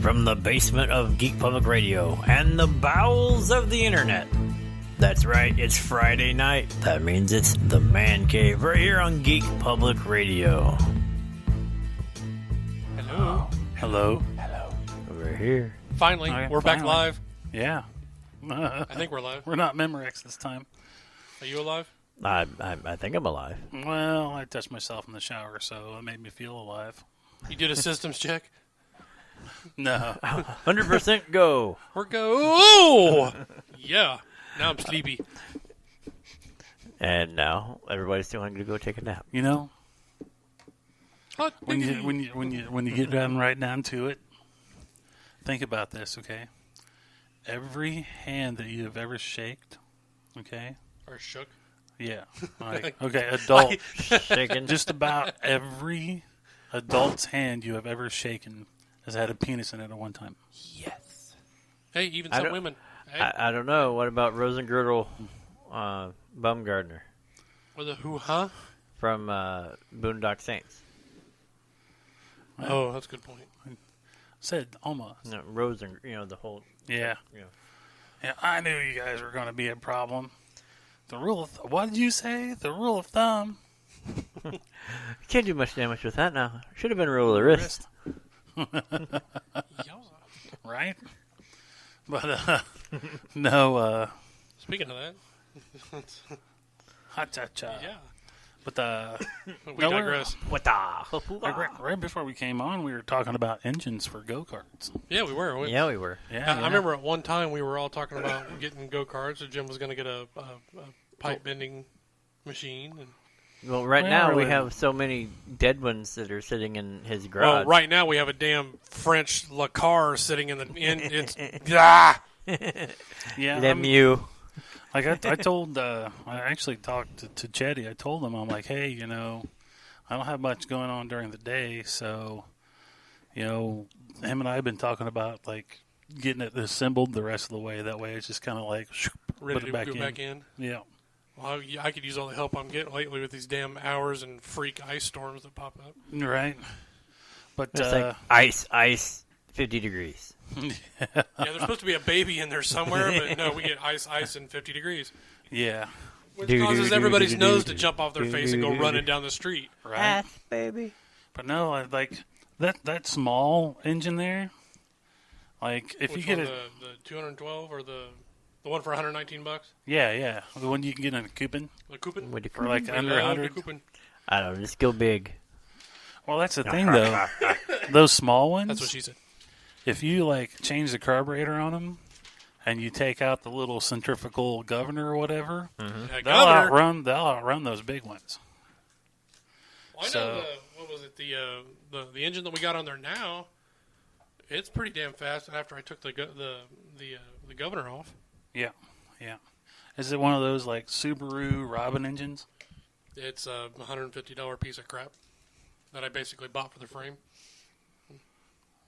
From the basement of Geek Public Radio and the bowels of the internet. That's right, it's Friday night. That means it's the ManCave right here on Geek Public Radio. Hello. Hello. Hello. We're here. Finally, we're back live. Yeah. I think we're live. We're not Memorex this time. Are you alive? I think I'm alive. Well, I touched myself in the shower, so it made me feel alive. You did a systems check? No. 100% go. We're go. Yeah. Now I'm sleepy. And now everybody's still going to go take a nap. You know, Hot when diggity. you get down right down to it, think about this, okay? Every hand that you have ever shaked, okay? Or shook. Yeah. Okay, adult. Shaking. Just about every adult's hand you have ever shaken has had a penis in it at one time. Yes. Hey, even some women. Hey. I don't know. What about Rosengirdle Baumgartner With a hoo-ha? from Boondock Saints? Oh, that's a good point. Said almost. No, the whole... Yeah. You know. Yeah, I knew you guys were going to be a problem. The rule of... what did you say? The rule of thumb. You can't do much damage with that now. Should have been rule of the wrist. Right? But, no, Speaking of that, ha-cha-cha. yeah. But, We digress. What the? right before we came on, we were talking about engines for go-karts. Yeah, we were. Yeah, we were. Yeah, I remember at one time we were all talking about getting go-karts. So Jim was going to get a pipe-bending machine. And Well, right now we really- have so many dead ones that are sitting in his garage. well, right now we have a damn French Le Car sitting in the... it's ah! Yeah, Lemieux. like I told, I actually talked to Chetty. I told him, I'm like, hey, you know, I don't have much going on during the day, so, you know, him and I have been talking about, like, getting it assembled the rest of the way. That way it's just kind of like, Ready put to it go back in. Yeah. Well, I could use all the help I'm getting lately with these damn hours and freak ice storms that pop up. Right. But, It's like ice, 50 degrees. Yeah, there's supposed to be a baby in there somewhere, but no, we get ice, and 50 degrees. yeah. Which causes everybody's nose to jump off their face and go running down the street. Right. Baby. But no, like, that small engine there, like, if Which you get one, it. the 212 or the one for $119? Yeah. The one you can get in a coupon The coupon? for like under The 100. coupon. I don't know, just go big. Well, that's the thing, though. Those small ones, That's what she said. if you, like, change the carburetor on them and you take out the little centrifugal governor or whatever, Yeah, they'll outrun those big ones. Well, I know what was it? The engine that we got on there now. It's pretty damn fast. After I took the governor off, Yeah. Is it one of those, like, Subaru Robin engines? it's a $150 piece of crap that I basically bought for the frame.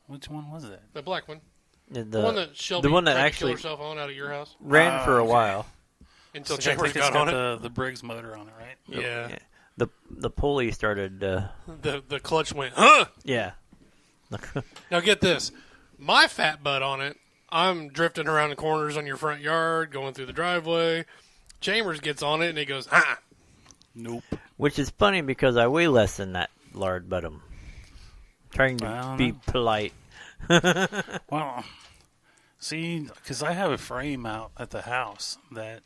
Which one was that? The black one, The the one that Shelby one that tried actually to kill herself on out of your house ran for a okay. while. until I Chambers think it's got on it. the Briggs motor on it, right? Yeah. Yeah. The pulley started. The clutch went, huh? Yeah. Now get this. My fat butt on it, I'm drifting around the corners on your front yard, going through the driveway. Chambers gets on it, and he goes, huh. Nope. Which is funny because I weigh less than that lard bottom. Trying to I be don't know. polite. Well, see, because I have a frame out at the house that,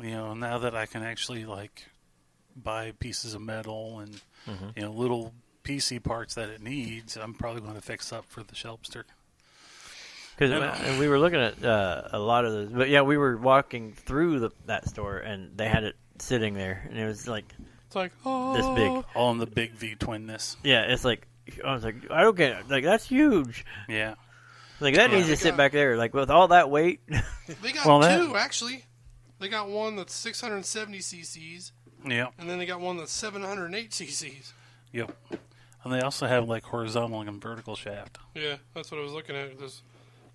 you know, now that I can actually, like, buy pieces of metal and, you know, little PC parts that it needs, I'm probably going to fix up for the Shelbster. Because we were looking at a lot of those. But, yeah, we were walking through that store, and they had it sitting there. And it was like It's like, oh. this big. All in the big V-twinness. Yeah, it's like, I was like, I don't get it. Like, that's huge. Yeah. Like, that needs to sit back there. Like, with all that weight. They got Well, two, actually. They got one that's 670 cc's, Yeah. and then they got one that's 708 cc's. Yep. And they also have, like, horizontal and vertical shaft. Yeah, that's what I was looking at. This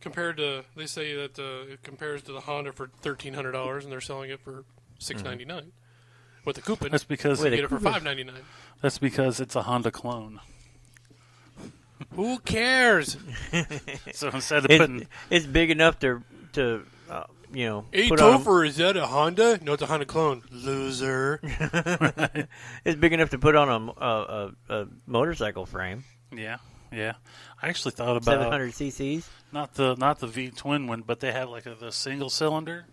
compared to, they say that it compares to the Honda for $1,300, and they're selling it for $699 with the coupon. That's because you get it for $599. That's because it's a Honda clone. Who cares? So instead of putting... It's big enough to Hey, put Topher, is that a Honda? No, it's a Honda clone. Loser. It's big enough to put on a motorcycle frame. Yeah. I actually thought about 700 cc's. Not the V twin one, but they have like the single cylinder,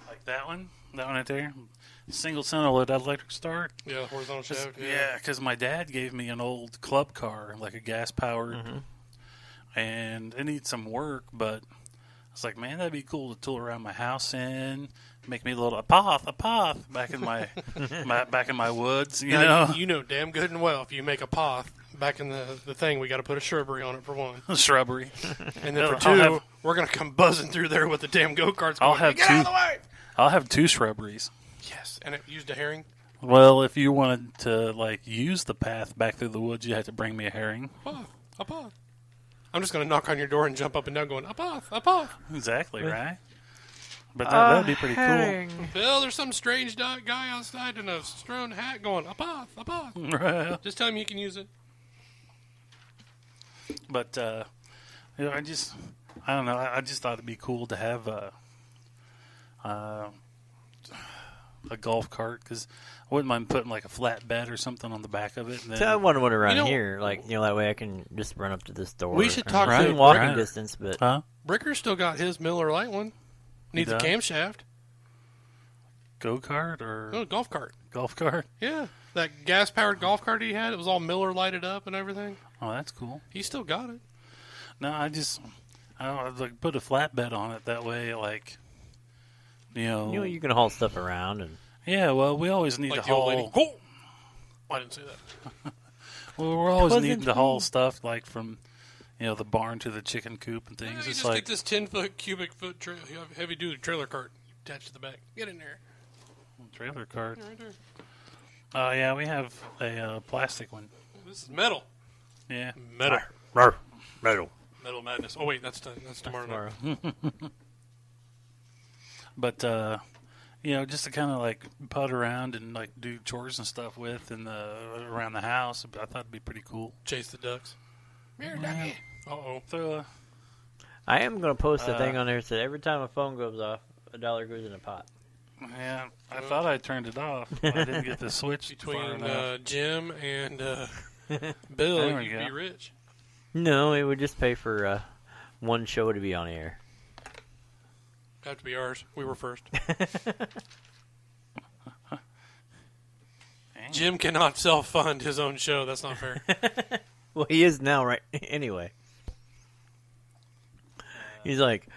like that one right there, single cylinder with electric start. Yeah, horizontal shaft. Yeah, because my dad gave me an old club car, like a gas powered, and it needs some work. But I was like, man, that'd be cool to tool around my house in, make me a little a path back in my back in my woods. You know damn good and well if you make a path. Back in the thing, we got to put a shrubbery on it for one. Shrubbery. And then for two, we're going to come buzzing through there with the damn go-karts going, get out of the way! I'll have 2 shrubberies. Yes, and it used a herring? Well, if you wanted to, use the path back through the woods, you had to bring me a herring. A path. I'm just going to knock on your door and jump up and down going, a path. Exactly, right? But that'd be pretty cool. Bill, there's some strange guy outside in a strewn hat going, a path. Just tell him you can use it. But, I don't know. I just thought it'd be cool to have a golf cart because I wouldn't mind putting like a flat bed or something on the back of it. And then, so I wonder what around here, that way I can just run up to this door. We should talk to walking distance, but Bricker still got his Miller Lite one. Needs a camshaft. Go kart or golf cart. Golf cart. Yeah, that gas powered golf cart he had. It was all Miller lighted up and everything. Oh, that's cool. He still got it. No, I don't put a flatbed on it that way, you can haul stuff around and. Yeah, well, we always need to haul. Oh! I didn't say that. Well, we're always needing to haul stuff from, the barn to the chicken coop and things. You it's just get this 10-foot cubic foot heavy duty trailer cart attached to the back. Get in there. Trailer cart. Right there. Yeah, we have a plastic one. This is metal. Yeah. Metal. Metal madness. Oh wait, that's tomorrow night. But just to kind of putt around and do chores and stuff with around the house, I thought it'd be pretty cool. Chase the ducks. Mirror ducky. So, I am going to post a thing on there that said every time a phone goes off, $1 goes in a pot. Yeah, I thought I turned it off. I didn't get the switch between Jim and Bill. You'd be rich. No, it would just pay for one show to be on air. Have to be ours. We were first. Jim cannot self-fund his own show. That's not fair. Well, he is now, right? Anyway. He's like,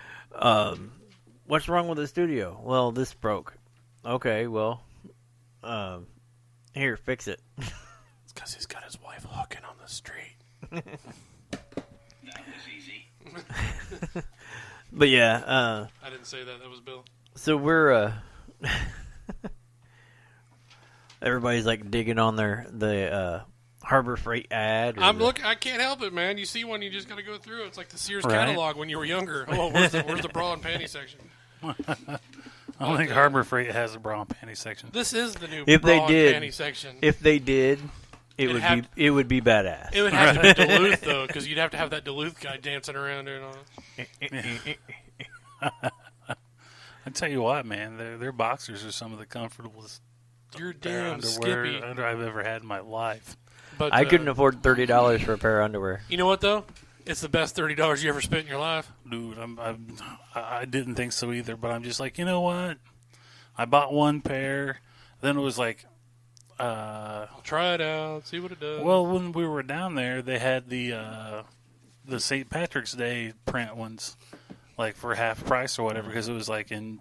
what's wrong with the studio? Well, this broke. Okay, well, here, fix it. It's because he's got his wife hooking on the street. That was easy. But yeah, I didn't say that. That was Bill. So we're everybody's digging on the Harbor Freight ad. I can't help it, man. You see one, you just got to go through. It's like the Sears catalog when you were younger. Oh, where's the bra and panty section? I don't think Harbor Freight has a bra and panty section. This is the new if bra they did, and panty section. If they did, it would be badass. It would have to be Duluth though, because you'd have to have that Duluth guy dancing around there and all. I tell you what, man, their boxers are some of the comfortablest damn underwear I've ever had in my life. But I couldn't afford $30 for a pair of underwear. You know what though? It's the best $30 you ever spent in your life. Dude, I didn't think so either, but I'm just you know what? I bought one pair, then it was I'll try it out, see what it does. Well, when we were down there, they had the St. Patrick's Day print ones, for half price or whatever, because it was in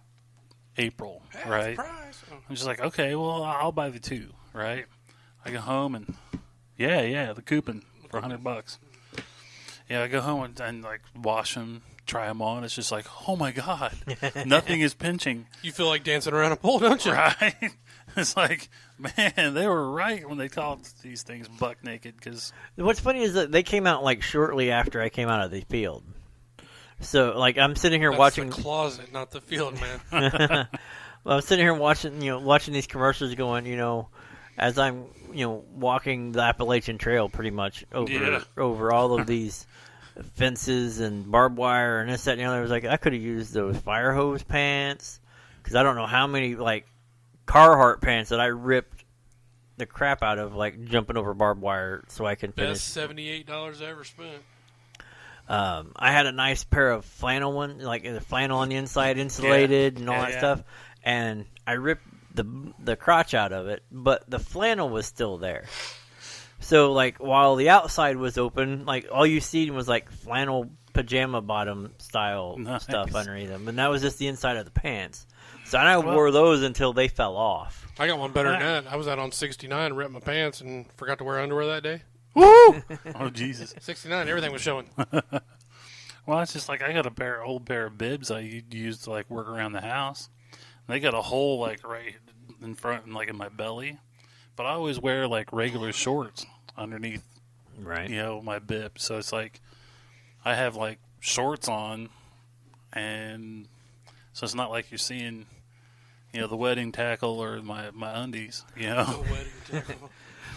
April, half right? Price. Oh. I'm just okay, well, I'll buy the 2, right? I go home and the coupon for $100. Yeah, I go home and wash them, try them on. It's just oh my god, nothing is pinching. You feel like dancing around a pole, don't you? Right? It's man, they were right when they called these things buck naked. Because what's funny is that they came out shortly after I came out of the field. So I'm sitting here watching the closet, not the field, man. Well, I'm sitting here watching these commercials, going, as I'm walking the Appalachian Trail pretty much over all of these fences and barbed wire and this, that, and the other. I was like, I could have used those fire hose pants, because I don't know how many like Carhartt pants that I ripped the crap out of, like jumping over barbed wire so I can finish. Best $78 I ever spent. I had a nice pair of flannel one, like the flannel on the inside, insulated and all that stuff, and I ripped the crotch out of it, but the flannel was still there. So, like, while the outside was open, like, all you seen was, like, flannel pajama bottom style stuff underneath them. And that was just the inside of the pants. So I wore those until they fell off. I got one better than that. I was out on 69, ripped my pants, and forgot to wear underwear that day. Woo! Oh, Jesus. 69, everything was showing. Well, it's just like I got a old pair of bibs I used to, like, work around the house. They got a hole, like, right in front, and like, in my belly. But I always wear, like, regular shorts underneath, my bib. So it's like I have, like, shorts on, and so it's not like you're seeing, the wedding tackle or my undies, The wedding tackle.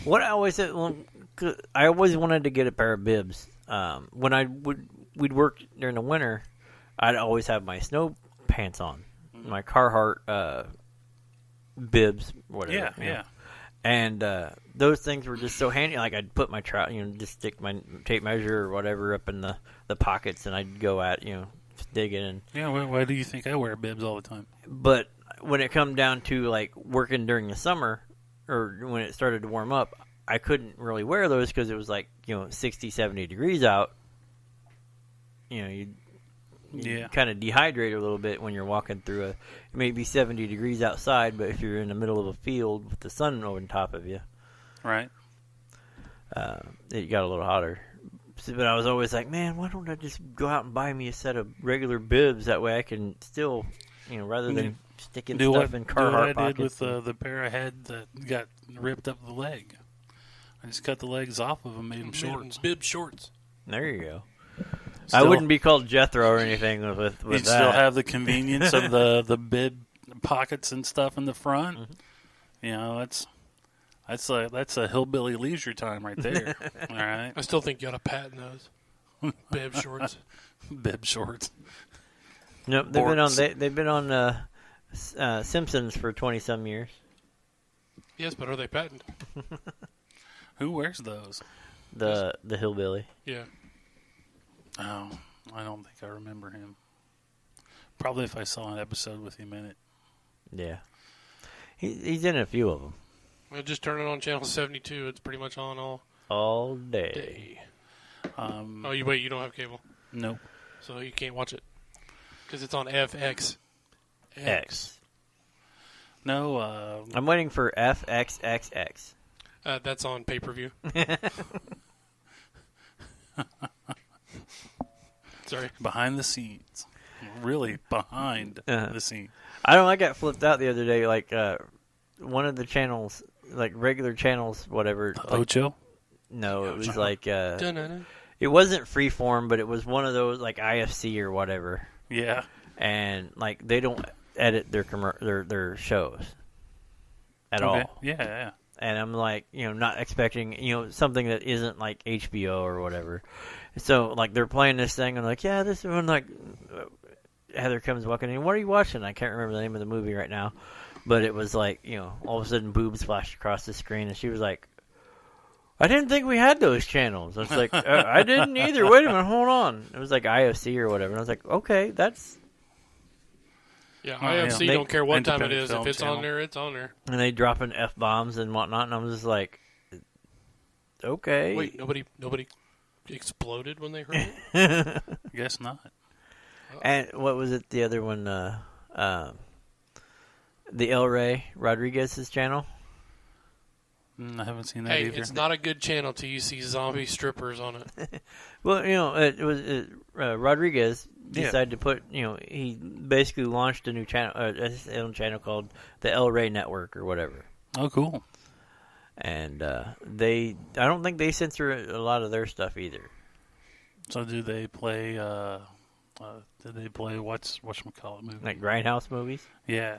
What I always said, I always wanted to get a pair of bibs. When we'd work during the winter, I'd always have my snow pants on, my Carhartt bibs, whatever. Yeah. And those things were just so handy. Like, I'd put my just stick my tape measure or whatever up in the pockets, and I'd go at, dig in. Yeah, why do you think I wear bibs all the time? But when it come down to, like, working during the summer, or when it started to warm up, I couldn't really wear those because it was, like, 60, 70 degrees out. You kind of dehydrate a little bit when you're walking through it may be 70 degrees outside, but if you're in the middle of a field with the sun over top of you, right, it got a little hotter. But I was always like, man, why don't I just go out and buy me a set of regular bibs? That way I can still, rather than sticking stuff in Carhartt do what I did pockets. with the pair I had that got ripped up the leg. I just cut the legs off of them, made them shorts. Bib shorts. There you go. I wouldn't be called Jethro or anything with that. You'd still have the convenience of the bib pockets and stuff in the front. Mm-hmm. That's a hillbilly leisure time right there. All right. I still think you ought to patent those. Bib shorts. Bib shorts. Nope, they've been on Simpsons for 20-some years. Yes, but are they patented? Who wears those? The hillbilly. Yeah. Oh, I don't think I remember him. Probably if I saw an episode with him in it. Yeah. He's in a few of them. Well, just turn it on channel 72. It's pretty much on all day. You don't have cable? Nope. So you can't watch it because it's on FX. X. No. I'm waiting for FXXX. That's on pay-per-view. Sorry. Behind the scenes. Really behind the scenes. I got flipped out the other day. Like, one of the channels, like regular channels, whatever. Ocho? No, it was like, it wasn't Freeform, but it was one of those, like IFC or whatever. Yeah. And, like, they don't edit their shows at all. Yeah. And I'm like, not expecting, something that isn't like HBO or whatever. So, like, they're playing this thing, and I'm like, yeah, this one, like, Heather comes walking in, what are you watching? I can't remember the name of the movie right now. But it was like, all of a sudden boobs flashed across the screen, and she was like, I didn't think we had those channels. I was like, I didn't either. Wait a minute, hold on. It was like IFC or whatever. And I was like, okay, that's... Yeah, IFC don't care what time it is. If it's channel. on there, it's on there. And they dropping F-bombs and whatnot, and I'm just like, okay. Wait, nobody exploded when they heard it? Guess not. And what was it, the other one, the El Rey Rodriguez's channel? I haven't seen that either. It's not a good channel till you see zombie strippers on it. Well, it was Rodriguez decided to put, he basically launched a new channel, his own channel called the El Rey Network or whatever. Oh, cool. And I don't think they censor a lot of their stuff either. So do they play, whatchamacallit movie? Like Grindhouse movies? Yeah.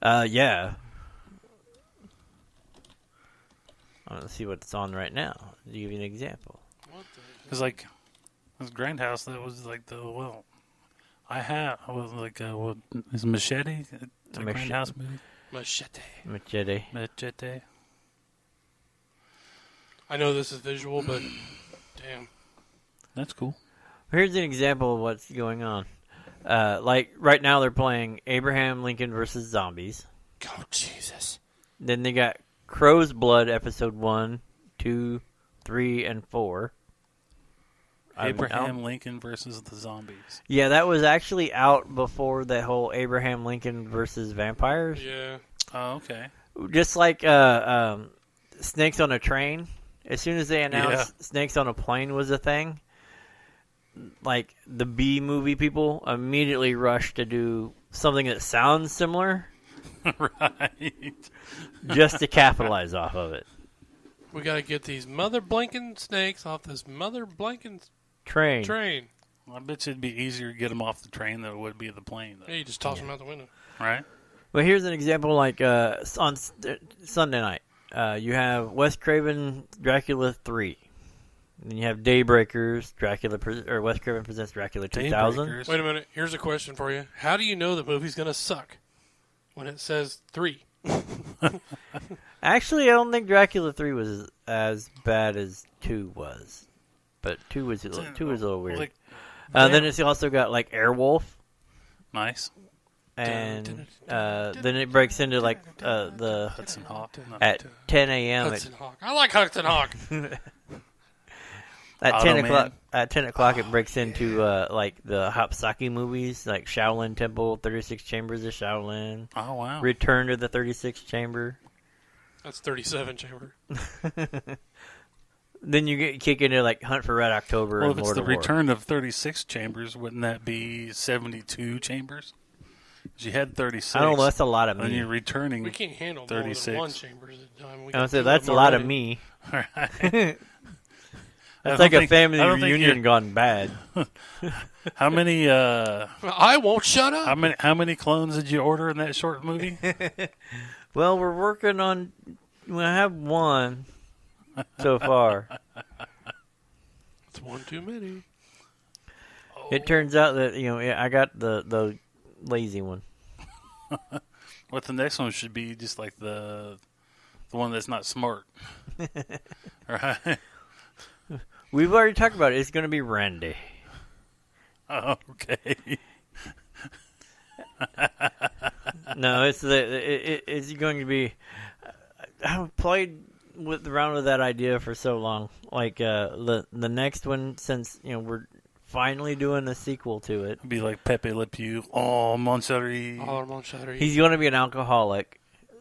Yeah. Let's see what's on right now. To give you an example. Because like this Grindhouse, that was like I was like what is Machete? It's a Grindhouse movie. Machete. I know this is visual, but damn. That's cool. Here's an example of what's going on. Like right now, they're playing Abraham Lincoln versus Zombies. Oh Jesus! Then they got Crow's Blood episode 1, 2, 3, and 4. Abraham Lincoln versus the Zombies. Yeah, that was actually out before the whole Abraham Lincoln versus vampires. Yeah. Oh, okay. Just like Snakes on a Train. As soon as they announced Snakes on a Plane was a thing, like the B movie people immediately rushed to do something that sounds similar. Right. Just to capitalize off of it. We got to get these mother blanking snakes off this mother blanking Train. I bet you it'd be easier to get them off the train than it would be the plane, though. Yeah, you just toss them out the window. Right? Well, here's an example like on Sunday night. You have Wes Craven Dracula 3. Then you have Daybreakers, Wes Craven Presents Dracula 2000. Daybreakers. Wait a minute. Here's a question for you. How do you know the movie's going to suck when it says 3? Actually, I don't think Dracula 3 was as bad as 2 was. But 2 was a little weird. Like, then it's also got like Airwolf. Nice. And then it breaks into like the Hudson Hawk. at 10 a.m. Hudson Hawk. I like Hudson Hawk. At Auto 10 Man. o'clock, at 10 o'clock, it breaks into like the Hapsaki movies, like Shaolin Temple, 36 Chambers of Shaolin, Oh, wow. Return to the 36th Chamber. That's 37 chamber. Then you kick into like Hunt for Red October. Well, and if it's Lord the of War. return of 36 chambers, wouldn't that be 72 chambers? 'Cause you had 36. I don't know. That's a lot of And you're me. returning. We can't handle 36. more than one chamber at a time. I would say that's a lot of me. Right. That's like a think- family I don't think reunion you're- gone bad. How many? I won't shut up. How many clones did you order in that short movie? Well, we're working on. I have one so far. It's one too many. It turns out that I got the lazy one. What the next one should be? Just like the one that's not smart, right? We've already talked about it. It's going to be Randy. Oh, okay. No, it's going to be. I've played around with that idea for so long. Like the next one, since we're finally doing a sequel to it. It'd be like Pepe Le Pew. Oh, Moncherie. He's going to be an alcoholic.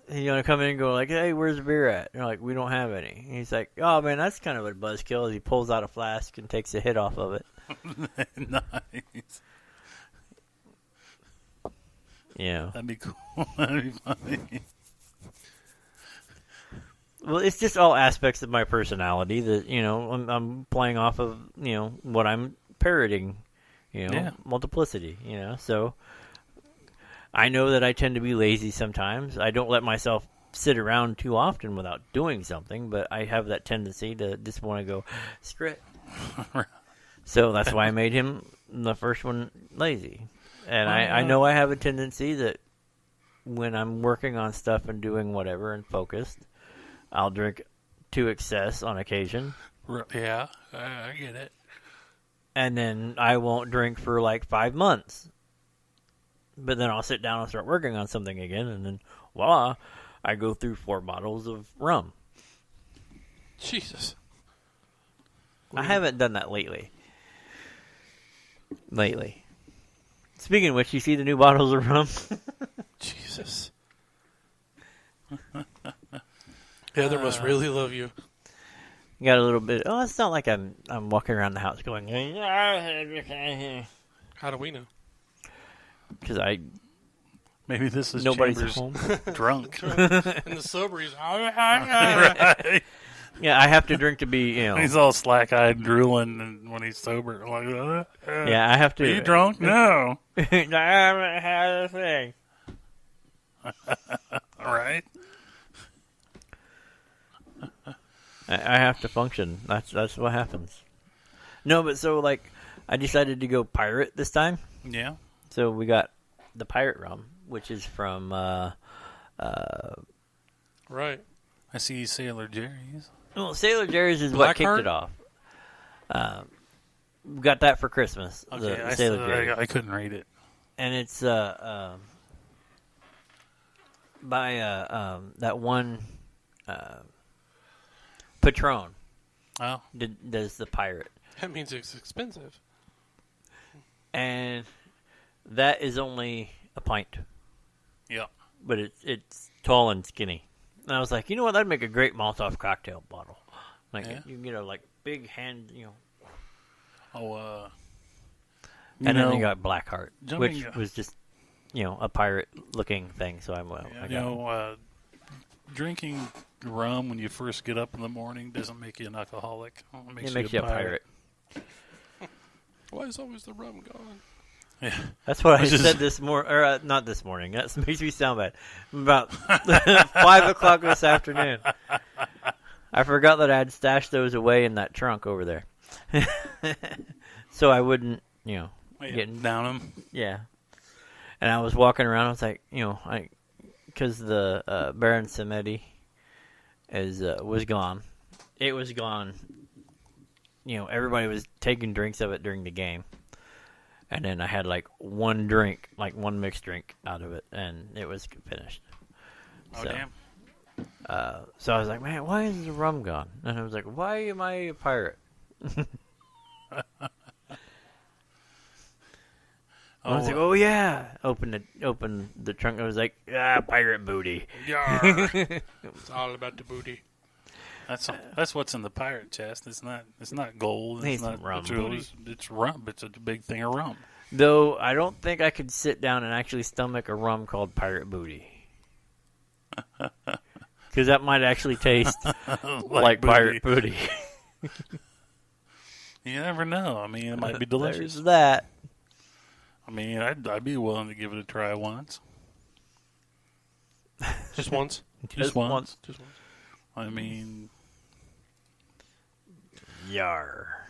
He's going to come in and go like, "Hey, where's the beer at?" And they're like, "We don't have any." And he's like, "Oh man, that's kind of a buzzkill." He pulls out a flask and takes a hit off of it. Nice. Yeah. That'd be cool. That'd be funny. Well, it's just all aspects of my personality that I'm playing off of what I'm parroting, multiplicity. So I know that I tend to be lazy sometimes. I don't let myself sit around too often without doing something, but I have that tendency to just want to go script. So that's why I made him the first one lazy, and I know I have a tendency that when I'm working on stuff and doing whatever and focused, I'll drink to excess on occasion. Yeah, I get it. And then I won't drink for like 5 months. But then I'll sit down and start working on something again, and then, voila, I go through 4 bottles of rum. Jesus. I haven't done that lately. Speaking of which, you see the new bottles of rum? Jesus. Heather must really love you. Got a little bit. Oh, it's not like I'm walking around the house going. How do we know? Because Maybe this is nobody's Chambers home. drunk. And the sober, he's Right. Yeah, I have to drink to be. He's all slack-eyed, drooling, and when he's sober, like, Yeah, I have to. Are you drunk? No. I haven't had a thing. All right. I have to function. That's what happens. No, but so like, I decided to go pirate this time. Yeah. So we got the pirate rum, which is from Right. I see Sailor Jerry's. well, Sailor Jerry's is what kicked Blackheart? it off. We got that for Christmas. Okay, the Sailor Jerry's. I couldn't read it. And it's by that one Patron Oh, does the pirate, That means it's expensive. and that is only a pint, yeah. but it's tall and skinny. And I was like, you know what, that'd make a great Molotov cocktail bottle. Like Yeah. you can get a like big hand, Oh, and then you got Blackheart, jumping- which was just a pirate looking thing. So drinking rum when you first get up in the morning doesn't make you an alcoholic. it makes you a pirate. Why is always the rum gone? Yeah. That's what I Which is- said this morning, or not this morning. That makes me sound bad. About 5:00 this afternoon, I forgot that I had stashed those away in that trunk over there, so I wouldn't, getting down them. yeah. And I was walking around. I was like, because the Baron Samedi was gone. It was gone. Everybody was taking drinks of it during the game. And then I had like one drink, like one mixed drink out of it, and it was finished. Oh, So, damn. So I was like, man, why is the rum gone? And I was like, why am I a pirate? I was like, oh yeah. Open the trunk. I was like, pirate booty. Yar. It's all about the booty. That's what's in the pirate chest. It's not gold. It's Needs not some rum. jewels. It's rum. It's a big thing of rum. Though I don't think I could sit down and actually stomach a rum called pirate booty. Because that might actually taste like pirate booty. You never know. I mean, it might be delicious. There's that. I mean, I'd be willing to give it a try once. Just once. Just once. Just once. I mean, Yar.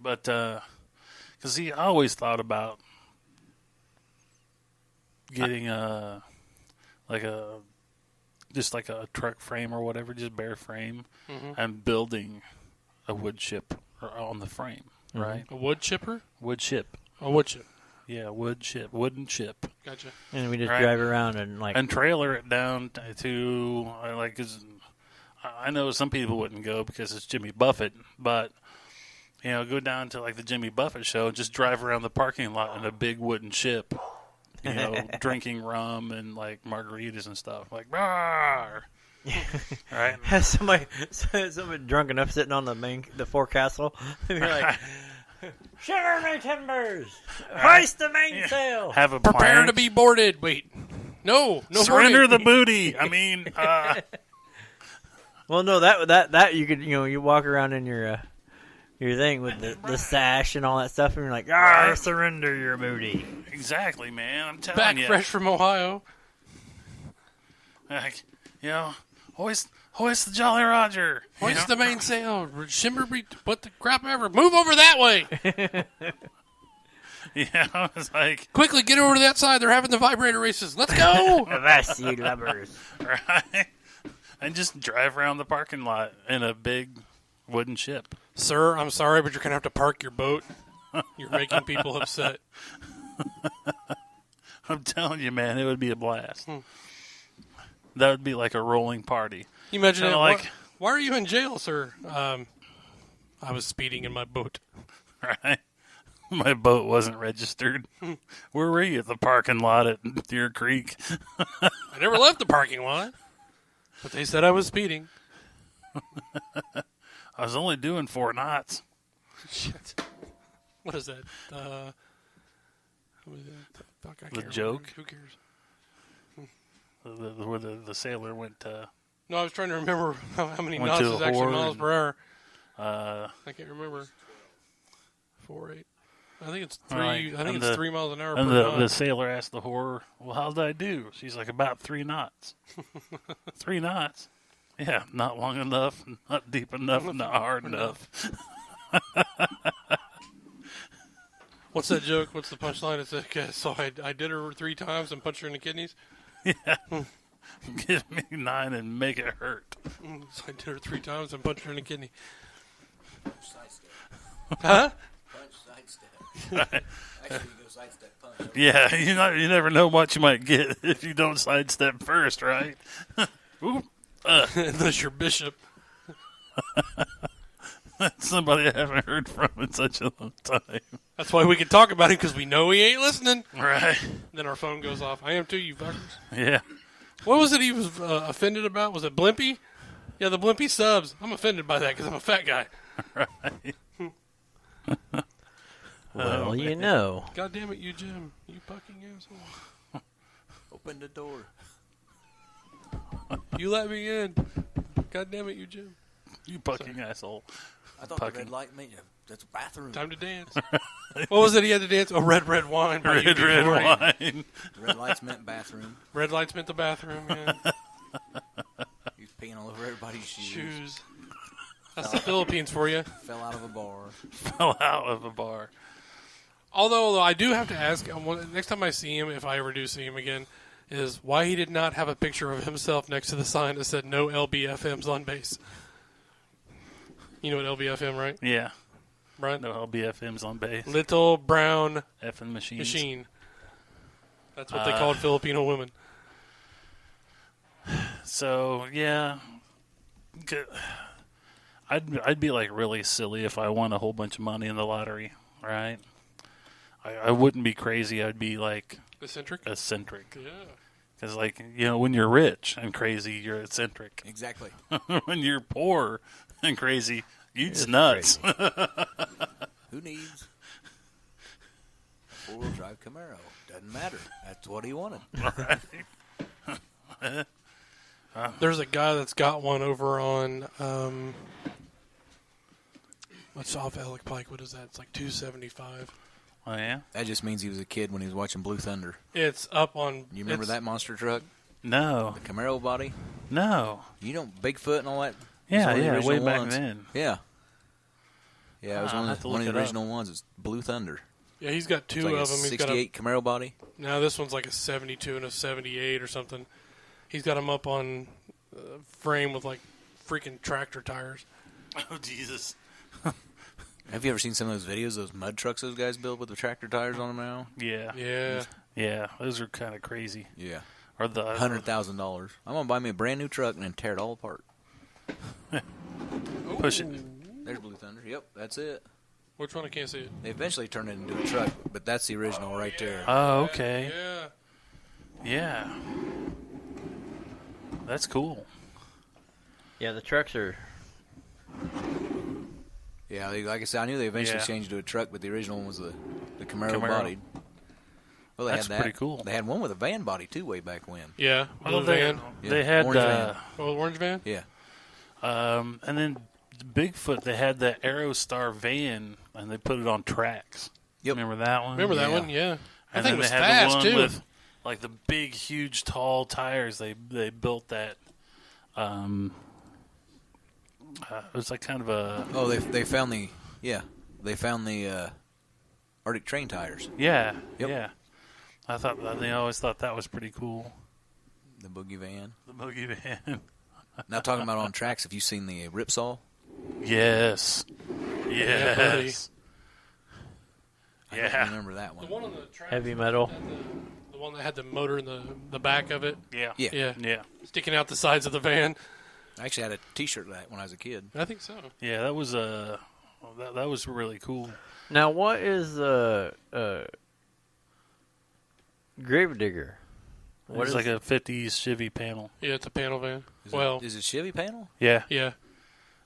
but because I always thought about getting just like a truck frame or whatever, just bare frame, and building a wood ship on the frame, right? A wood chipper? Wood ship. A wood chip. Yeah, wooden ship. Gotcha. And we just Right. drive around and And trailer it down to, like, 'cause I know some people wouldn't go because it's Jimmy Buffett, but, go down to, like, the Jimmy Buffett show, just drive around the parking lot in a big wooden ship, drinking rum and, like, margaritas and stuff. Like, rawr! Right? has somebody drunk enough sitting on the forecastle. You're like, shiver my timbers, hoist the mainsail. Have a Prepare plan. to be boarded. Wait. No Surrender boarding. the booty. I mean, Well, no, that you could you walk around in your thing with the sash and all that stuff, and you're like, Right. surrender your booty. exactly, man. I'm telling Back you. fresh from Ohio. Like, hoist the Jolly Roger. Hoist the mainsail. Shimmer, what the crap ever. Move over that way. It's like, Quickly, get over to that side. They're having the vibrator races. Let's go. Avast, ye lubbers. right? And just drive around the parking lot in a big wooden ship. Sir, I'm sorry, but you're going to have to park your boat. You're making people upset. I'm telling you, man, it would be a blast. That would be like a rolling party. You imagine Kinda it, like- why are you in jail, sir? I was speeding in my boat. Right? My boat wasn't registered. Where were you? At the parking lot at Deer Creek. I never left the parking lot, but they said I was speeding. I was only doing 4 knots. Shit. What is that? What is that? Fuck, I can't remember. joke? Who cares? Where the sailor went to... No, I was trying to remember how many Went knots to is a actually whore miles and- per hour. Uh, I can't remember. 4.8. I think it's 3. Right. I think And it's the- 3 miles an hour and per knot. the sailor asked the whore, well, how did I do? She's like, about 3 knots. 3 knots? Yeah, not long enough, not deep enough, not hard enough. What's that joke? What's the punchline? It's like, so I did her 3 times and punched her in the kidneys. Yeah. Give me 9 and make it hurt. So I did her 3 times and punched her in the kidney. Sidestep. Huh? Punch, sidestep. Actually, you go sidestep, punch. Yeah, you never know what you might get if you don't sidestep first, right? Ooh, Unless you're Bishop. somebody I haven't heard from in such a long time. That's why we can talk about him, because we know he ain't listening. Right. Then our phone goes off. I am too, you fuckers. Yeah. What was it he was offended about? Was it Blimpy? Yeah, the Blimpy subs. I'm offended by that because I'm a fat guy. Right. Well, you know. God damn it, you Jim. You fucking asshole. Open the door. You let me in. God damn it, you Jim. You fucking asshole. I thought the red light meant that's a bathroom. Time to dance. What was it he had to dance? Oh, red wine. by Red UB40. wine. Red lights meant bathroom. Red lights meant the bathroom, man. He was peeing all over everybody's shoes. That's the Philippines for you. Fell out of a bar. Fell out of a bar. Although I do have to ask, next time I see him, if I ever do see him again, is why he did not have a picture of himself next to the sign that said no LBFMs on base. You know what LBFM, right? Yeah. Right? No LBFMs on base. Little brown Effing machines. machine. That's what they called Filipino women. So, yeah. I'd be like really silly if I won a whole bunch of money in the lottery, right? I wouldn't be crazy. I'd be like Eccentric? eccentric. Yeah. Because, like, when you're rich and crazy, you're eccentric. Exactly. When you're poor and crazy, you're just nuts. Who needs four-wheel drive Camaro? Doesn't matter. That's what he wanted. There's a guy that's got one over on, what's off Alec Pike? What is that? It's like 275. Oh, yeah? That just means he was a kid when he was watching Blue Thunder. It's up on... You remember that monster truck? No. The Camaro body? No. You know Bigfoot and all that? Yeah, one of the yeah, way original back ones. then. Yeah. Yeah, it was I'll one have of to the look it up. original ones. It's Blue Thunder. Yeah, he's got It's two like a of them. He's got 68 Camaro body. now this one's like a 72 and a 78 or something. He's got them up on frame with like freaking tractor tires. Oh, Jesus. Have you ever seen some of those videos, those mud trucks those guys build with the tractor tires on them now? Yeah. Yeah. Yeah, those are kind of crazy. Yeah. Or the $100,000. I'm going to buy me a brand new truck and then tear it all apart. push it. There's Blue Thunder. Yep, that's it. Which one? I can't see it. They eventually turned it into a truck, but that's the original right there. Oh, okay. Yeah. Yeah. That's cool. Yeah, the trucks are. Yeah, like I said, I knew they eventually Yeah. changed it to a truck, but the original one was the Camaro Camaro. bodied. Well, they That's had that. pretty cool. They had one with a van body too, way back when. Yeah. Well, Blue van. they Yeah, had, orange van. Oh, orange van? Yeah. and then Bigfoot, they had that Aerostar van, and they put it on tracks. Yep. Remember that one? Remember that Yeah. one? Yeah. I And think then it was they had fast, the one too. with like the big, huge, tall tires. They built that. It was like kind of a Oh, they found the Arctic train tires, yeah. Yep. They always thought that was pretty cool. the boogie van. The boogie van. Now talking about on tracks, have you seen the Ripsaw? Yes. Yes. I don't Yeah. remember that The one. one on the track. Heavy metal. The one that had the motor in the back of it. Yeah. Yeah. Yeah. Yeah. Sticking out the sides of the van. I actually had a T-shirt of that when I was a kid. I think so. Yeah, that was that was really cool. Now, what is the Gravedigger? What is like a 50s Chevy panel. Yeah, it's a panel van. Is it Chevy panel? Yeah. Yeah.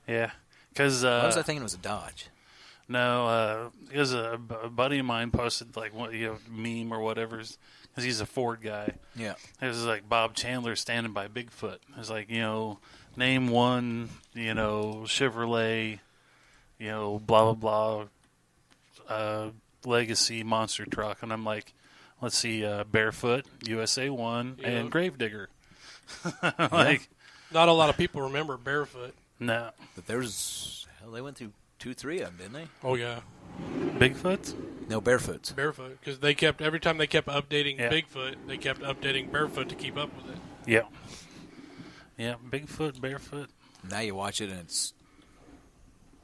Yeah. Because I was thinking it was a Dodge. no, because a buddy of mine posted like what meme or whatever, because he's a Ford guy. Yeah. It was like Bob Chandler standing by Bigfoot. It was like name one Chevrolet, blah blah blah, legacy monster truck, and I'm like, let's see, Barefoot, USA 1, Yeah. and Gravedigger. Like, Not a lot of people remember Barefoot. No. But they went through 2-3 of them, didn't they? Oh, yeah. Bigfoot? No, Barefoots. Barefoot. Because every time they kept updating Bigfoot, they kept updating Barefoot to keep up with it. Yeah. Yeah, Bigfoot, Barefoot. Now you watch it and it's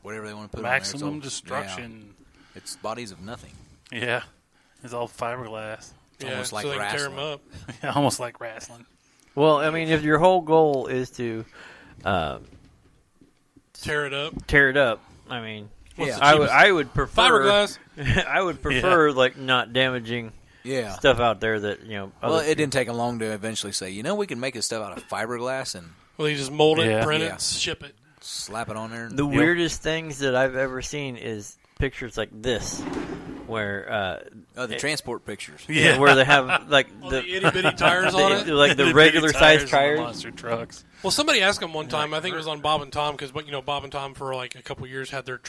whatever they want to put Maximum on there. destruction. Yeah, it's bodies of nothing. Yeah. It's all fiberglass. Yeah, almost like so they can tear wrestling. them up. Almost like wrestling. Well, I mean, if your whole goal is to Tear it up. tear it up, I mean, Yeah. I would prefer Fiberglass. I would prefer like not damaging Yeah. stuff out there that Well, other it didn't take them long to eventually say, we can make this stuff out of fiberglass and Well, you just mold it, Yeah. print Yeah. it, ship it. slap it on there. The weirdest things that I've ever seen is pictures like this, where The transport pictures. Yeah. where they have like All the itty-bitty tires on it. like the Itty-bitty regular size on the tires. monster trucks. Well, somebody asked him one time, I think it was on Bob and Tom, because Bob and Tom for like a couple years had their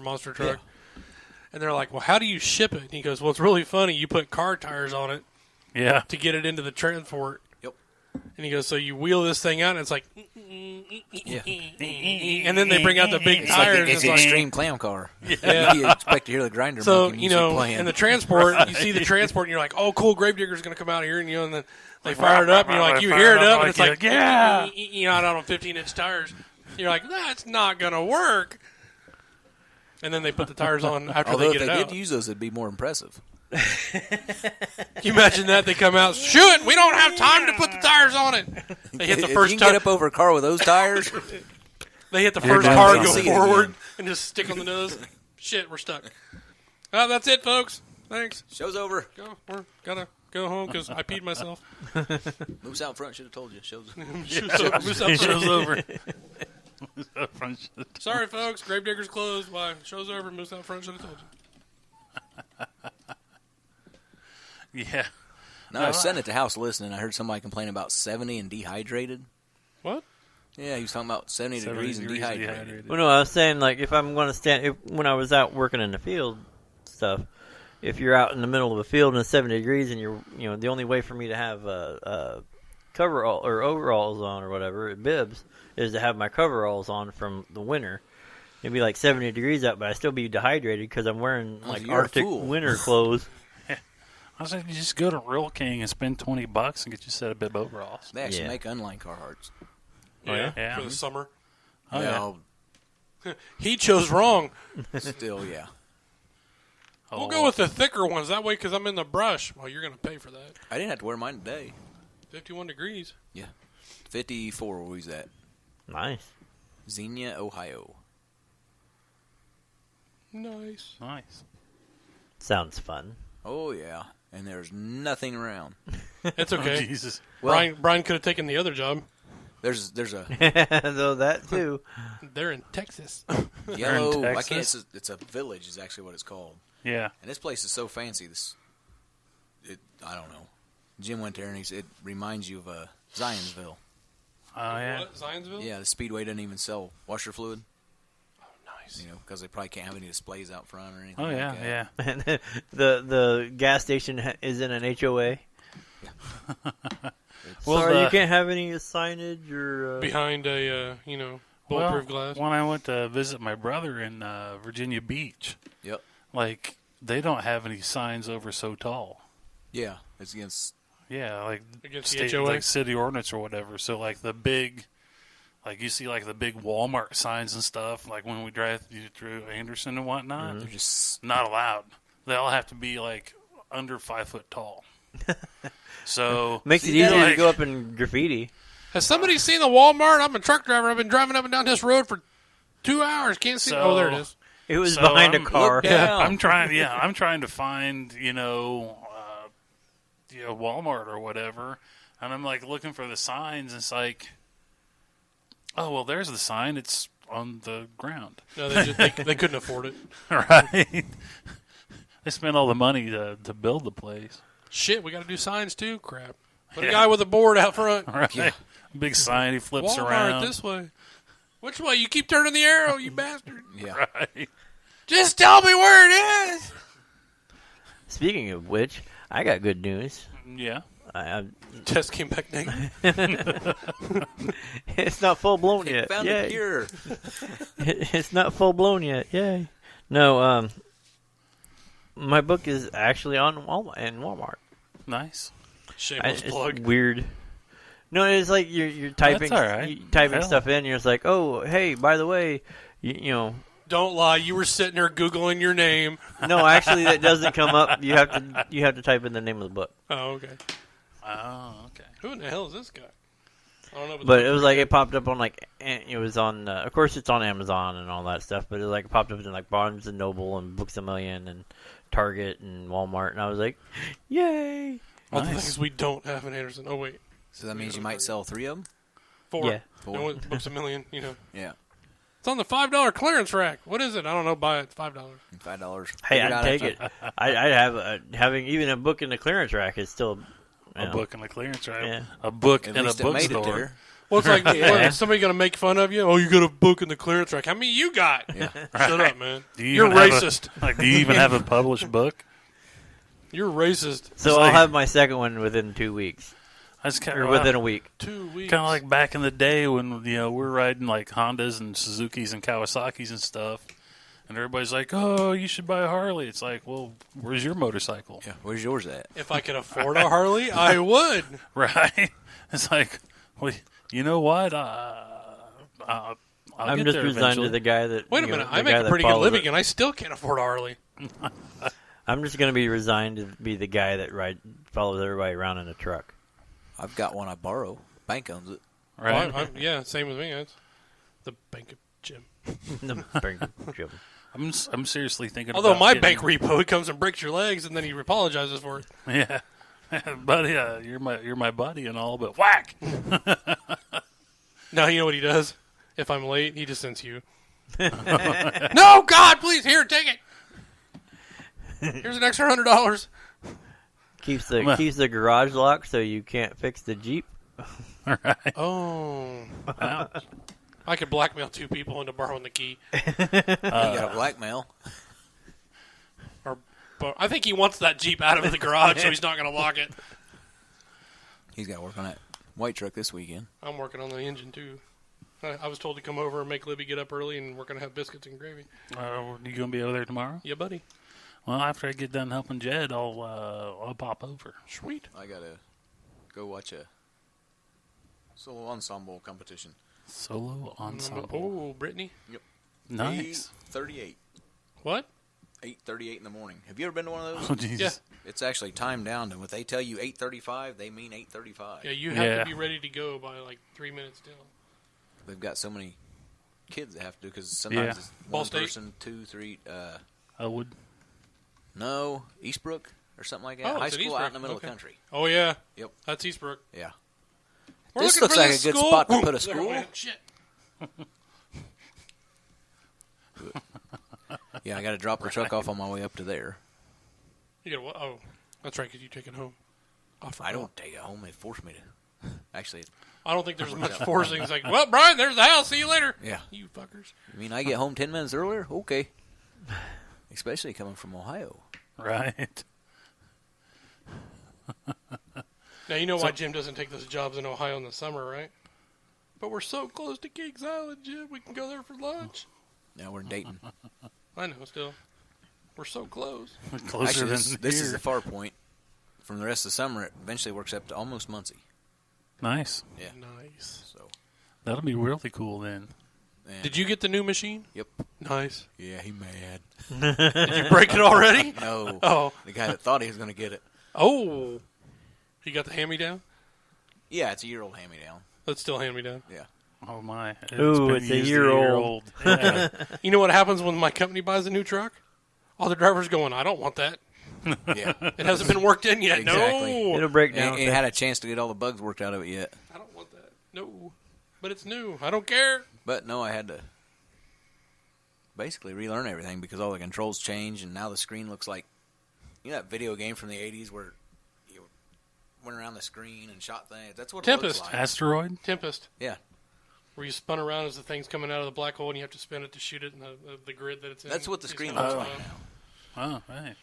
monster truck. And they're like, well, how do you ship it? And he goes, well, it's really funny. You put car tires on it Yeah. to get it into the transport. Yep. And he goes, so you wheel this thing out, and it's like, Yeah. and then they bring out the big It's tires. like it's and an it's like, extreme clam car. Yeah. You expect to hear the grinder so, monkey music playing. in the transport, you see the transport, and you're like, oh, cool, Gravedigger's going to come out here, and and then they fire it up, and you're like, you hear it up, and it's like, yeah. out on 15-inch tires. You're like, that's not going to work. And then they put the tires on after Although they if get they it did out. use those, it'd be more impressive. Can you imagine that? They come out, shoot, we don't have time to put the tires on it. They hit the If first you can tire. get up over a car with those tires, They hit the You're first done car, for. go See it forward, again. and just stick on the nose. Shit, we're stuck. Well, that's it, folks. Thanks. show's over. We're gotta go home because I peed myself. Moose out front should have told you. Show's Show's over. Sorry, folks. Gravedigger's closed. Why? Show's over. Moose out front should have told you. Yeah. No, I was sitting at the house listening. I heard somebody complain about 70 and dehydrated. What? Yeah, he was talking about 70 degrees and dehydrated. Well, no, I was saying like if I'm going to stand when I was out working in the field stuff. If you're out in the middle of a field and it's 70 degrees and you're the only way for me to have coverall or overalls on or whatever bibs is to have my coveralls on from the winter. It'd be like 70 degrees out, but I'd still be dehydrated because I'm wearing like you're a Arctic fool. winter clothes. I was like, you just go to Real King and spend $20 and get you a set of bib overalls. They actually Yeah. make unlined Carhartts. Yeah. Yeah. For the summer. Oh, yeah. Well, He chose wrong. still, yeah. We'll go with the thicker ones that way because I'm in the brush. Well, you're going to pay for that. I didn't have to wear mine today. 51 degrees. Yeah. 54, where was that? Nice. Xenia, Ohio. Nice. Nice. Sounds fun. Oh, yeah. And there's nothing around. It's Oh, okay. Jesus. Well, Brian could have taken the other job. there's a Though that too. They're in Texas. yellow, I Texas? can't, it's a village is actually what it's called. Yeah. And this place is so fancy. I don't know. Jim went there and he said it reminds you of Zionsville. Oh, yeah. What? Zionsville? Yeah, the Speedway doesn't even sell washer fluid. Nice. Because they probably can't have any displays out front or anything. Oh, like yeah, that. yeah. And the gas station is in an HOA. Well, Sorry, the- you can't have any signage or. Behind a, bulletproof glass. When I went to visit my brother in Virginia Beach, Yep. like, they don't have any signs over so tall. Yeah, it's against. Yeah, like Against the state, HOA? like city ordinance or whatever. So like the big, like you see like the big Walmart signs and stuff. Like when we drive through Anderson and whatnot, They're just. not allowed. They all have to be like under 5 foot tall. So Makes it See, easier to like- go up in graffiti. Has somebody seen the Walmart? I'm a truck driver. I've been driving up and down this road for 2 hours. Can't see. So- Oh, there it is. It was So behind a I'm- car. Look down. I'm trying to find Walmart or whatever, and I'm like looking for the signs. And it's like, oh well, there's the sign. It's on the ground, No, they couldn't afford it. right? They spent all the money to build the place, Shit, we got to do signs too. Crap. Put a Yeah. guy with a board out front. right? Yeah. Big sign. He flips Walmart around. this way. Which way? You keep turning the arrow, you bastard. Yeah. Right. Just tell me where it is. Speaking of which, I got good news. Yeah. Test came back negative. It's not full blown yet. Found a cure. It's not full blown yet. Yay! No, my book is actually on Walmart. Nice. Shameless plug. It's weird. No, it's like you're typing, That's all right. you typing Hell. stuff in. And you're just like, oh, hey, by the way, you know. Don't lie. You were sitting there Googling your name. No, actually, that doesn't come up. You have to type in the name of the book. Oh, okay. Oh, okay. Who in the hell is this guy? I don't know. But it was like it popped up on like it was on. Of course, it's on Amazon and all that stuff. But it was like it popped up in like Barnes and Noble and Books a Million and Target and Walmart, and I was like, yay! All the Nice. things we don't have in Anderson. Oh wait, So that means you might sell 3 of them? 4. Yeah. 4. No one books a million. You know, Yeah. it's on the $5 clearance rack. What is it? I don't know. Buy it. It's $5. $5. Hey, Figure I'd out take after- it. I'd have having even a book in the clearance rack is still A book in the clearance rack. Yeah. A book At in a least it made it bookstore. there. Well, it's like, Yeah. what, is somebody going to make fun of you? Oh, you got a book in the clearance rack. How many you got? Yeah. Shut up, man. Do you You're even have racist. Do you even have a published book? You're racist. So It's I'll like- have my second one within 2 weeks That's kind or of within a week. 2 weeks. kind of like back in the day when we're riding like Hondas and Suzukis and Kawasaki's and stuff, and everybody's like, "Oh, you should buy a Harley." It's like, well, where's your motorcycle? Yeah. Where's yours at? If I could afford a Harley, I would. Right? It's like, well, you know what? I'll I'm get just there resigned eventually. to the guy that. Wait a you know, minute. the I make guy a that pretty good follows living, it. and I still can't afford a Harley. I'm just gonna be resigned to be the guy that follows everybody around in a truck. I've got one I borrow. Bank owns it. Right? Well, yeah, same with me. That's the bank of Jim. I'm seriously thinking. Although about my getting- bank repo, he comes and breaks your legs, and then he apologizes for it. Yeah, buddy, you're my buddy and all, but whack. Now you know what he does? If I'm late, he just sends you. No, God, please, here, take it. Here's an extra $100. keeps the garage locked so you can't fix the Jeep. Right? Oh, Ouch. I could blackmail 2 people into borrowing the key. You got a blackmail. But I think he wants that Jeep out of the garage, so he's not going to lock it. He's got to work on that white truck this weekend. I'm working on the engine, too. I was told to come over and make Libby get up early, and we're going to have biscuits and gravy. You gonna be over there tomorrow? Yeah, buddy. Well, after I get done helping Jed, I'll pop over. Sweet. I got to go watch a solo ensemble competition. Solo ensemble. Oh, Brittany. Nice. 8:38. What? 8:38 in the morning. Have you ever been to one of those? Oh, Jesus. Yeah. It's actually timed down, and when they tell you 8:35, they mean 8:35. Yeah, you have Yeah. to be ready to go by like 3 minutes till. They've got so many kids that have to do because sometimes Yeah. it's Ball one State? person, 2, 3. I would. No, Eastbrook or something like that. Oh, High it's at school out in Eastbrook. the middle Okay. of the country. Oh, yeah. Yep. That's Eastbrook. Yeah. We're This looking looks for like this a good school. spot to put a There school. went. Shit. Yeah, I got to drop the truck off on my way up to there. You got what? Oh, that's right, because you take it home. I don't take it home. They force me to. Actually, I don't think there's much forcing. It's like, well, Brian, there's the house. See you later. yeah. You fuckers. I mean, I get home 10 minutes earlier? Okay. Especially coming from Ohio. Right. Now, you know why Jim doesn't take those jobs in Ohio in the summer, right? But we're so close to Geek's Island, Jim. We can go there for lunch. Now we're in Dayton. I know, still. We're so close. Closer Actually, than this here. is the far point. From the rest of the summer, it eventually works up to almost Muncie. Nice. Yeah. Nice. So, That'll be really cool then. and- Did you get the new machine? Yep. Nice. Yeah, he mad. Did you break it already? No. Oh. The guy that thought he was going to get it. Oh. You got the hand-me-down? Yeah, it's a year-old hand-me-down. That's still hand-me-down. Yeah. Oh my! Ooh, been it's a used year old. Yeah. You know what happens when my company buys a new truck? All the drivers going, I don't want that. Yeah. It hasn't been worked in yet. Exactly. No. It'll break down. Ain't had a chance to get all the bugs worked out of it yet. I don't want that. No. But it's new. I don't care. But no, I had to basically relearn everything because all the controls changed, and now the screen looks like, you know, that video game from the 80s where you went around the screen and shot things. That's what it Tempest. looks like. Asteroid. Tempest. Yeah. Where you spun around as the thing's coming out of the black hole and you have to spin it to shoot it in the grid that it's in. That's what the It's screen gonna looks blow like up. now. Oh, right.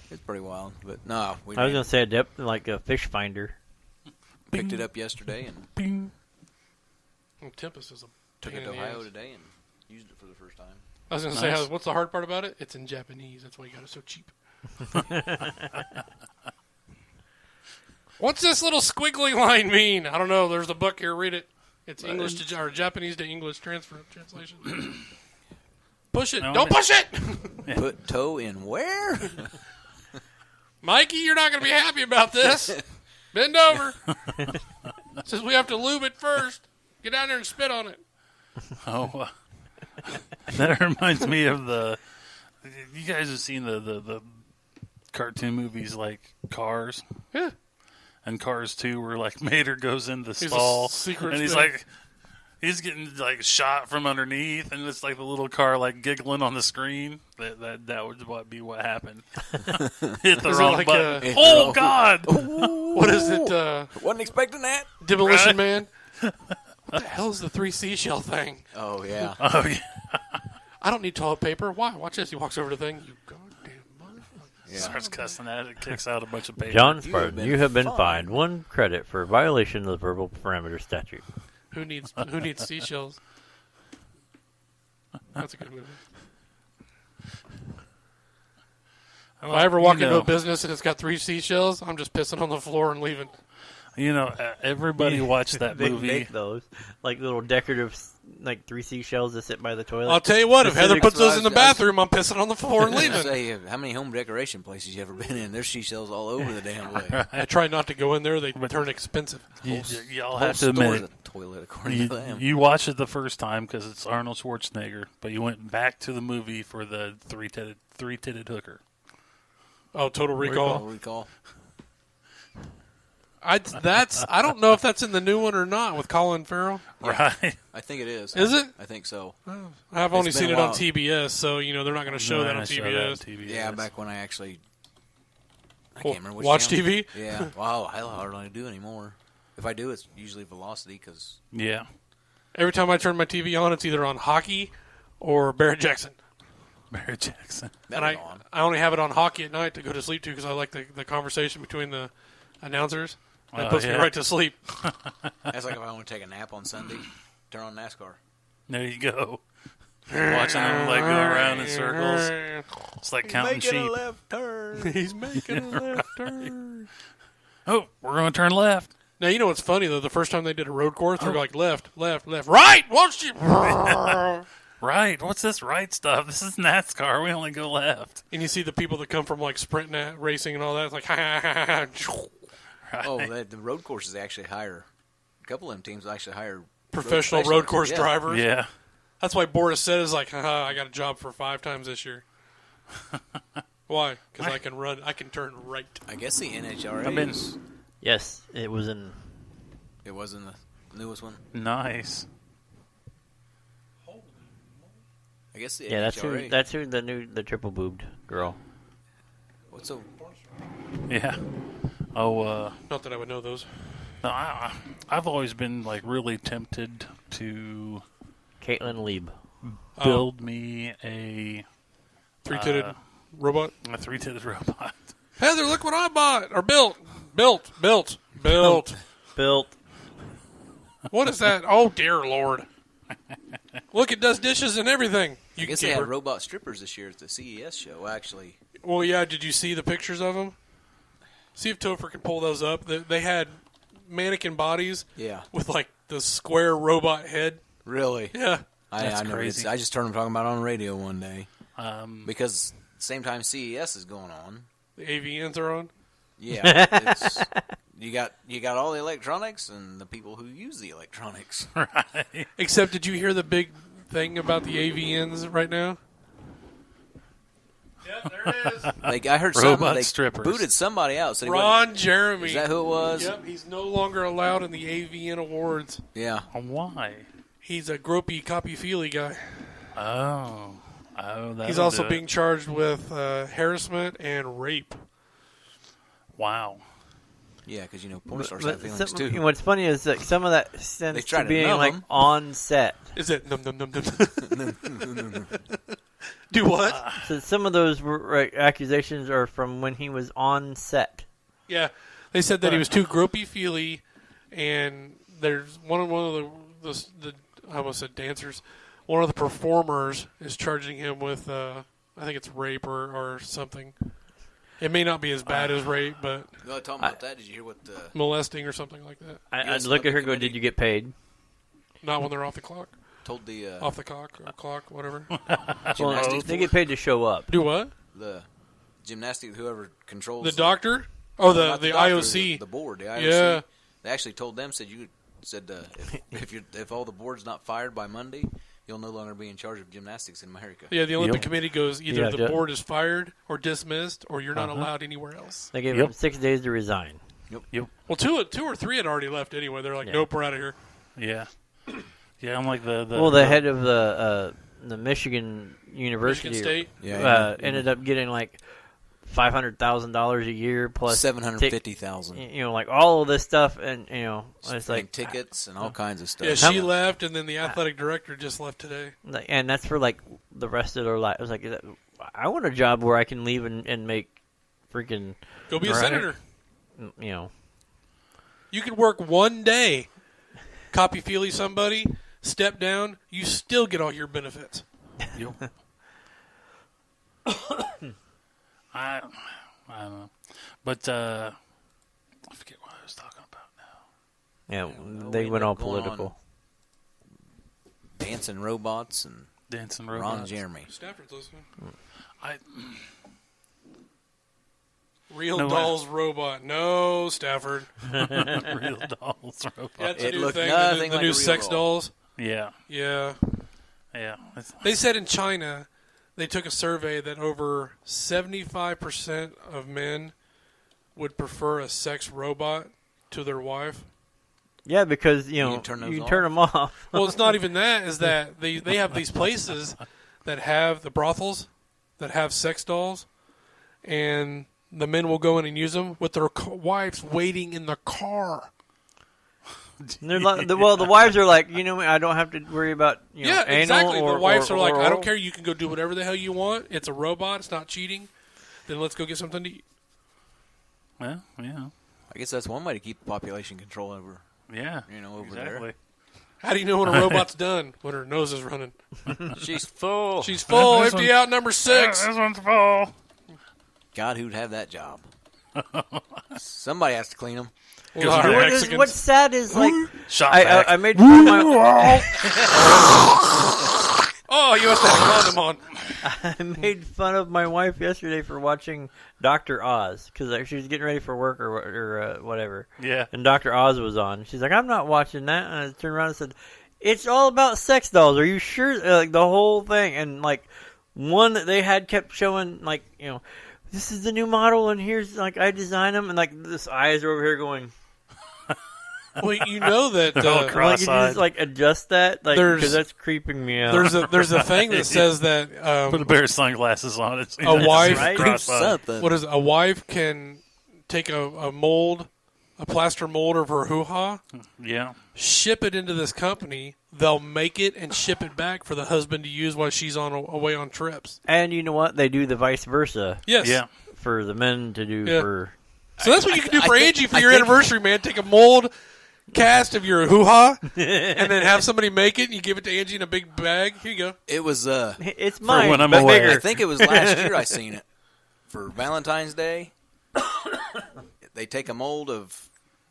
It's pretty wild. But no, we I was ran- gonna say a depth like a fish finder. Picked it up yesterday and Bing. Tempest is a took pain it to in the Ohio ass. today and used it for the first time. I was going to Nice. say, what's the hard part about it? It's in Japanese. That's why you got it so cheap. What's this little squiggly line mean? I don't know. There's a book here. Read it. It's English to or Japanese to English translation. Push it. No, Don't push it! Put toe in where? Mikey, you're not going to be happy about this. Bend over. Says we have to lube it first. Get down there and spit on it. Oh, that reminds me of the. You guys have seen the cartoon movies like Cars Yeah. and Cars 2, where like Mater goes in the He's a stall secret and he's thing. like. He's getting like shot from underneath, and it's like the little car like giggling on the screen. That would be what happened. Hit the Is it wrong like button. a- Oh God! What is it? Wasn't expecting that. Demolition Man? What the hell is the 3 seashell thing? Oh, yeah. Oh yeah. I don't need toilet paper. Why? Watch this. He walks over to the thing. You goddamn motherfucker. Yeah. Starts cussing at it, kicks out a bunch of paper. John You have Spartan, been you have been fined. fined 1 credit for violation of the verbal parameter statute. Who needs seashells? That's a good movie. If I ever walk into a business and it's got 3 seashells, I'm just pissing on the floor and leaving. Everybody watched that They movie. make those like little decorative, like 3 seashells that sit by the toilet. I'll tell you what, if Heather puts those in the I was- bathroom, I'm pissing on the floor and I was leaving. gonna say, how many home decoration places you ever been in? There's seashells all over the damn place. I try not to go in there. They turn expensive. Y'all Whole have to store's admit, a toilet, according to them. you watched it the first time because it's Arnold Schwarzenegger, but you went back to the movie for the three-titted hooker. Oh, Total Recall. Recall. I don't know if that's in the new one or not with Colin Farrell. Right? I think it is. Is it? I think so. I've only It's been seen a it on while. TBS, so they're not going to show that on TBS. Yeah, back when I actually... I can't remember which Watch channel. TV? Yeah. Wow, I hardly do anymore. If I do, it's usually Velocity, because... Yeah. Every time I turn my TV on, it's either on hockey or Barrett Jackson. Barry Jackson. And I only have it on hockey at night to go to sleep to because I like the conversation between the announcers. That puts me right to sleep. That's like if I want to take a nap on Sunday, turn on NASCAR. There you go. Watching them like go around in circles. It's like counting sheep. left turn. He's making a left turn. Oh, we're going to turn left. Now, you know what's funny, though? The first time they did a road course, they're like, left, left, left. Right! Watch you! Right. What's this right stuff? This is NASCAR. We only go left. And you see the people that come from, like, sprint racing and all that. It's like, ha, ha, ha, ha. Right. Oh, the road courses actually hire... A couple of them teams actually hire... Professional road course yeah. drivers. Yeah. That's why Boris said is like, haha, I got a job for 5 times this year. Why? Because I can turn right. I guess the NHRA I've been- is... Yes, it was in. It wasn't the newest one. Nice. I guess the Yeah, NHRA... that's who the triple boobed girl. What's so... Yeah. Oh, Not that I would know those. no, I've always been like really tempted to Caitlin Lieb. build me a 3-titted robot. three-titted robot. Heather, look what I bought. Or built. Built. Built. What is that? Oh, dear Lord. Look, it does dishes and everything. I You guess can they keep had her. robot strippers this year at the CES show, actually. Well, yeah, did you see the pictures of them? See if Topher can pull those up. They had mannequin bodies Yeah. with, like, the square robot head. Really? Yeah. That's I know. crazy. I just heard them talking about it on the radio one day. Um, Because same time CES is going on. The AVNs are on. Yeah. It's, you got all the electronics and the people who use the electronics. right. Except, did you hear the big thing about the AVNs right now? Yeah, there it is. Like I heard Robot something. They strippers. booted somebody out. Said he Ron Jeremy. Is that who it was? Yep, he's no longer allowed in the AVN awards. Yeah. Why? He's a gropey, copy-feely guy. Oh, that. He's also being charged with harassment and rape. Wow. Yeah, because porn stars But have feelings too. what's funny is that some of that They sense try to to being numb like 'em. on set. Is it num num num num? Do what? So some of those accusations are from when he was on set. Yeah, they said that he was too gropey-feely and there's one of the I almost said dancers. One of the performers is charging him with I think it's rape or something. It may not be as bad as rape, but No, talking about that. Did you hear what the molesting or something like that. I'd look at her and go, did you get paid? Not when they're off the clock. told the Off the clock, whatever. gymnastics They board? get paid to show up. Do what? The gymnastics, whoever controls The doctor? Oh, No, the not the doctor, IOC. the board, the IOC. Yeah. They actually told them if all the board's not fired by Monday, you'll no longer be in charge of gymnastics in America. Yeah, the Olympic Yep. Committee goes either Yeah, the board is fired or dismissed, or you're not allowed anywhere else. They gave Yep. him 6 days to resign. Well, two or three had already left anyway. They're like, Yeah. nope, we're out of here. Yeah. Yeah, I'm like the Well, head of the Michigan University Michigan State. Yeah, ended up getting like $500,000 a year plus 750,000. like all of this stuff, and it's like tickets and all kinds of stuff. Yeah, she left, and then the athletic director just left today. and that's for like the rest of their life. It was like, I want a job where I can leave and make freaking Go be a Right. senator. you You could work one day, copy feely somebody, step down. You still get all your benefits. I don't know, but I forget what I was talking about now. they we went ended all up going political. Dancing robots and Dancing Ron robots. Jeremy. Stafford's listening. I Real No, Dolls Robot. No, Stafford. real dolls robots. That's a It new looked thing. nothing The like new a real sex doll. dolls. Yeah, Yeah. yeah. It's- They said in China, they took a survey that over 75% of men would prefer a sex robot to their wife. Yeah, because you can know turn those you can off. turn them off. Well, it's not even that. Is that they have these places that have the brothels that have sex dolls, and the men will go in and use them with their wives waiting in the car. They're like, the wives are like, I don't have to worry about Yeah, anal exactly. or, The wives or are like, I oral. don't care. You can go do whatever the hell you want. It's a robot. It's not cheating. Then let's go get something to eat. Well, yeah, I guess that's one way to keep the population control over. yeah. Over exactly. there. How do you know when a robot's done? When her nose is running. She's full. She's full. This Empty one- out number 6. This one's full. God, who'd have that job? Somebody has to clean them. Well, Goes our to What Mexicans- is, what's sad is like Shot I back. made fun of my Oh, you must have had a condom on. I made fun of my wife yesterday for watching Dr. Oz because she was getting ready for work or whatever. Yeah. And Dr. Oz was on. She's like, I'm not watching that. And I turned around and said, it's all about sex dolls. Are you sure? Like the whole thing. And like one that they had kept showing like, this is the new model and here's like I designed them and like this eyes are over here going. Well, you know that They're all Like you cross-eyed. just like adjust that like There's- because that's creeping me out. there's a thing that says that Put a pair of sunglasses on it. A wife- Right? cross-eyed. Something. what is it? A wife can take a mold, a plaster mold of her hoo-ha, Yeah. ship it into this company. They'll make it and ship it back for the husband to use while she's away on trips. And you know what? They do the vice versa Yes. Yeah. for the men to do Yeah. for. So that's what you can do for I think- Angie for I your think- anniversary, man. Take a mold cast of your hoo-ha and then have somebody make it and you give it to Angie in a big bag. Here you go. It was It's mine, when I'm but away. bigger. I think it was last year I seen it for Valentine's Day. They take a mold of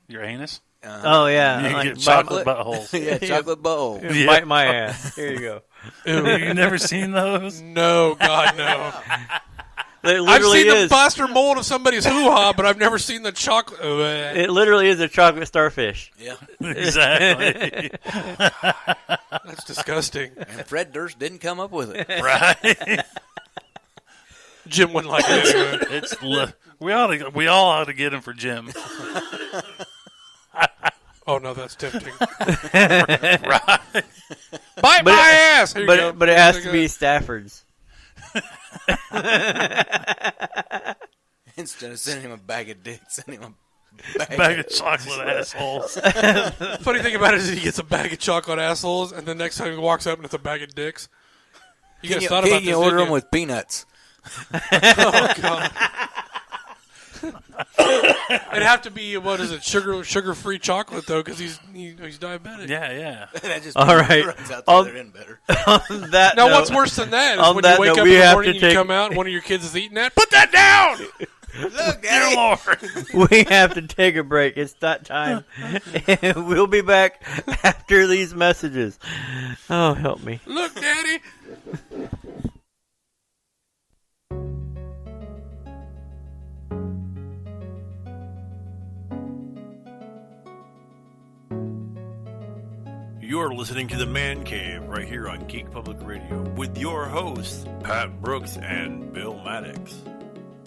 Your anus? Oh yeah, You can like, get chocolate buttholes. yeah, chocolate bowl. bite, bite my ass. Here you go. You never seen those? No, God, no. It I've literally seen the is. plaster mold of somebody's hoo-ha, but I've never seen the chocolate. It literally is a chocolate starfish. Yeah, Exactly. That's disgusting. and Fred Durst didn't come up with it. Right? Jim wouldn't like it anyway. We all ought to get him for Jim. Oh, no, that's tempting. Right? Bite my ass! Here you go. But it has to be Stafford's. Instead of sending him a bag of dicks, send him a Bag of chocolate assholes. Funny thing about it is he gets a bag of chocolate assholes, and the next time he walks up and it's a bag of dicks. You guys thought about this, order didn't them you? with peanuts. Oh, God. It'd have to be, what is it, sugar-free chocolate, though, because he's diabetic. Yeah. That just All right. runs out the other end better. On that Now, note, what's worse than that is on when that you wake note, up we in the have morning to and you take- come out and one of your kids is eating that. Put that down! Look, Dear Daddy. Lord. we have to take a break. It's that time. And we'll be back after these messages. Oh, help me. Look, Daddy! You're listening to the Man Cave right here on Geek Public Radio with your hosts, Pat Brooks and Bill Maddox.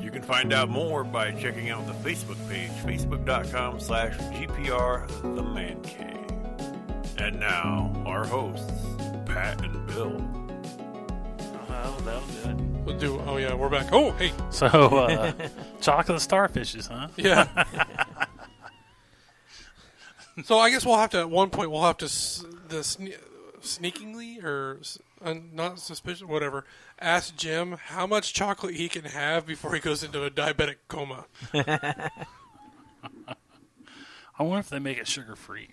You can find out more by checking out the Facebook page, facebook.com/GPR The Man Cave. And now, our hosts, Pat and Bill. Well, that'll do it. We'll do, oh, yeah, we're back. Oh, hey. So, chocolate starfishes, huh? Yeah. So I guess we'll have to, at one point, sneakingly, or not suspicious, whatever, ask Jim how much chocolate he can have before he goes into a diabetic coma. I wonder if they make it sugar-free.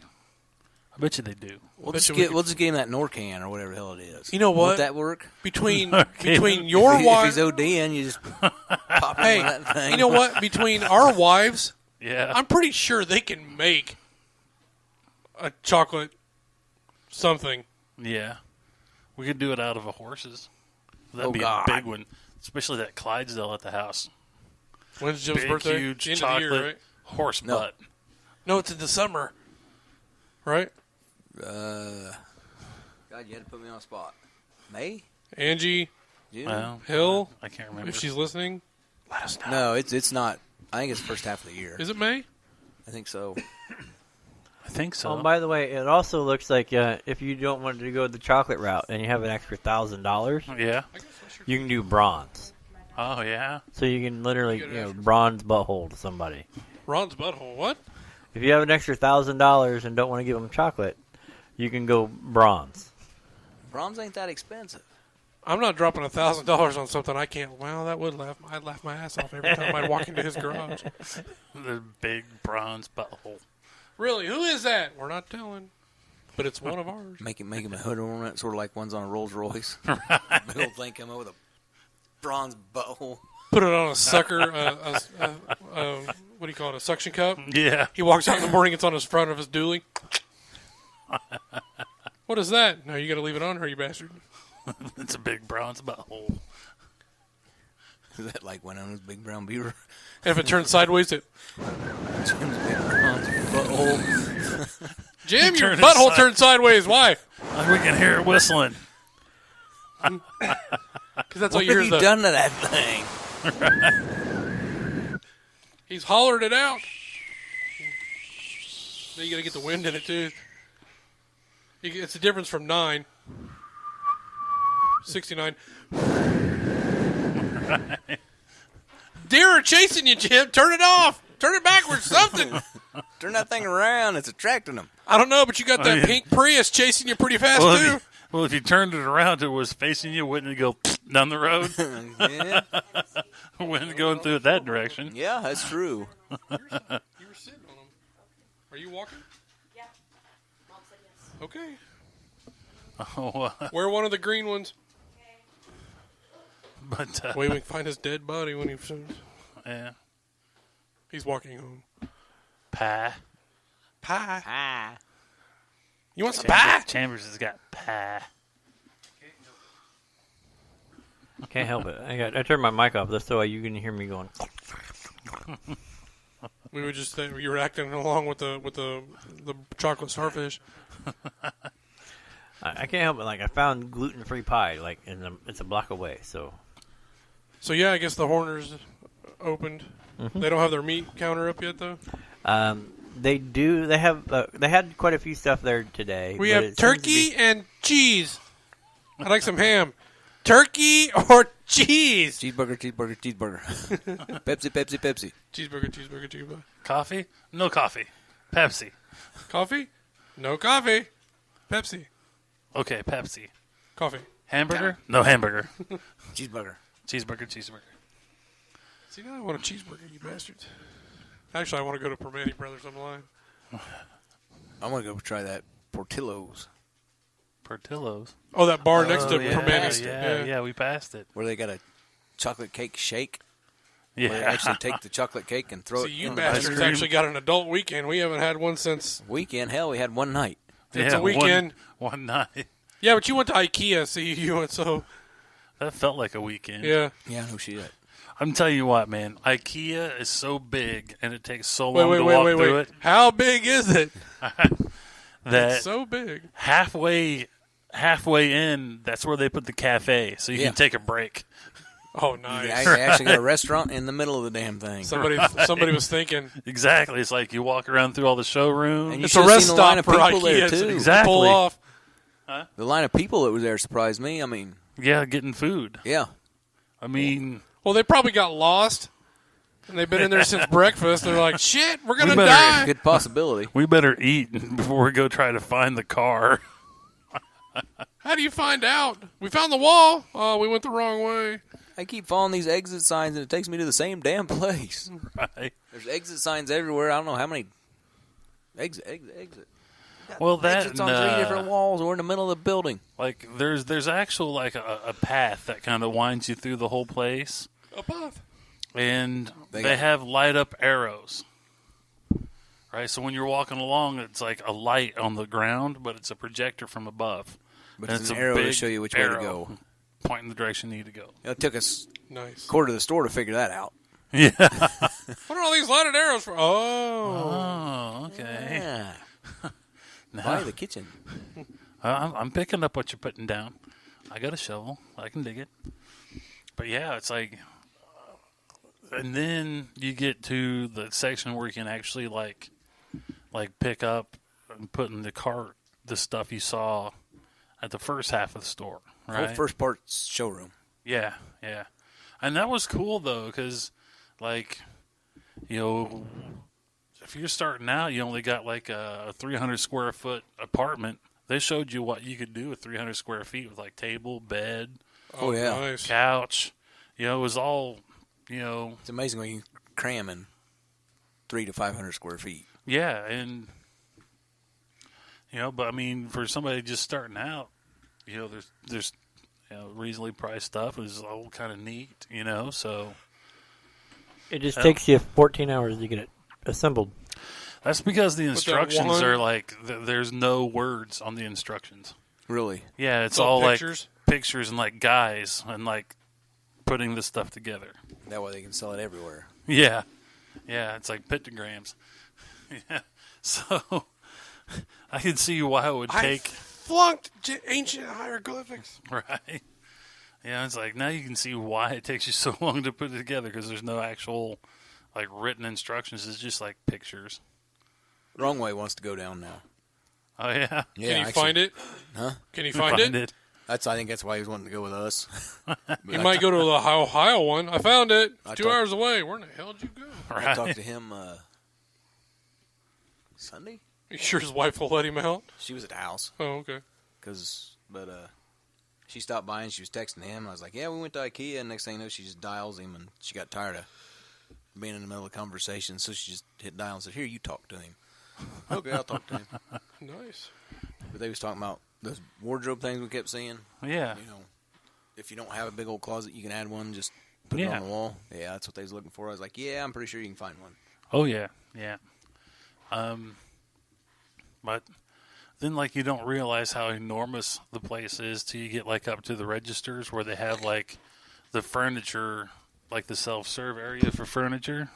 I bet you they do. We'll Bet just you get we we'll just get him that Norcan or whatever the hell it is. You know what? Won't that work? Between Okay. your If wife, he's ODing, you just pop him hey, on that thing. you know what? Between our wives, Yeah. I'm pretty sure they can make a chocolate something. Yeah. We could do it out of a horse's. That'd Oh, be God. a big one. Especially that Clydesdale at the house. When's Jim's Big, birthday? huge The end chocolate of the year, right? horse No. butt. No, it's in December. Right? God, you had to put me on the spot. May? Angie, June? Well, Hill, I can't remember. if she's listening, let us know. No, it's not. I think it's the first half of the year. Is it May? I think so. I think so. Oh, by the way, it also looks like if you don't want to go the chocolate route and you have an extra $1,000, Yeah. you can do bronze. Oh, yeah. So you can literally, bronze butthole to somebody. Ron's butthole. What? If you have an extra $1,000 and don't want to give them chocolate, you can go bronze. Bronze ain't that expensive. I'm not dropping $1,000 on something I can't. Well, that would laugh. I'd laugh my ass off every time I'd walk into his garage. The big bronze butthole. Really? Who is that? We're not telling. But it's one of ours. Make him a hood ornament, sort of like ones on a Rolls Royce. Big old thing come up with a bronze butthole. Put it on a sucker. What do you call it? A suction cup. Yeah. He walks out in the morning. It's on his front of his dually. What is that? No, you got to leave it on her, you bastard. It's a big bronze butthole. Is that like Winona's big brown beaver? And if it turns sideways, it. Jim's big bronze butthole. Jim, your Turn it butthole side- turned sideways. Why? We can hear it whistling. Because that's all What you hear. have you Is done to that thing? He's hollered it out. Then you got to get the wind in it too. It's a difference from 9. 69. Deer are chasing you, Jim. Turn it off. Turn it backwards. Something. Turn that thing around. It's attracting them. I don't know, but you got that yeah. pink Prius chasing you pretty fast Well, too. if you turned it around, it was facing you, wouldn't it go down the road? Yeah, Wouldn't it going through it that direction? yeah, that's true. You were sitting on them. Are you walking? Yeah. Mom said yes. Okay. Oh, Wear one of the green ones. but Way we can find his dead body when yeah, he's walking home. pie. Pie. Ah. You want some pie? Chambers has got pie. Can't help it. I turned my mic off. That's so you can hear me going. We would just say you were acting along with the chocolate starfish. I can't help it. Like I found gluten-free pie. Like it's a block away. So So yeah, I guess the Horners opened. They don't have their meat counter up yet, though. they do. They have. They had quite a few stuff there today. We but have it seems to turkey be- and cheese. I'd like some ham. Turkey or cheese? Cheeseburger, cheeseburger, cheeseburger. Pepsi, Pepsi, Pepsi. Cheeseburger, cheeseburger, cheeseburger. Coffee? No coffee. Pepsi. Coffee? No coffee. Pepsi. Okay, Pepsi. Coffee. Hamburger? No hamburger. Cheeseburger. Cheeseburger, cheeseburger. See, now I want a cheeseburger, you bastards. Actually, I want to go to Permane Brothers. I'm lying. I want to go try that Portillo's. Portillo's. Oh, that bar next to yeah, Permane. yeah, we passed it. Where they got a chocolate cake shake. Yeah. Where they actually take the chocolate cake and throw See, it you in the ice bastards cream. actually got an adult weekend. We haven't had one since. Weekend. Hell, we had one night. It's a weekend. One night. Yeah, but you went to IKEA, so you went so. That felt like a weekend. Yeah. Yeah, no shit. I'm telling you what, man. IKEA is so big, and it takes so long to walk through it. How big is it? That It's so big. halfway in, that's where they put the cafe, so you Yeah. can take a break. Oh, They nice. actually got a restaurant in the middle of the damn thing. Somebody was thinking. Exactly. It's like you walk around through all the showrooms. And you It's a should've rest seen the line stop of for people there, IKEA. too. To Exactly. pull off. The line of people that was there surprised me. I mean, Yeah, getting food. yeah. I mean, Well, they probably got lost, and they've been in there since breakfast. They're like, shit, we're going to better- die. Good possibility. we better eat before we go try to find the car. How do you find out? We found the wall. Oh, we went the wrong way. I keep following these exit signs, and it takes me to the same damn place. Right. There's exit signs everywhere. I don't know how many. Exit. Well, that Exits on 3 different walls or in the middle of the building. like there's actual like a path that kind of winds you through the whole place, Above. and They they got- have light up arrows. Right, so when you're walking along, it's like a light on the ground, but it's a projector from above. But And it's it's an a arrow to big show you which way to arrow. go. Pointing the direction you need to go. It took us Nice. a quarter of the store to figure that out. Yeah. What are all these lighted arrows for? Oh. Oh, okay. Yeah. Now, By the kitchen. I'm picking up what you're putting down. I got a shovel. I can dig it. But yeah, it's like, and then you get to the section where you can actually like pick up and put in the cart the stuff you saw at the first half of the store. The Right. whole first part's showroom. Yeah, yeah. And that was cool, though, because, like, you know, if you're starting out, you only got, like, a 300-square-foot apartment. They showed you what you could do with 300 square feet with, like, table, bed, Oh, yeah. Nice. couch. You know, it was all, you know, It's amazing when you cram in 300 to 500 square feet. yeah. And, you know, but, I mean, for somebody just starting out, you know, there's you know, reasonably priced stuff. It was all kind of neat, you know, so... It just takes you 14 hours to get it assembled. That's because the that instructions one- are like there's no words on the instructions. Really? Yeah, it's all all pictures? like pictures and like guys and like putting this stuff together. That way they can sell it everywhere. Yeah, yeah, it's like pictograms. Yeah, so I can see why it would I take flunked ancient hieroglyphics. right. Yeah, it's like now you can see why it takes you so long to put it together because there's no actual like written instructions. It's just like pictures. Wrong Way wants to go down now. Oh yeah, Yeah, Can you actually. find it? Huh? Can you find it? I think that's why he was wanting to go with us. You might go to the Ohio one. I found it. I It's 2 talked- hours away. Where in the hell did you go? I talked to him Sunday. You sure his wife will let him out? She was at the house. Oh, okay. She stopped by and she was texting him. I was like, yeah, we went to IKEA. And next thing you know, she just dials him. And she got tired of being in the middle of the conversation. So she just hit dial and said, here, you talk to him. Okay, I'll talk to him. Nice. But they was talking about those wardrobe things we kept seeing. yeah. You know, if you don't have a big old closet, you can add one. Just put it Yeah. on the wall. Yeah, that's what they was looking for. I was like, yeah, I'm pretty sure you can find one. Oh yeah, yeah. But then like you don't realize how enormous the place is till you get like up to the registers where they have like the furniture, like the self-serve area for furniture.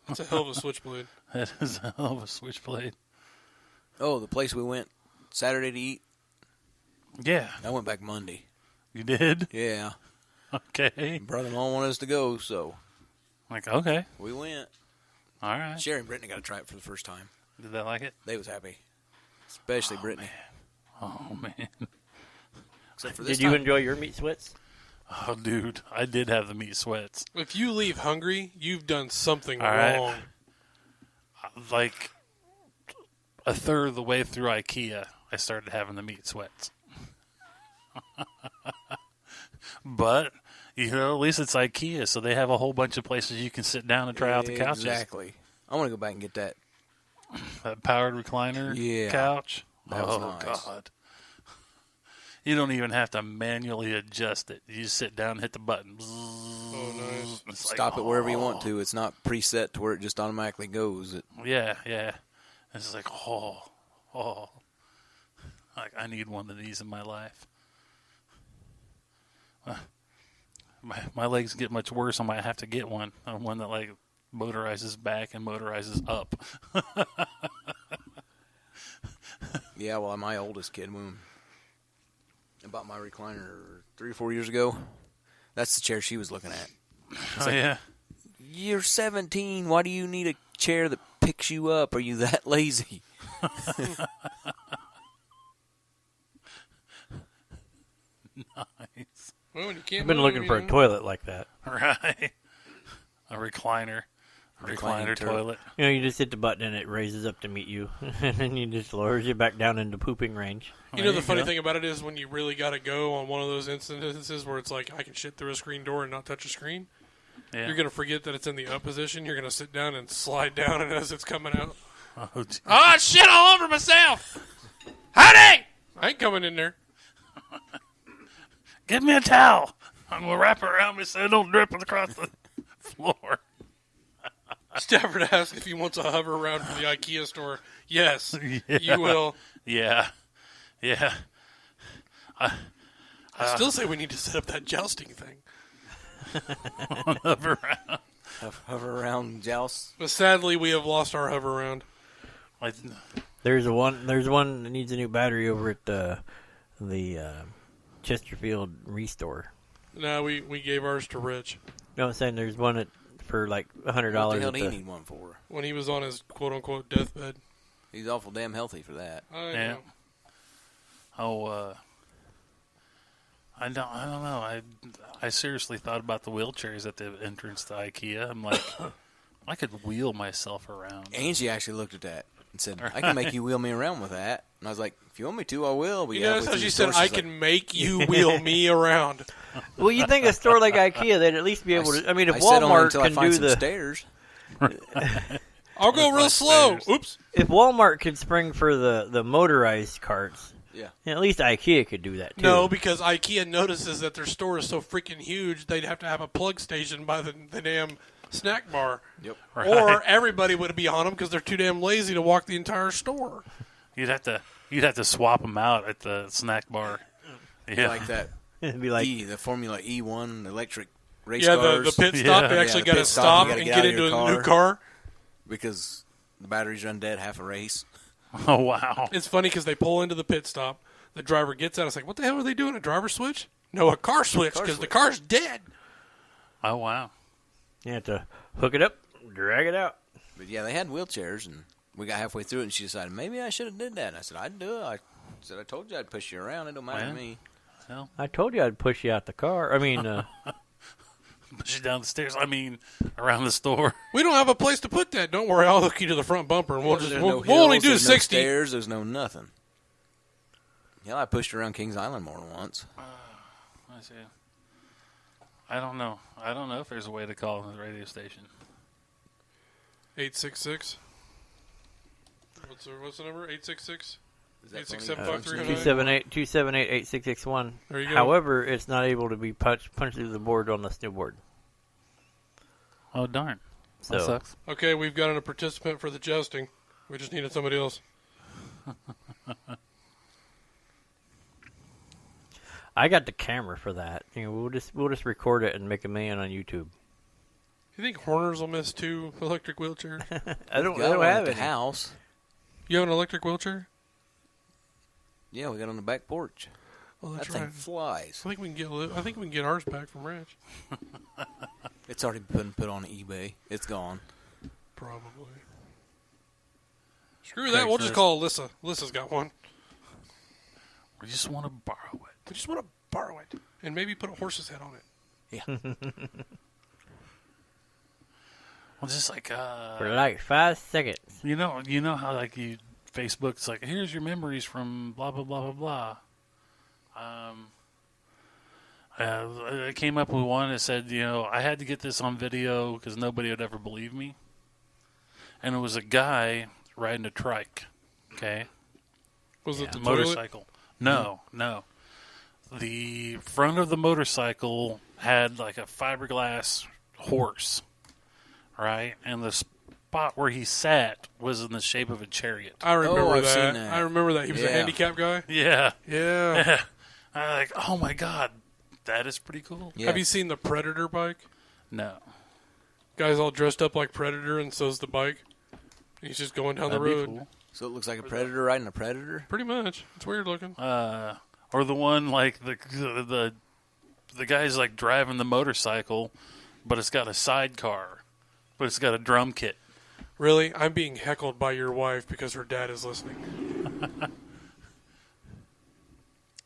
That's a hell of a switchblade. That is a hell of a switchblade. Oh, the place we went Saturday to eat. Yeah, I went back Monday. you did. Yeah, Okay. brother-in-law wanted us to go, so Like okay, we went. all right. Sherry and Brittany got to try it for the first time. Did they like it? They was happy, especially Brittany. Oh man. Except for this Did you time. enjoy your meat sweats? Oh dude, I did have the meat sweats. If you leave hungry, you've done something All right. wrong. Like a third of the way through IKEA, I started having the meat sweats. But You know, at least it's IKEA, so they have a whole bunch of places you can sit down and try out the couches. Exactly. I want to go back and get that. That powered recliner couch. That was Oh, nice. God. You don't even have to manually adjust it. You just sit down and hit the button. Oh, nice. It's like, Stop it wherever you want to. It's not preset to where it just automatically goes. Yeah. It's like, like I need one of these in my life. My legs get much worse. I might have to get one. One that like motorizes back and motorizes up. Yeah, well, my oldest kid, when I bought my recliner 3 or 4 years ago, that's the chair she was looking at. Oh, yeah. You're 17. Why do you need a chair that picks you up? Are you that lazy? Nice. Well, when you can't I've been move, looking you for a know. toilet like that. Right. A recliner. Reclining Recliner toilet. You know, you just hit the button and it raises up to meet you, and then you just lowers you back down into pooping range. You know, the funny thing about it is when you really got to go on one of those instances where it's like, I can shit through a screen door and not touch a screen, Yeah. you're going to forget that it's in the up position. You're going to sit down and slide down and as it's coming out. Oh, gee. Oh, shit all over myself! Howdy! I ain't coming in there. Give me a towel. I'm going to wrap it around me so it don't drip across the floor. Stafford asked if he wants a hover around from the IKEA store. Yes, you will. Yeah. I still say we need to set up that jousting thing. Hover around. Hover around joust. But sadly, we have lost our hover around. Like, There's one that needs a new battery over at the Chesterfield Restore. No, we gave ours to Rich You know what I'm saying? There's one for like $100. What the hell at do he the- need one for? when he was on his quote-unquote deathbed. He's awful damn healthy for that. I Yeah. know. I don't know. I seriously thought about the wheelchairs at the entrance to IKEA. I'm like, I could wheel myself around. Angie actually looked at that and said, I can make you wheel me around with that. And I was like, if you want me to, I will. But You yeah, notice with how you she store, said, I she's can make you wheel me around. Well, you think a store like IKEA, they'd at least be able to. I mean, if I said only Walmart until I can find do some the, stairs. I'll go real slow. Oops. if Walmart could spring for the motorized carts, Yeah. at least IKEA could do that too. No, because IKEA notices that their store is so freaking huge, they'd have to have a plug station by the damn snack bar. Yep. Or everybody would be on them because they're too damn lazy to walk the entire store. You'd have to swap them out at the snack bar. Yeah. Like that It'd be like the Formula E1 electric race Yeah, cars. the pit stop, Yeah. they actually Yeah, the got to pit stop, stop you gotta and get get out of into your a new car. Because the batteries run dead half a race. Oh, wow. It's funny because they pull into the pit stop. The driver gets out. It's like, what the hell are they doing? A driver switch? No, a car switch because the switch. car's dead. Oh, wow. you have to hook it up, drag it out. But yeah, they had wheelchairs, and we got halfway through it, and she decided, maybe I should have did that. And I said, I'd do it. I said, I told you I'd push you around. It don't matter to Yeah. me. I told you I'd push you out the car. I mean, Push you down the stairs. I mean, around the store. We don't have a place to put that. Don't worry, I'll hook you to the front bumper, and we'll There's just no we'll only hills, do there's 60. No stairs, there's no nothing. Yeah, I pushed her around Kings Island more than once. I see. I don't know. I don't know if there's a way to call the radio station. 866. What's the number? 866. Is that 867-5309. 278-278-8661. There you go. However, it's not able to be punched through the board on this new board. Oh, darn. So That sucks. Okay, we've got a participant for the jousting. We just needed somebody else. I got the camera for that. You know, we'll just record it and make a million on YouTube. You think Horners will miss 2 electric wheelchairs? I don't Got one have at the it. house. You have an electric wheelchair? Yeah, we got on the back porch. Oh, that's That thing right. flies. I think we can get ours back from Ranch. It's already been put on eBay. It's gone. Probably. Screw that. We'll just call Alyssa. Alyssa's got one. We just want to borrow it. We just want to borrow it and maybe put a horse's head on it. Yeah. Well, just like For like 5 seconds. you know how like you Facebook's like, here's your memories from blah blah blah blah blah. I came up with one that said, I had to get this on video because nobody would ever believe me. And it was a guy riding a trike. Okay. Was it the motorcycle? No. The front of the motorcycle had like a fiberglass horse, right? And the spot where he sat was in the shape of a chariot. I remember I've that. seen that. I remember that. He was a Yeah. handicapped guy. Yeah. Yeah. I'm like, oh my God, that is pretty cool. Yeah. Have you seen the Predator bike? No. Guy's all dressed up like Predator, and so's the bike. He's just going down That'd the be road. cool. So it looks like a predator riding a predator? Pretty much. It's weird looking. Or the one like the guy's like driving the motorcycle, but it's got a sidecar, but it's got a drum kit. Really? I'm being heckled by your wife because her dad is listening.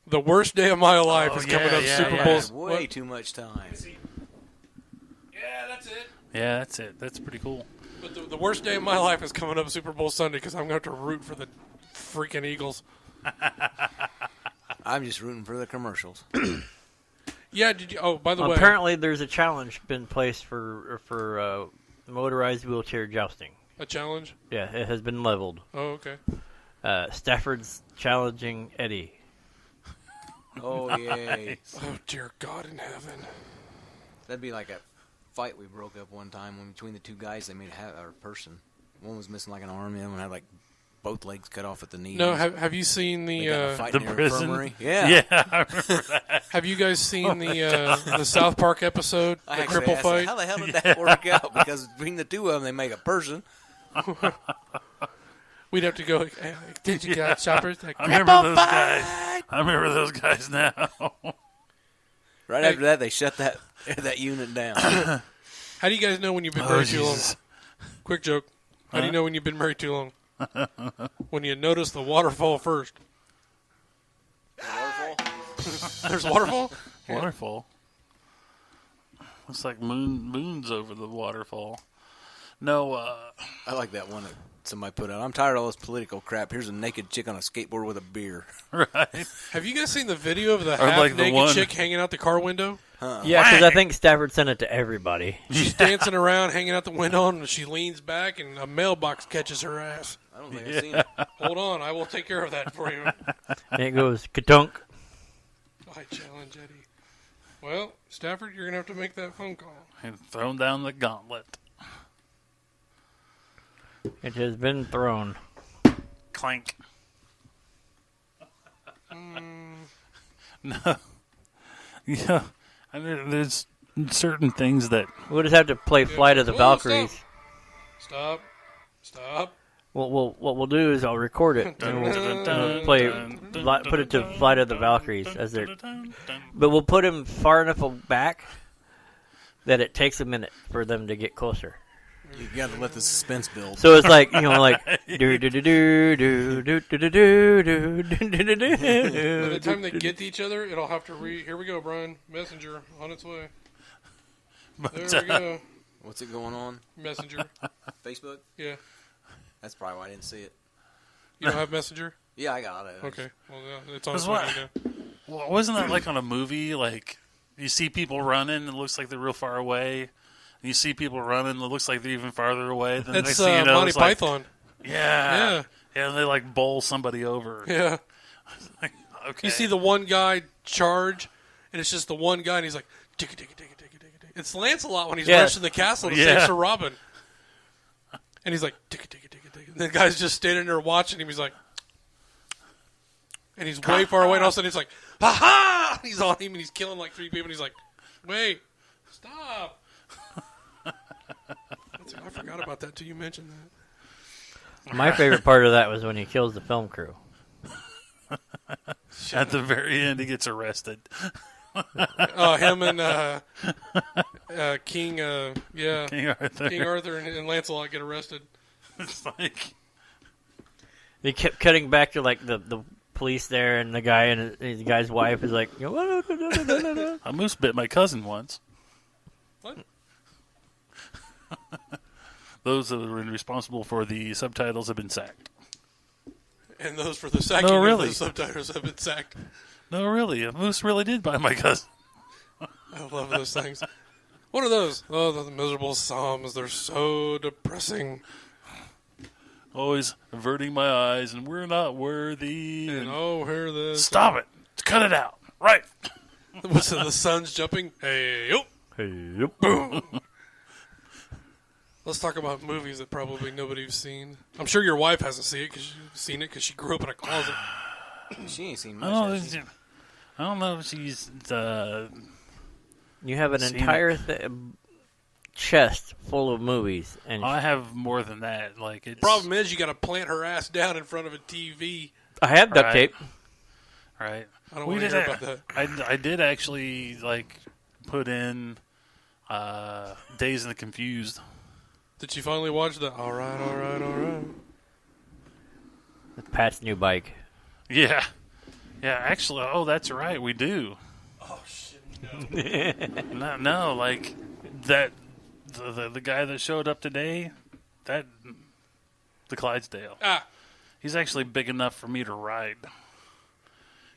The worst day of my life is coming up. Super yeah. Bowl's. Way too much time. Yeah, that's it. Yeah, that's it. That's pretty cool. But the worst day of my life is coming up Super Bowl Sunday because I'm going to have to root for the freaking Eagles. I'm just rooting for the commercials. Yeah, did you? Oh, by the way, Apparently, there's a challenge been placed for motorized wheelchair jousting. a challenge. Yeah, it has been leveled. Oh, okay. Stafford's challenging Eddie. Oh, yay. Oh, dear God in heaven. That'd be like a fight we broke up one time when between the two guys. They made a person. One was missing like an arm, the other one had like both legs cut off at the knees. No, have you seen They got in a the? fight The in their prison? infirmary. Yeah. Yeah, I remember that. Have you guys seen the South Park episode, I the actually cripple asked, fight? how the hell did that work out? Because between the two of them, they make a person. We'd have to go. Hey, did you got choppers? Like, I remember those guys. I remember those guys now. Right after that, they shut that unit down. How do you guys know when you've been married too long? Quick joke. How do you know when you've been married too long? When you notice the waterfall first. There's waterfall? Waterfall. Looks like moon's over the waterfall. No, I like that one that somebody put out. I'm tired of all this political crap. Here's a naked chick on a skateboard with a beer. right? Have you guys seen the video of the Or like the half-naked one- chick hanging out the car window? Yeah, because I think Stafford sent it to everybody. She's dancing around, hanging out the window, and she leans back, and a mailbox catches her ass. I don't think I've seen it. Hold on, I will take care of that for you. And it goes ka-dunk. I challenge Eddie. Well, Stafford, you're going to have to make that phone call. And thrown down the gauntlet. It has been thrown. Clank. No. Yeah. I mean, there's certain things that We'll just have to play Flight of the Whoa, Valkyries. Stop. What we'll do is I'll record it and we'll put it to Flight of the Valkyries as their. But we'll put him far enough back that it takes a minute for them to get closer. You got to let the suspense build. So it's like like do do do do do do do do do do do do. By the time they get to each other, it'll have to Here we go, Brian. Messenger on its way. There we go. What's it going on? Messenger. Facebook? Yeah. That's probably why I didn't see it. You don't have Messenger? Yeah, I got it. Okay. Well, yeah, it's on its That's way why- now. Well, wasn't that like on a movie? Like, you see people running, and it looks like they're real far away. And you see people running, and it looks like they're even farther away. Then That's next thing you know, Monty it's like, Python. Yeah. Yeah, and they like bowl somebody over. Yeah. Like, okay. You see the one guy charge, and it's just the one guy, and he's like, digga, digga, digga, digga, digga, digga. It's Lancelot when he's Yeah. rushing the castle to Yeah. save Sir Robin. And he's like, digga, digga, digga, digga. And the guy's just standing there watching him. He's like, and he's way far away, and all of a sudden he's like, ha ha! And he's on him, and he's killing like 3 people, and he's like, wait, stop. I forgot about that until you mentioned that. My favorite part of that was when he kills the film crew. At the very end, he gets arrested. Him and King, King Arthur. King Arthur and Lancelot get arrested. It's like, They kept cutting back to like the police there, and the guy and the guy's wife is like, a moose bit my cousin once. What? Those that were responsible for the subtitles have been sacked. And those for the sacking No, of really. the subtitles have been sacked. No, really, a moose really did bite my cousin. I love those things. What are those? Oh, the miserable Psalms. They're so depressing. Always averting my eyes, and we're not worthy. And oh, hear this. Stop it. Cut it out. Right. What's the sun's jumping? Hey, yo. Hey, Boom. Let's talk about movies that probably nobody's seen. I'm sure your wife hasn't seen it because she grew up in a closet. She ain't seen much. Oh, has she? I don't know if she's... You have an Seen entire chest full of movies, and I have more than that. Like, it's... Problem is, you got to plant her ass down in front of a TV. I have duct Right. tape. Right. I don't want to hear about that. I did actually, like, put in Dazed and Confused. Did you finally watch that? All right. Pat's new bike. Yeah. Yeah, actually, oh, that's right, we do. Oh, shit, no. No, like, that, the guy that showed up today, the Clydesdale, Ah, he's actually big enough for me to ride.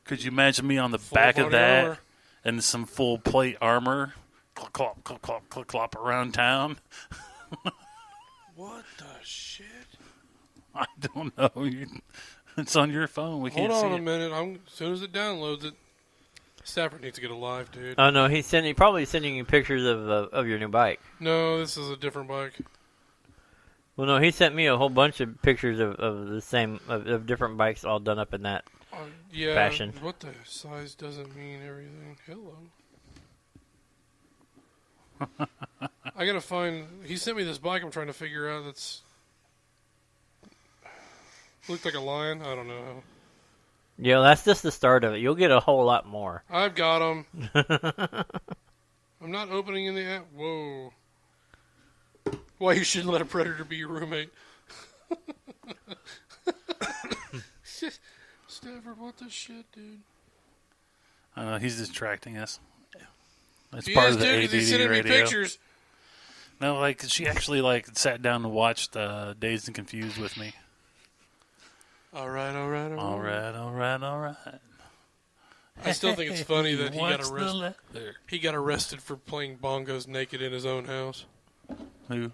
Could you imagine me on the Full back of body that armor? and some full plate armor, clop, clop, clop, clop, clop around town? what the shit? I don't know. It's on your phone. We Hold can't see on a it. minute. As soon as it downloads it, Stafford needs to get a live, dude. Oh no, he's probably sending you pictures of your new bike. No, this is a different bike. Well, no, he sent me a whole bunch of pictures of the same of different bikes all done up in that. Yeah, Fashion. what the size doesn't mean everything. Hello. I gotta find. He sent me this bike. I'm trying to figure out. That's looked like a lion. I don't know. Yeah, that's just the start of it. You'll get a whole lot more. I've got him. I'm not opening in the app. Whoa. Why you shouldn't let a predator be your roommate? Stafford, what the shit, dude? I know, he's distracting us. That's He part is, of the dude, 'cause he's ADD sending me radio. pictures. No, like, she actually, like, sat down and watched Dazed and Confused with me. All right. All right. I still think it's funny that he got What's the arrested. leather? He got arrested for playing bongos naked in his own house. Who?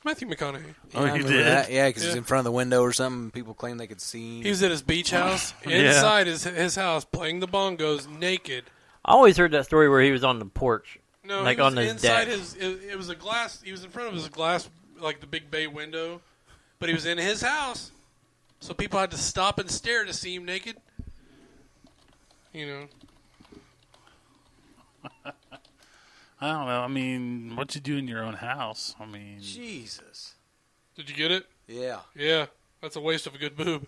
Matthew McConaughey. Oh, I he remember did? that. Yeah, because Yeah. it's in front of the window or something. People claim they could see. He was at his beach house, Yeah. inside his house, playing the bongos naked. I always heard that story where he was on the porch. No, Like he was on his inside deck. it was a glass. He was in front of his glass, like the big bay window, but he was in his house, so people had to stop and stare to see him naked. You know, I don't know. I mean, what you do in your own house? I mean, Jesus. did you get it? Yeah. Yeah, that's a waste of a good boob.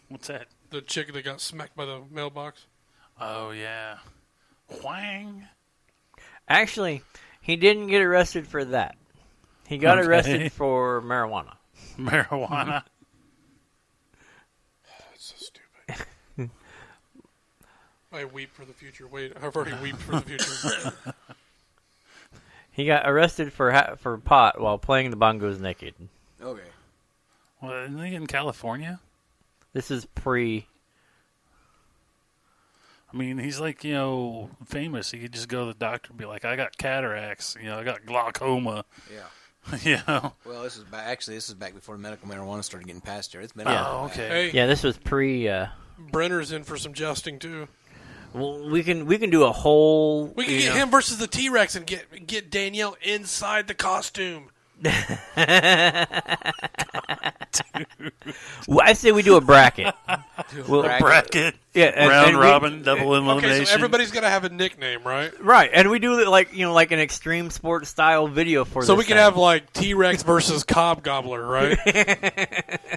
what's that? The chick that got smacked by the mailbox. Oh, yeah. Whang. Actually, he didn't get arrested for that. He got Okay. arrested for marijuana. Marijuana. That's so stupid. I weep for the future. Wait, I've already weeped for the future. He got arrested for pot while playing the bongos naked. Okay. Well, isn't he in California? This is pre. I mean, he's like, famous. He could just go to the doctor and be like, I got cataracts. I got glaucoma. Yeah. Well, this is back. Actually, this is back before medical marijuana started getting passed here. It's been a Yeah. while Oh, back. okay. Hey, Yeah, this was pre. Brenner's in for some jousting too. Well, we can do a whole. We can get him versus the T-Rex and get Danielle inside the costume. Well, I say we do a bracket. Well, Bracket. yeah, and Round we- robin, double elimination. Okay, so everybody's got to have a nickname, right? Right, and we do like like an extreme sports style video for. So this we can thing. have like T-Rex versus Cobb Gobbler, right?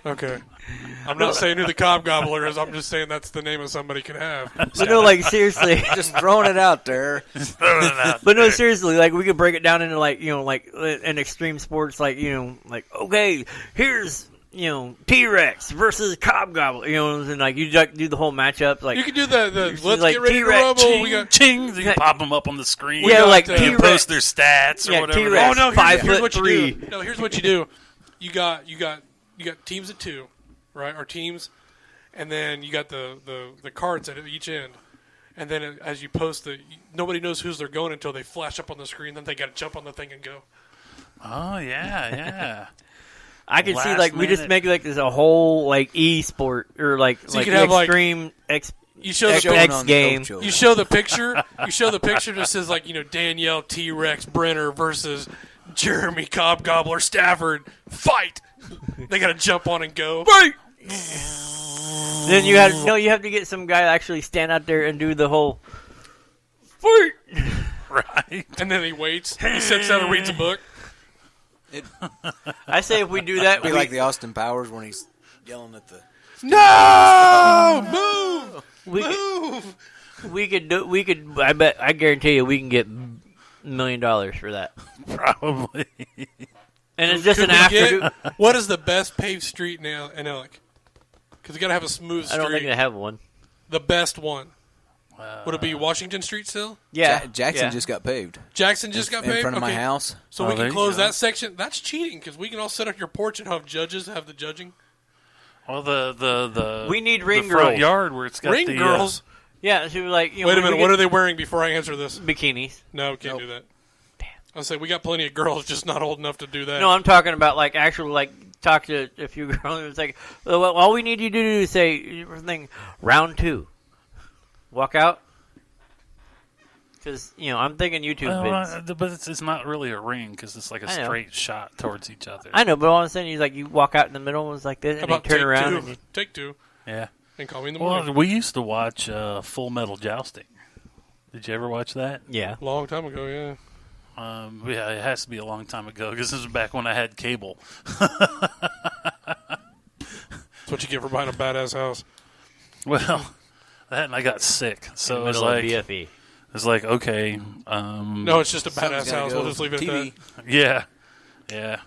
Okay. I'm not saying who the Cobb Gobbler is. I'm just saying that's the name of somebody could have. But no, like seriously. Just throwing it out there. Throwing it out But no, there. seriously, like we could break it down into like an extreme sports, like okay, here's T-Rex versus Cobb Gobbler, and like you do the whole matchup, like You can do the It's let's like get ready to T-Rex, rumble. We got Ching! You pop them up on the screen. yeah, got, like you You T-Rex. post their stats or Yeah, whatever. T-Rex. Oh no! Here's 5'3". what you do. No, here's what you do. You got teams of two, right? Or teams, and then you got the carts at each end, and then as you post nobody knows who's they're going until they flash up on the screen. Then they got to jump on the thing and go. Oh yeah. I could see Last like we just minute. make like this a whole like e-sport or like So you like could have, like, extreme You show the Showing X on the game. Dope Show. You show the picture. You show the picture that says like Danielle T-Rex Brenner versus Jeremy Cobb Gobbler Stafford fight. They got to jump on and go. Fight. Then you have to get some guy to actually stand out there and do the whole fight. Right. And then he waits. He sits down and reads a book. It'd I say if we do that, be we, like the Austin Powers when he's yelling at the. No! Move! we could, Move! we could. I guarantee you, we can get $1 million for that. Probably. And it's just Could an we after. get- what is the best paved street in Ellick? Because you got to have a smooth street. I don't think they have one. The best one. Would it be Washington Street still? Yeah, Jackson yeah. just got paved. Jackson just got in paved? front of my Okay. house. So Oh, we there can you close go. that section. That's cheating because we can all sit on your porch and have judges have the judging. Well, the We need the ring front girls. yard where it's got Ring the girls. Yeah, she was like, Wait a minute. What are they wearing before I answer this? bikinis? No, we can't Nope. do that. I'll say we got plenty of girls, just not old enough to do that. No, I'm talking about like actual like talk to a few girls. It's like well, all we need you to do is say thing round 2, walk out. Because I'm thinking YouTube vids. but it's not really a ring because it's like a I know. straight shot towards each other. I know, but all of a sudden you like you walk out in the middle and it's like this, How and you about turn take around. two? And you, Take two Yeah. and call me in the Well, morning. we used to watch Full Metal Jousting. Did you ever watch that? yeah, Long time ago, yeah. Yeah, it has to be a long time ago because this was back when I had cable. That's what you get for buying a badass house. Well, that and I got sick, so it was middle like of BFE. it's like okay, No, it's just a Something's badass gotta house. go. We'll just leave it TV. at that. yeah.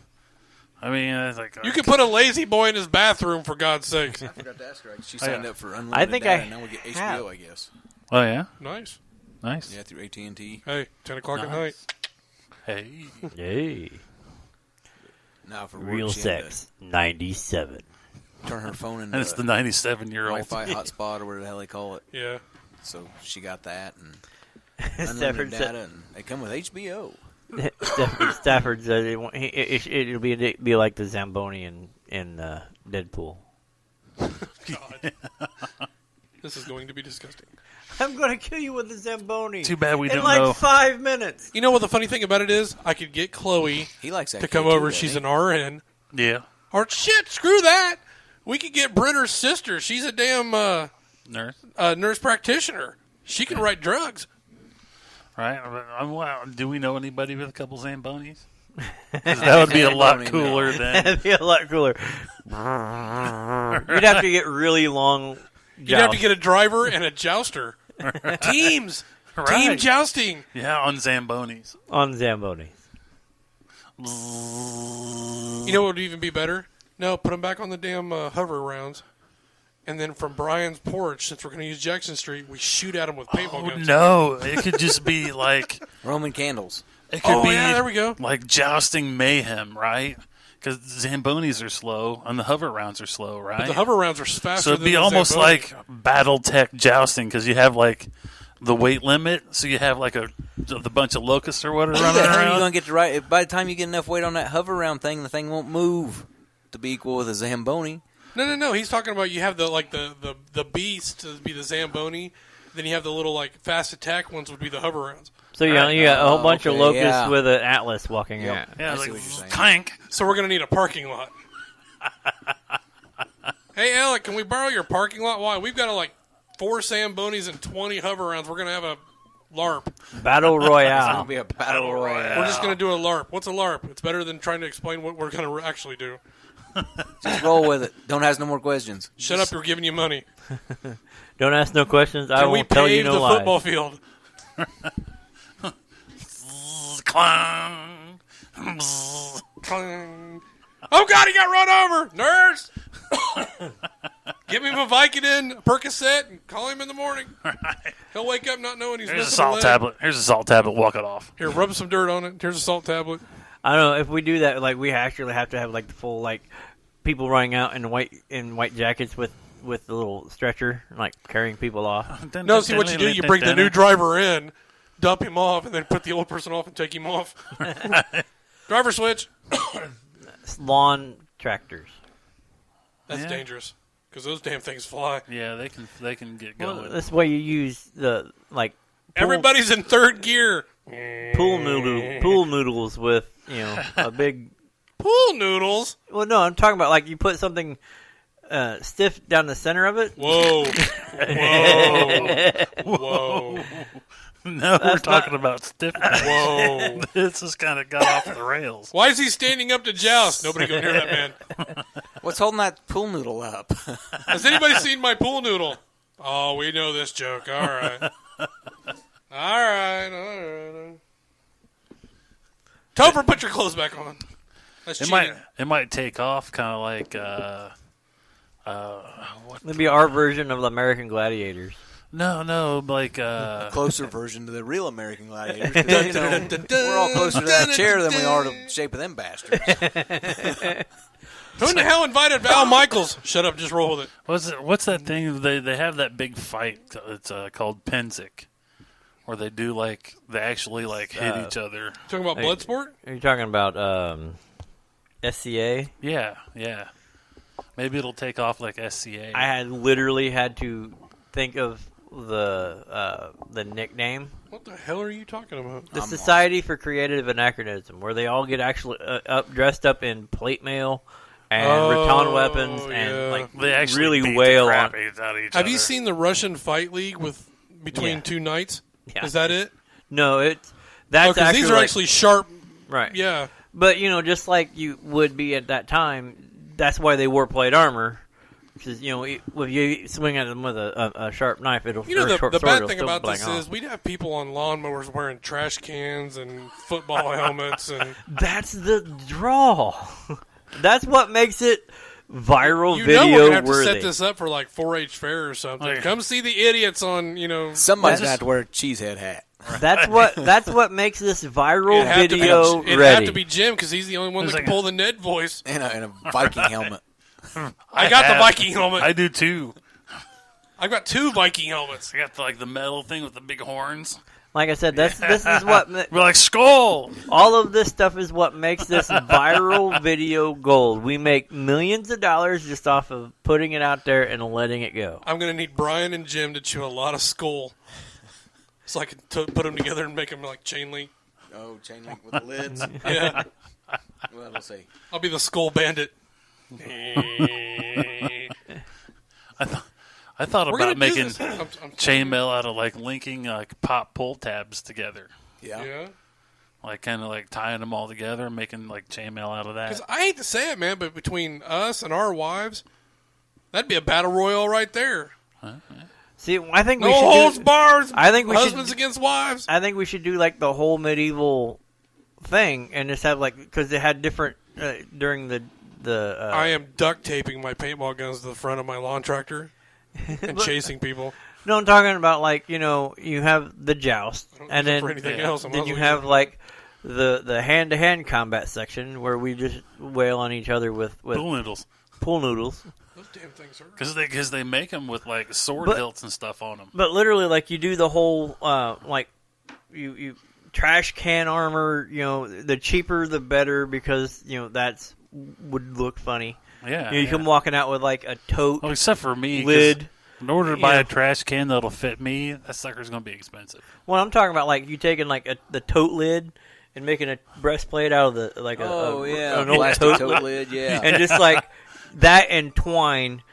I mean, it's like You can put a lazy boy in his bathroom, for God's sake. I forgot to ask her. She Oh, signed yeah. up for unlimited I think data, I and now we get HBO, have. I guess. Oh yeah, Nice. nice. Yeah, through AT&T. Hey, 10 o'clock at night. Nice. Hey, Hey, Now for work, real she had sex 97. to turn her phone into and it's the 97-year-old. Wi-Fi hotspot or whatever the hell they call it. Yeah. So she got that and Stafford unlimited said, data, and they come with HBO. Stafford said it'll be like the Zamboni in Deadpool. God. This is going to be disgusting. I'm going to kill you with the Zamboni. Too bad we in don't like know. 5 minutes. You know what the funny thing about it is? I could get Chloe He likes that to kid come too, over. doesn't She's he? an RN. Yeah, Or shit, screw that. We could get Brenner's sister. She's a damn nurse. nurse practitioner. She can write drugs. Right? Well, do we know anybody with a couple Zambonis? 'Cause that would be a lot Zamboni, cooler than. That'd be a lot cooler. You'd have to get really long. You'd have to get a driver and a jouster. Teams. Team Right. jousting. Yeah, on Zambonis. on Zamboni. You know what would even be better? No, put them back on the damn hover rounds. And then from Brian's porch, since we're going to use Jackson Street, we shoot at them with paintball Oh guns. no! It could just be like Roman candles. it could Oh, be yeah, there we go. like jousting mayhem, right? Because Zambonis are slow and the hover rounds are slow, right? But the hover rounds are faster so it'd than be the almost Zamboni. like battle tech jousting because you have like the weight limit, so you have like the bunch of locusts or whatever How running the hell are you around. gonna get the right? By the time you get enough weight on that hover round thing, the thing won't move to be equal with a Zamboni. No. He's talking about you have the beast to be the Zamboni. Then you have the little like fast attack ones would be the hover rounds. So you got a whole bunch of okay, locusts yeah. with an atlas walking Yep. out. Yeah, I see like what you're saying. clank. So we're going to need a parking lot. Hey, Alec, can we borrow your parking lot? Why? We've got 4 Zambonis and 20 hover rounds. We're going to have a LARP. Battle It's Royale. gonna be a battle royale. We're just going to do a LARP. What's a LARP? It's better than trying to explain what we're going to actually do. Just roll with it. Don't ask no more questions. Shut up, we're giving you money. Don't ask no questions. I Can we won't tell you pave no the lies. football field? Clang. Clang. Oh, God, he got run over. Nurse! Give him a Vicodin, a Percocet, and call him in the morning. He'll wake up not knowing he's Here's a missing salt leg. tablet. Here's a salt tablet. Walk it off. Here, rub some dirt on it. Here's a salt tablet. I don't know if we do that. Like we actually have to have the full people running out in white jackets with with the little stretcher, like carrying people off. No, see what you do. You bring the new driver in, dump him off, and then put the old person off and take him off. Driver switch. Lawn tractors. That's dangerous because those damn things fly. Yeah, they can get going. Well, that's why you use the pool, Everybody's in third gear. pool noodles with a big. Pool noodles. Well, no, I'm talking about like you put something stiff down the center of it. Whoa. Whoa. No, we're talking about stiffness. Whoa. This has kind of got off the rails. Why is he standing up to joust? Nobody gonna hear that man. What's holding that pool noodle up? Has anybody seen my pool noodle? Oh, we know this joke. All right. All right. Topher, put your clothes back on. That's cheating. It might take off kind of like Maybe our version of the American Gladiators. no like A closer version to the real American Gladiators. We're all closer to that chair than we are to the shape of them bastards. Who in the hell invited Val Michaels? Shut up, just roll with it. what's that thing they have that big fight? It's called Penzic, where they do they actually hit each other. Talking about Bloodsport? Are you talking about SCA? Yeah. Maybe it'll take off like SCA. I had literally had to think of the nickname. What the hell are you talking about? The Society for Creative Anachronism, where they all get actually dressed up in plate mail and rattan weapons and they actually really beat wail the on. crap out of each Have other. you seen the Russian Fight League between two knights? Yeah. Is that it? No, that's Because these are actually sharp. right. Yeah. But just like you would be at that time, that's why they wore plate armor. Because if you swing at them with a sharp knife, it'll. The bad thing about this is we'd have people on lawnmowers wearing trash cans and football helmets, and that's the draw. That's what makes it viral we're video gonna have to worthy. set this up for 4-H fair or something. Okay. Come see the idiots on Somebody's gonna have to wear a cheesehead hat. That's what makes this viral It'd have video to be, ready. have to be Jim because he's the only one that can pull the Ned voice. And a Viking helmet. I got the Viking helmet. I do too. I've got 2 Viking helmets. I got the metal thing with the big horns. Like I said, this is what We're like skull. all of this stuff is what makes this viral video gold. We make millions of dollars just off of putting it out there and letting it go. I'm going to need Brian and Jim to chew a lot of skull so I can put them together and make them like chain link. Oh, chain link with the lids. Yeah. Well, we'll see. I'll be the skull bandit. I thought We're gonna about do making this. I'm chainmail out of linking pop pull tabs together, Yeah. Yeah. tying them all together and making chainmail out of that. Because I hate to say it, man, but between us and our wives, that'd be a battle royal right there. See, I think No we should holds do, bars. I think we should- husbands against wives. I think we should do the whole medieval thing and just have because they had different during the I am duct taping my paintball guns to the front of my lawn tractor and chasing people. No, I'm talking about you have the joust, and then for anything else, I might then as you well have the hand-to-hand combat section where we just wail on each other with Pool noodles. pool noodles. Those damn things hurt. Because they make them with sword But- hilts and stuff on them. But literally, you do the whole you trash can armor. The cheaper the better because that's would look funny. Yeah, You come walking out with a tote Well, except for me, 'cause lid. in order to buy Yeah. a trash can that'll fit me, that sucker's going to be expensive. Well, I'm talking about you taking the tote lid and making a breastplate out of the an old plastic tote tote lid, yeah. and just that and twine.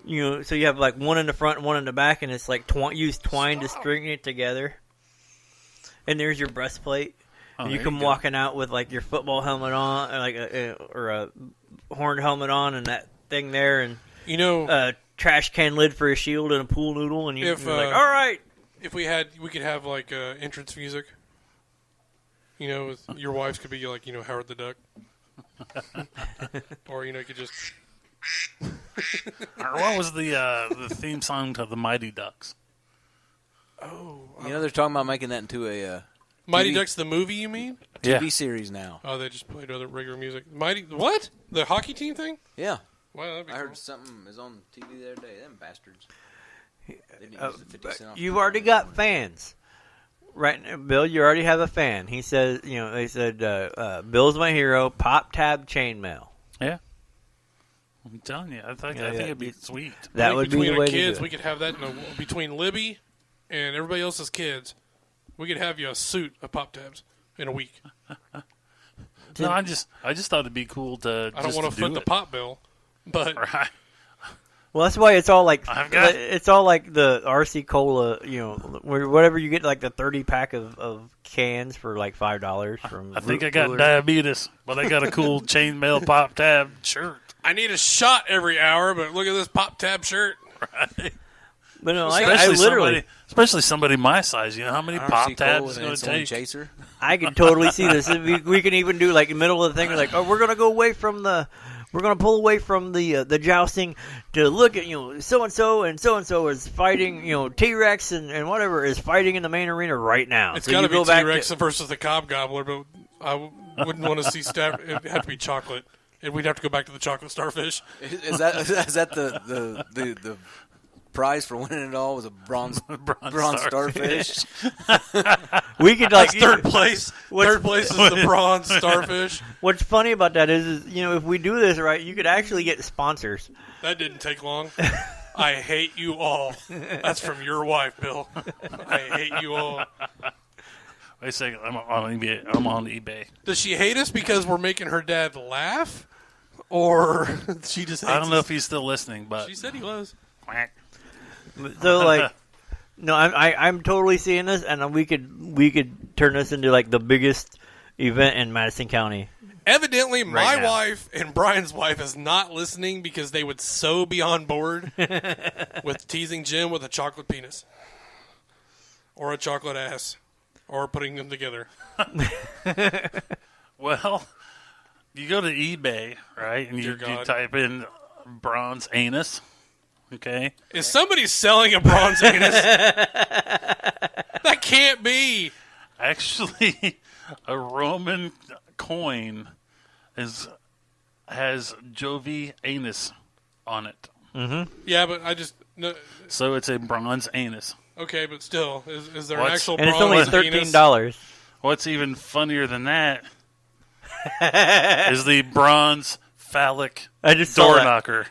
So you have one in the front and one in the back, and it's use twine to string it together. And there's your breastplate. Oh, You there come go. walking out with your football helmet on, or a horned helmet on, and that thing there, and a trash can lid for a shield and a pool noodle, and you're all right. If we could have entrance music. Your wives could be Howard the Duck, or you could just. Or what was the theme song to the Mighty Ducks? They're talking about making that into a Mighty TV Ducks the movie, you mean? TV series now. Oh, they just played other regular music. The hockey team thing? Yeah. Well, that'd be I cool. heard something is on TV the other day. Them bastards. They didn't use the 50 cent off You've coupon. already got fans. Right, now, Bill, you already have a fan. He says, they said, Bill's my hero, pop tab chainmail. Yeah. I'm telling you, I think it'd be sweet. That I think would be between the our way kids, to do we it. could have that between Libby and everybody else's kids. We could have you a suit of pop tabs in a week. No, I just thought it'd be cool to. I don't want to foot the pop bill, but Right. Well, that's why it's all like the RC Cola, whatever you get, like the 30-pack of cans for like $5 from. I think Root I got Cooler. diabetes, but I got a cool chainmail pop tab shirt. I need a shot every hour. But look at this pop tab shirt. Right. But no, I literally, especially somebody my size. You know how many RC pop Cola tabs with it's an going to insulin take? chaser. I can totally see this. We can even do like the middle of the thing, like, oh, we're gonna go away from we're gonna pull away from the jousting to look at so and so is fighting T-Rex and whatever is fighting in the main arena right now. It's So got to you be go back T-Rex versus the Cobb Gobbler, but I wouldn't want to see It'd have to be chocolate, and we'd have to go back to the chocolate starfish. Is that the prize for winning it all was a bronze starfish? We could like Third place. Third place is the bronze starfish. What's funny about that is if we do this right, you could actually get sponsors. That didn't take long. I hate you all. That's from your wife, Bill. I hate you all. Wait a second, I'm on eBay. Does she hate us because we're making her dad laugh, or she just? Hates I don't know us? if he's still listening, but She said he was. Quack. So like, no, I'm totally seeing this, and we could turn this into like the biggest event in Madison County. Evidently, my now. wife and Brian's wife is not listening because they would so be on board with teasing Jim with a chocolate penis or a chocolate ass or putting them together. Well, you go to eBay, right, and you Dear God. type in bronze anus. Okay. Is somebody selling a bronze anus? That can't be. Actually, a Roman coin has Jovi anus on it. Yeah, but I just no, So it's a bronze anus. okay, but still, is there an What's- actual And it's bronze only anus? $13. What's even funnier than that is the bronze phallic I just saw door that. knocker.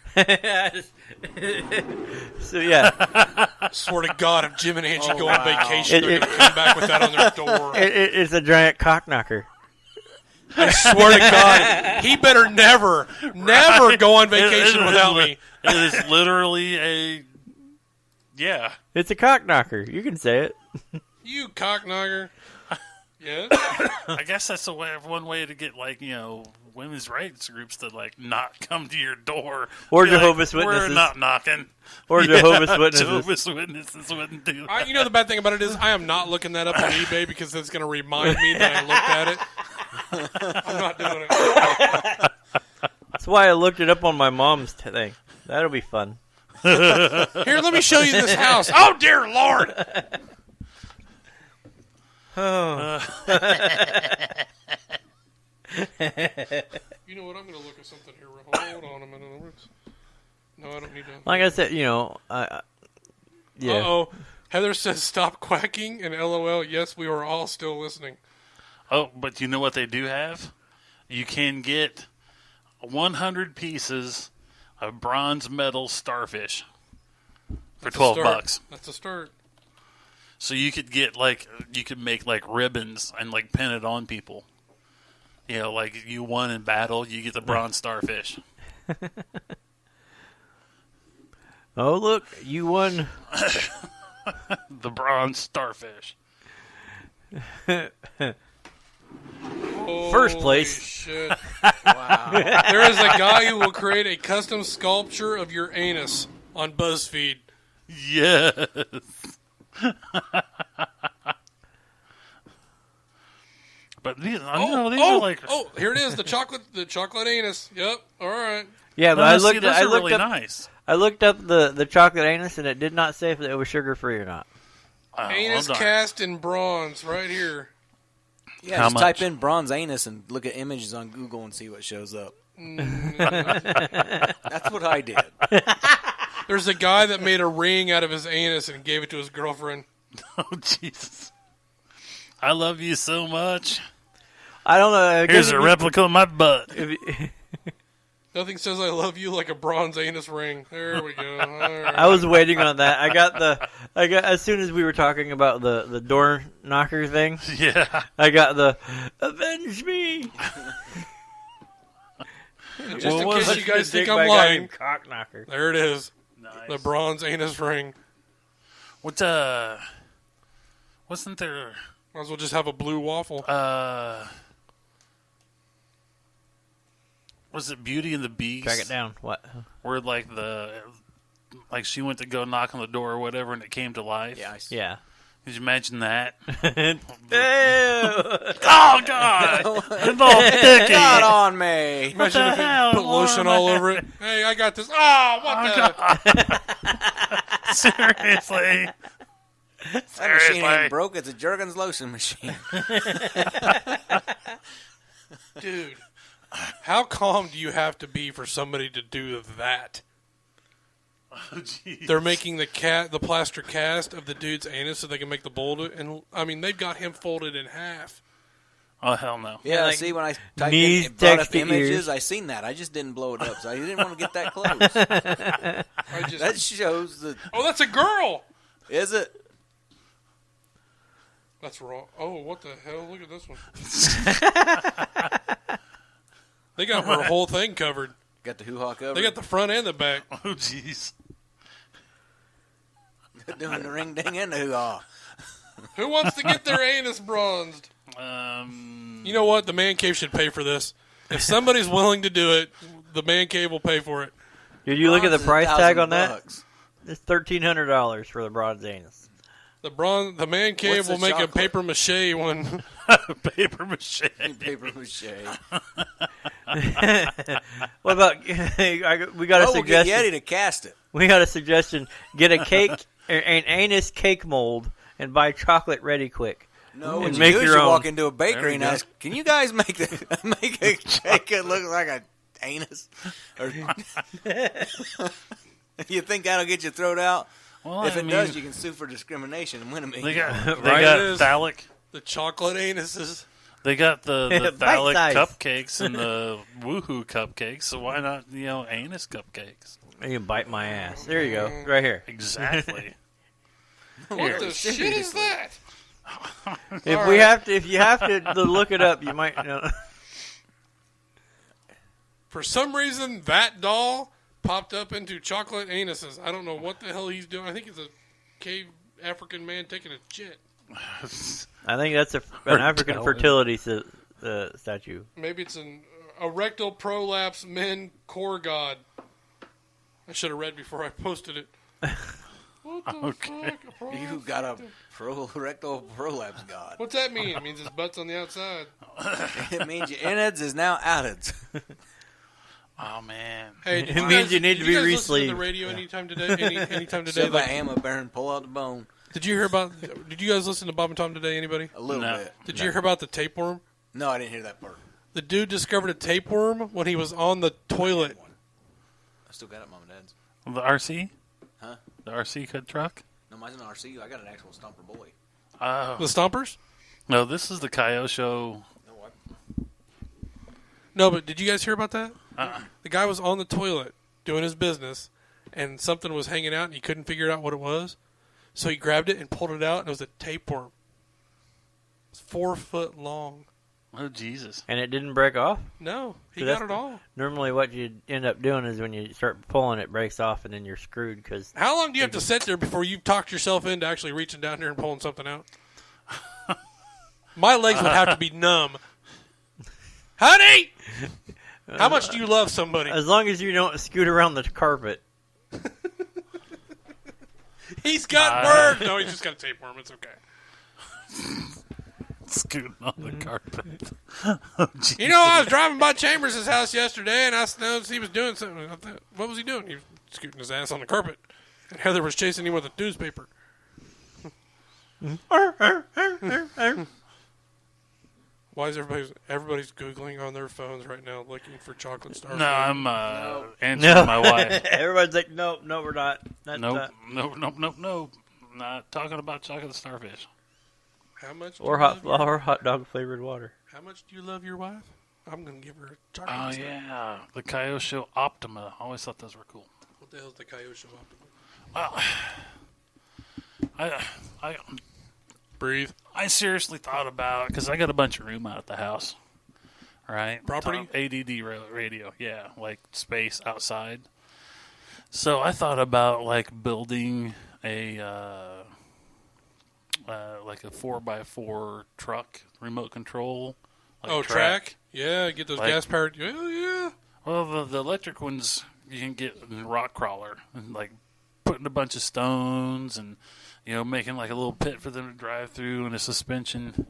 So yeah, Swear to God, if Jim and Angie go on vacation, they're It- going to come back with that on their door. it's a giant cock knocker. I swear to God, he better never go on vacation without me. It is literally a yeah. It's a cock knocker. You can say it. You cockknocker. Yeah. I guess that's one way to get women's rights groups to not come to your door Or Be like, Jehovah's We're Witnesses. not knocking. Or Jehovah's Witnesses. Jehovah's Witnesses wouldn't do. You know the bad thing about it is I am not looking that up on eBay because it's going to remind me that I looked at it. I'm not doing it. That's why I looked it up on my mom's thing. That'll be fun. Here, let me show you this house. Oh, dear Lord. Oh. You know what? I'm going to look at something here. Hold on a minute. No, I don't need to. Like I said, yeah. Uh-oh. Heather says stop quacking, and LOL, yes, we are all still listening. Oh, but you know what they do have? You can get 100 pieces of bronze medal starfish for That's a $12 start. bucks. That's a start. So you could get you could make ribbons and pin it on people. You won in battle, you get the bronze starfish. Oh, look, you won. The bronze starfish. First place. Holy shit. Wow. There is a guy who will create a custom sculpture of your anus on BuzzFeed. Yes. But these are Here it is, the chocolate anus. Yep. All right. Yeah, but No, I see, looked. those I are looked really up. nice. I looked up the chocolate anus, and it did not say if it was sugar free or not. Oh, Anus well done. cast in bronze, right here. Yeah, How just much? type in bronze anus and look at images on Google and see what shows up. That's what I did. There's a guy that made a ring out of his anus and gave it to his girlfriend. Oh, Jesus. I love you so much. I don't know. I guess Here's if a you- replica of my butt. if you- Nothing says I love you like a bronze anus ring. There we go. All right. I was waiting on that. I got as soon as we were talking about the door knocker thing, Yeah. I got the avenge me. And just What in was case it? you guys think Dick by I'm a guy lying, named Cock knocker. there it is. Nice. The bronze anus ring. What, wasn't there, Might as well just have a blue waffle. was it Beauty and the Beast? Track it down. What? Where, like, she went to go knock on the door or whatever and it came to life? Yeah, Yeah. Could you imagine that? Ew. Oh, God! It's all sticky. Not on me. Imagine the if hell? it put lotion all over it. Hey, I got this. Oh, what the? Seriously. That machine ain't broke. It's a Jergens lotion machine. Dude, how calm do you have to be for somebody to do that? Oh, jeez. They're making the plaster cast of the dude's anus so they can make the boulder. And, I mean, they've got him folded in half. Oh, hell no. Yeah, like, see, when I typed knees, in brought up text to images, ears. I seen that. I just didn't blow it up, so I didn't want to get that close. I just, That shows the... oh, that's a girl! Is it? That's wrong. Oh, what the hell? Look at this one. They got her whole thing covered. Got the hoo-ha covered? They got the front and the back. Oh, jeez. Doing the ring-ding and the hoo-ha. Who wants to get their anus bronzed? You know what? The ManCave should pay for this. If somebody's willing to do it, the ManCave will pay for it. Did you look at the Bronze is price tag on $1,000 that? It's $1,300 for the bronze anus. The ManCave What's the will make a chocolate? paper mache one. Paper mache. Paper mache. What about? We got a Oh, we'll get suggestion. Yeti to cast it. We got a suggestion. Get a cake, an anus cake mold, and buy chocolate ready quick. No, And what you make do is your you own. walk into a There bakery we and go. ask, "Can you guys make a cake that looks like an anus?" Or you think that'll get you thrown out? Well, If I it mean, does, you can sue for discrimination and win a They million. got, Right, it is. phallic. The chocolate anuses. They got the Bite phallic size. cupcakes and the woohoo cupcakes. So why not, anus cupcakes? You can bite my ass. There you go. Right here. Exactly. What the shit is that? If you have to look it up, you might. For some reason, that doll popped up into chocolate anuses. I don't know what the hell he's doing. I think it's a cave African man taking a shit. I think that's an African fertility statue. Maybe it's a rectal prolapse men core god. I should have read before I posted it. What the Okay. fuck? You got a rectal prolapse god. What's that mean? It means his butt's on the outside. It means your innards is now outards. Oh, man. Hey, It means you need to be did you guys listen to re-sleeved. the radio anytime today? Anytime today? Shove a Like, ham up there and pull out the bone. did you hear about? Did you guys listen to Bob and Tom today? Anybody? A little No. bit. Did you hear about the tapeworm? No, I didn't hear that part. The dude discovered a tapeworm when he was on the toilet. I still got it, Mom and Dad's. The RC? Huh? The RC cut truck? No, mine's an RC. I got an actual stomper bully. Oh. The Stompers? No, this is the Coyote show. No, what? No, but did you guys hear about that? Uh-uh. The guy was on the toilet doing his business, and something was hanging out, and he couldn't figure out what it was. So he grabbed it and pulled it out, and it was a tapeworm. It's 4 foot long. Oh, Jesus. And it didn't break off? No, he So got that's it all. Normally what you end up doing is when you start pulling, it breaks off, and then you're screwed because How long do you have to sit there before you've talked yourself into actually reaching down there and pulling something out? My legs would have to be numb. Honey! How much do you love somebody? as long as you don't scoot around the carpet. He's got worm! No, he's just got a tapeworm. It's okay. Scooting on the Mm-hmm. carpet. Oh, Jesus. You know, I was driving by Chambers' house yesterday, and I noticed he was doing something. I thought, what was he doing? He was scooting his ass on the carpet. And Heather was chasing him with a newspaper. Why is everybody's Googling on their phones right now looking for chocolate starfish? No, I'm answering my wife. Everybody's like, nope, no, we're not. That's Nope. Not talking about chocolate starfish. How much? Or hot dog flavored water. How much do you love your wife? I'm gonna give her a chocolate. Oh starfish. yeah, the Kyosho Optima. I always thought those were cool. What the hell is the Kyosho Optima? Well, I Breathe. I seriously thought about, because I got a bunch of room out at the house, right? Property? ADD radio, yeah, like space outside. So I thought about like building a like a 4x4 truck, remote control. Like track? Yeah, get those Like- gas powered. Yeah. Well, the electric ones you can get in rock crawler, and like putting a bunch of stones and making like a little pit for them to drive through and a suspension.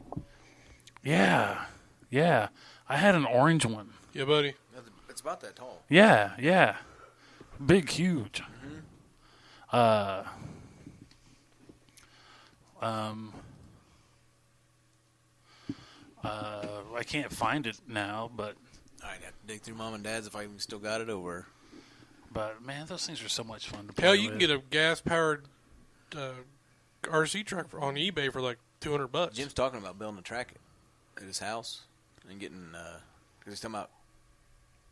Yeah. I had an orange one. Yeah, buddy. It's about that tall. Yeah. Big, huge. I can't find it now, but I'd have to dig through Mom and Dad's if I even still got it over. man, those things are so much fun to play Hell, with. you can get a gas powered RC truck on eBay for like $200. Jim's talking about building a track at his house and getting, because he's talking about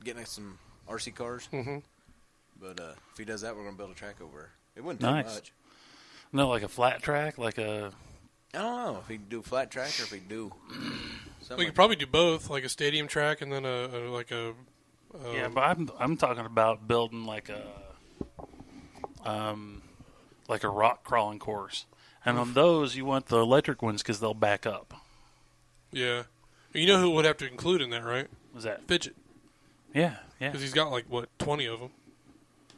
getting us some RC cars. Mm-hmm. But if he does that, we're going to build a track over. It wouldn't take Nice. much. No, like a flat track, like a I don't know if he'd do a flat track or if he'd do something. We could probably do both, like a stadium track and then yeah, but I'm talking about building like a rock crawling course, and on those you want the electric ones because they'll back up. Yeah. You know who would have to include in that, right? Was that? Fidget. Yeah. Because he's got 20 of them.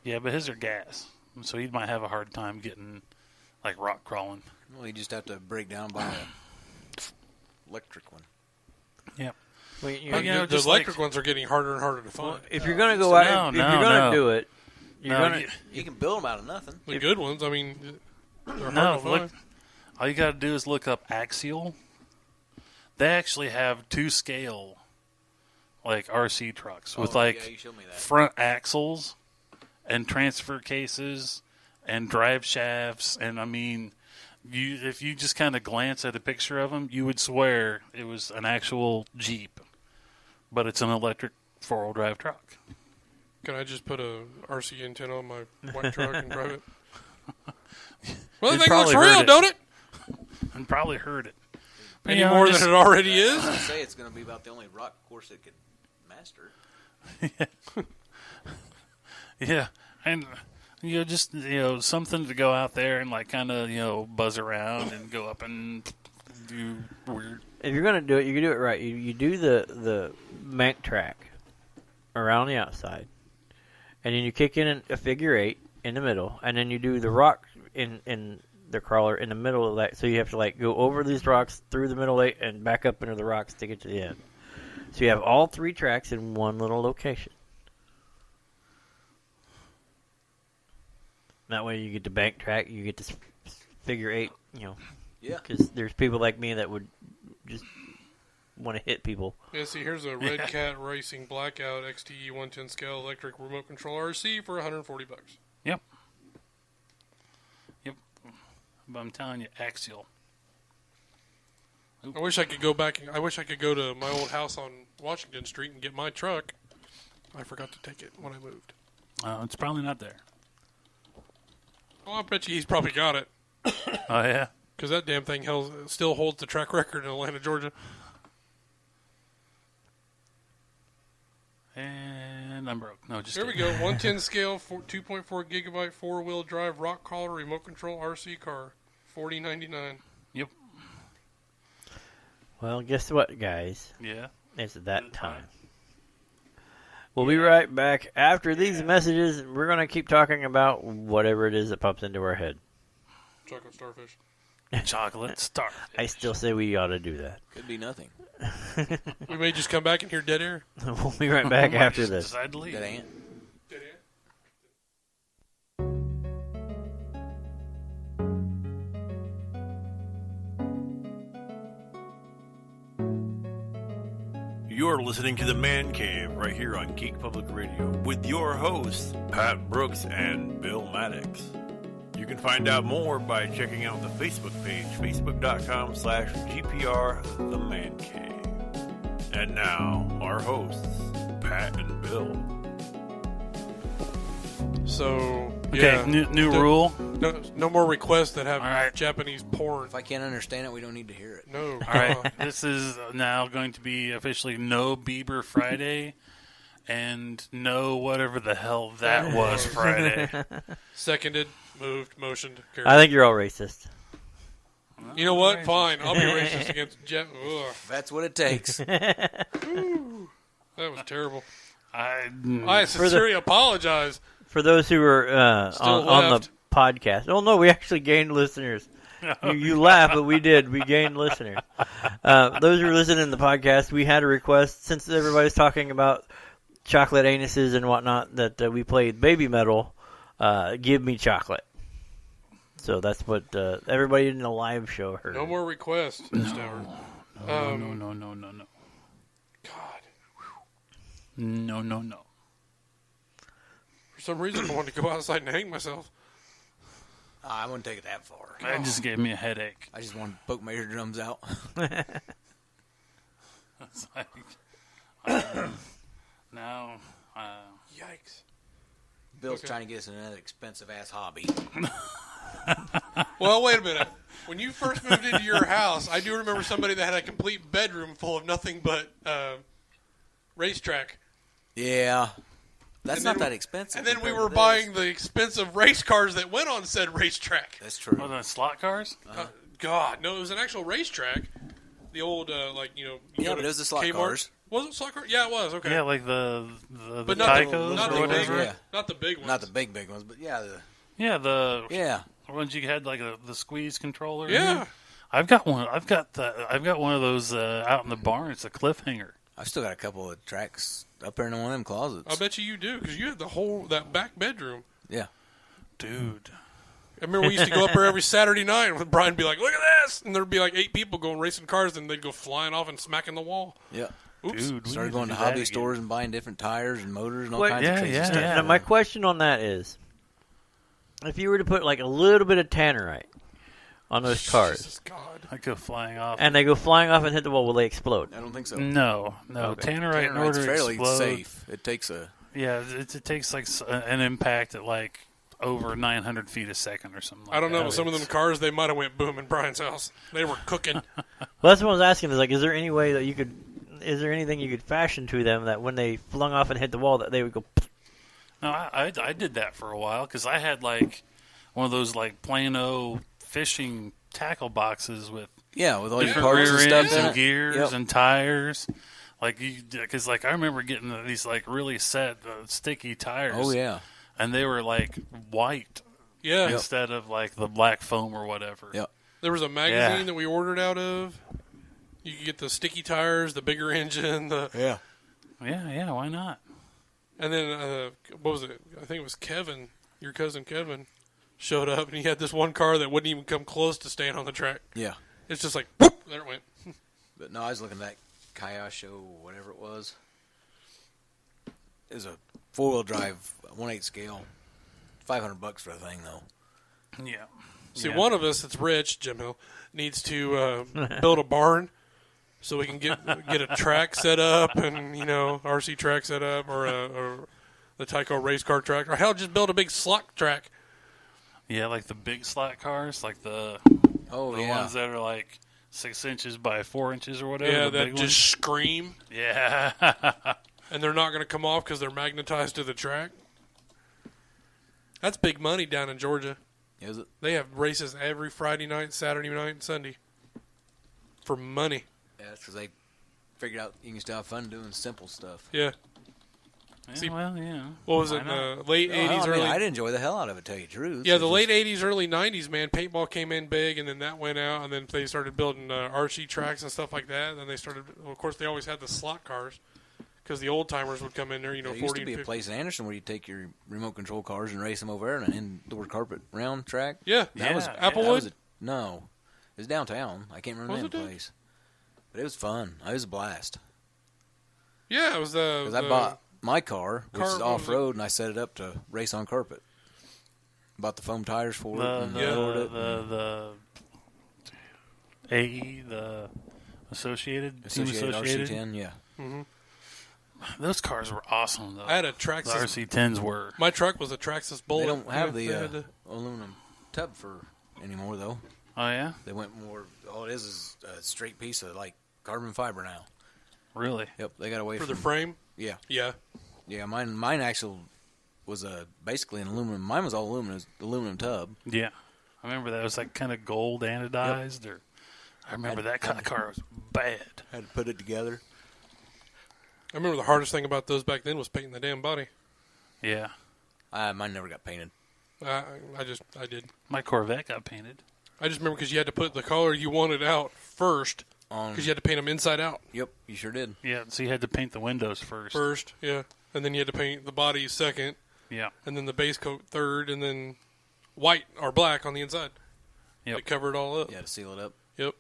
Yeah, but his are gas, so he might have a hard time getting like rock crawling. Well, you just have to break down by an electric one. Yep. Well, you But know, the just electric ones are getting harder and harder to find. if you're gonna go out, if you're gonna do it, you're No, gonna. You can build them out of nothing. The good ones, I mean, they're hard No, to find. look. All you got to do is look up Axial. They actually have 2 scale, like RC trucks with yeah, like you showed me that. front axles and transfer cases and drive shafts, and I mean, if you just kind of glance at a picture of them, you would swear it was an actual Jeep, but it's an electric 4-wheel drive truck. Can I just put a RC antenna on my white truck and drive it? Well, You'd that thing looks probably heard real, it. don't it? And probably heard it. Any more than it already is? I say it's going to be about the only rock course it could master. Yeah, and just something to go out there and like kind of buzz around and go up and do weird. If you're gonna do it, you can do it right. You do the bank track around the outside, and then you kick in a figure 8 in the middle, and then you do the rock in the crawler in the middle of that. So you have to like go over these rocks through the middle 8 and back up into the rocks to get to the end. So you have all 3 tracks in one little location. That way you get the bank track, you get this figure 8, Yeah. because there's people like me that would just want to hit people. Yeah, see, here's a Red Cat Racing Blackout XTE 110 scale electric remote control RC for $140. Yep. But I'm telling you, Axial. I wish I could go back. I wish I could go to my old house on Washington Street and get my truck. I forgot to take it when I moved. It's probably not there. Well, I bet you he's probably got it. Oh yeah. Because that damn thing still holds the track record in Atlanta, Georgia. And I'm broke. No, just There we kidding. go. 110 scale, 2.4 gigabyte, 4-wheel drive, rock crawler, remote control RC car. $40.99. Yep. Well, guess what, guys? Yeah. It's that time. We'll be right back after these messages. We're going to keep talking about whatever it is that pops into our head. Chocolate starfish. Chocolate star. I still say we ought to do that. Could be nothing. We may just come back and hear dead air. We'll be right back after this. Decide to leave. That ant. Dead air? You're listening to the Man Cave right here on Geek Public Radio with your hosts, Pat Brooks and Bill Maddox. You can find out more by checking out the Facebook page, facebook.com/GPR The Man Cave. And now, our hosts, Pat and Bill. So, Okay, yeah. new rule. No more requests that have All right. Japanese porn. If I can't understand it, we don't need to hear it. No. All right, this is now going to be officially no Bieber Friday, and no whatever the hell that was Friday. Seconded, moved, motioned, carried. I think you're all racist. You know what? Fine. I'll be racist against Jet. Ugh. That's what it takes. That was terrible. I I sincerely apologize. For those who were Still on the left. podcast, oh no, we actually gained listeners. You laugh, but we did. We gained listeners. Those who are listening to the podcast, we had a request since everybody's talking about chocolate anuses and whatnot that we played Baby Metal. Give me chocolate. So that's what everybody in the live show heard. No more requests. First ever. no. God. No. For some reason, I wanted to go outside and hang myself. I wouldn't take it that far. That just gave me a headache. I just want to poke my eardrums out. It's like, now, Yikes. Bill's Okay. trying to get us another expensive-ass hobby. Well, wait a minute. When you first moved into your house, I do remember somebody that had a complete bedroom full of nothing but racetrack. Yeah. That's And not then- that expensive. And then we compared were to buying this. the expensive race cars that went on said racetrack. That's true. what are the slot cars? God, no, it was an actual racetrack. The old, you Yeah, go but to it was the slot Kmart. cars. Was it slot car? Yeah, it was. Okay. Yeah, like the But not the, Tycos not or the big whatever. ones. Yeah. Not the big ones. Not the big ones, but yeah, Yeah, the yeah. ones you had like the squeeze controller. Yeah. I've got one. I've got one of those out in the barn. It's a cliffhanger. I've still got a couple of tracks up there in one of them closets. I bet you do, because you had that back bedroom. Yeah. Dude. I remember we used to go up there every Saturday night and Brian would be like, look at this! And there'd be like 8 people going racing cars and they'd go flying off and smacking the wall. Yeah. Oops. Dude, we Started need going to do that hobby again. stores and buying different tires and motors and all Wait, kinds yeah, of crazy yeah, stuff. yeah. Now, my question on that is, if you were to put like a little bit of tannerite on those cars, Jesus God. I go flying off. and they go flying off and hit the wall, will they explode? I don't think so. No. Okay. Tannerite in Tannerite's order to fairly explode. safe. It takes a... Yeah, it takes like an impact at like over 900 feet a second or something. Like I don't know, that. but some of them cars, they might have went boom in Brian's house. They were cooking. Well, that's what I was asking. Is like, is there any way that you could? Is there anything you could fashion to them that when they flung off and hit the wall, that they would go? No, I did that for a while because I had like one of those like Plano fishing tackle boxes with Yeah, with all your different parts rear and ends stuff in and it. gears Yep. and tires. Like because like I remember getting these like really set sticky tires. Oh, yeah. and they were like white Yeah. instead of like the black foam or whatever. Yep. There was a magazine Yeah. that we ordered out of. You could get the sticky tires, the bigger engine, Yeah. Yeah, why not? and then what was it? I think it was Kevin, your cousin Kevin, showed up and he had this one car that wouldn't even come close to staying on the track. Yeah. It's just like whoop, there it went. But no, I was looking at that Kayasho, whatever it was. It was a 4-wheel drive, 1/8 scale. $500 for the thing, though. Yeah. See, Yeah. one of us that's rich, Jim Hill, needs to build a barn so we can get a track set up and RC track set up or the Tyco race car track, or hell, just build a big slot track. Yeah, like the big slot cars, like the Oh, the yeah. ones that are like 6 inches by 4 inches or whatever. Yeah, the that big just ones. scream, Yeah. and they're not going to come off because they're magnetized to the track. That's big money down in Georgia. Is it? They have races every Friday night, Saturday night, and Sunday for money. Yeah, it's because they figured out you can still have fun doing simple stuff. Yeah. Yeah, See, well, yeah. What was Why it? not? Late Oh, 80s, hell, I mean, early. I'd enjoy the hell out of it, tell you the truth. Yeah, It's the just- late 80s, early 90s, man, paintball came in big, and then that went out, and then they started building RC tracks and stuff like that. And then they started, well, of course, they always had the slot cars because the old timers would come in there, There 40 used to and be a 50. place in Anderson where you take your remote control cars and race them over there in an indoor carpet round track. Yeah, That was Yeah, Applewood? that was no, it was downtown. I can't remember Was the it name of down- the place, but it was fun. It was a blast. Yeah, it was the. Because I bought my car, which Car- is off-road, and I set it up to race on carpet. Bought the foam tires for it. And lowered it. The AE, the Associated Team Associated. RC10, yeah. Mm-hmm. Those cars were awesome, though. I had a The Traxxas. RC10s were. My truck was a Traxxas Bullet. They don't have They had the aluminum tub for anymore, though. Oh, yeah? They went more. All it is a straight piece of like carbon fiber now. Really? Yep, they got away for from the frame. Yeah, Yeah. yeah. Mine actual was basically an aluminum. Mine was all aluminum tub. Yeah. I remember that. It was like kind of gold anodized. Or I remember that kind of car was bad. Had to put it together. I remember the hardest thing about those back then was painting the damn body. Yeah. Mine never got painted. I did. My Corvette got painted. I just remember because you had to put the color you wanted out first because you had to paint them inside out Yep, you sure did. Yeah, so you had to paint the windows first. yeah, and then you had to paint the body second, Yeah. and then the base coat third, and then white or black on the inside. Yep. To cover it all up. You had to seal it up. Yep.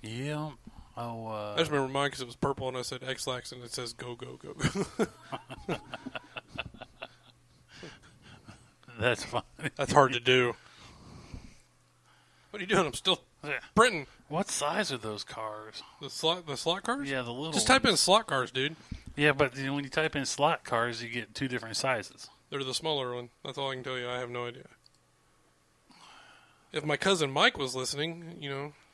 Yeah. Oh, I just remember mine because it was purple and I said X-Lax and it says go, go, go, go. that's funny. That's hard to do. What are you doing? I'm still Yeah. printing. What size are those cars? The slot cars? Yeah, the little Just type in ones. slot cars, dude. Yeah, but when you type in slot cars, you get two different sizes. They're the smaller one. That's all I can tell you. I have no idea. If my cousin Mike was listening, he'd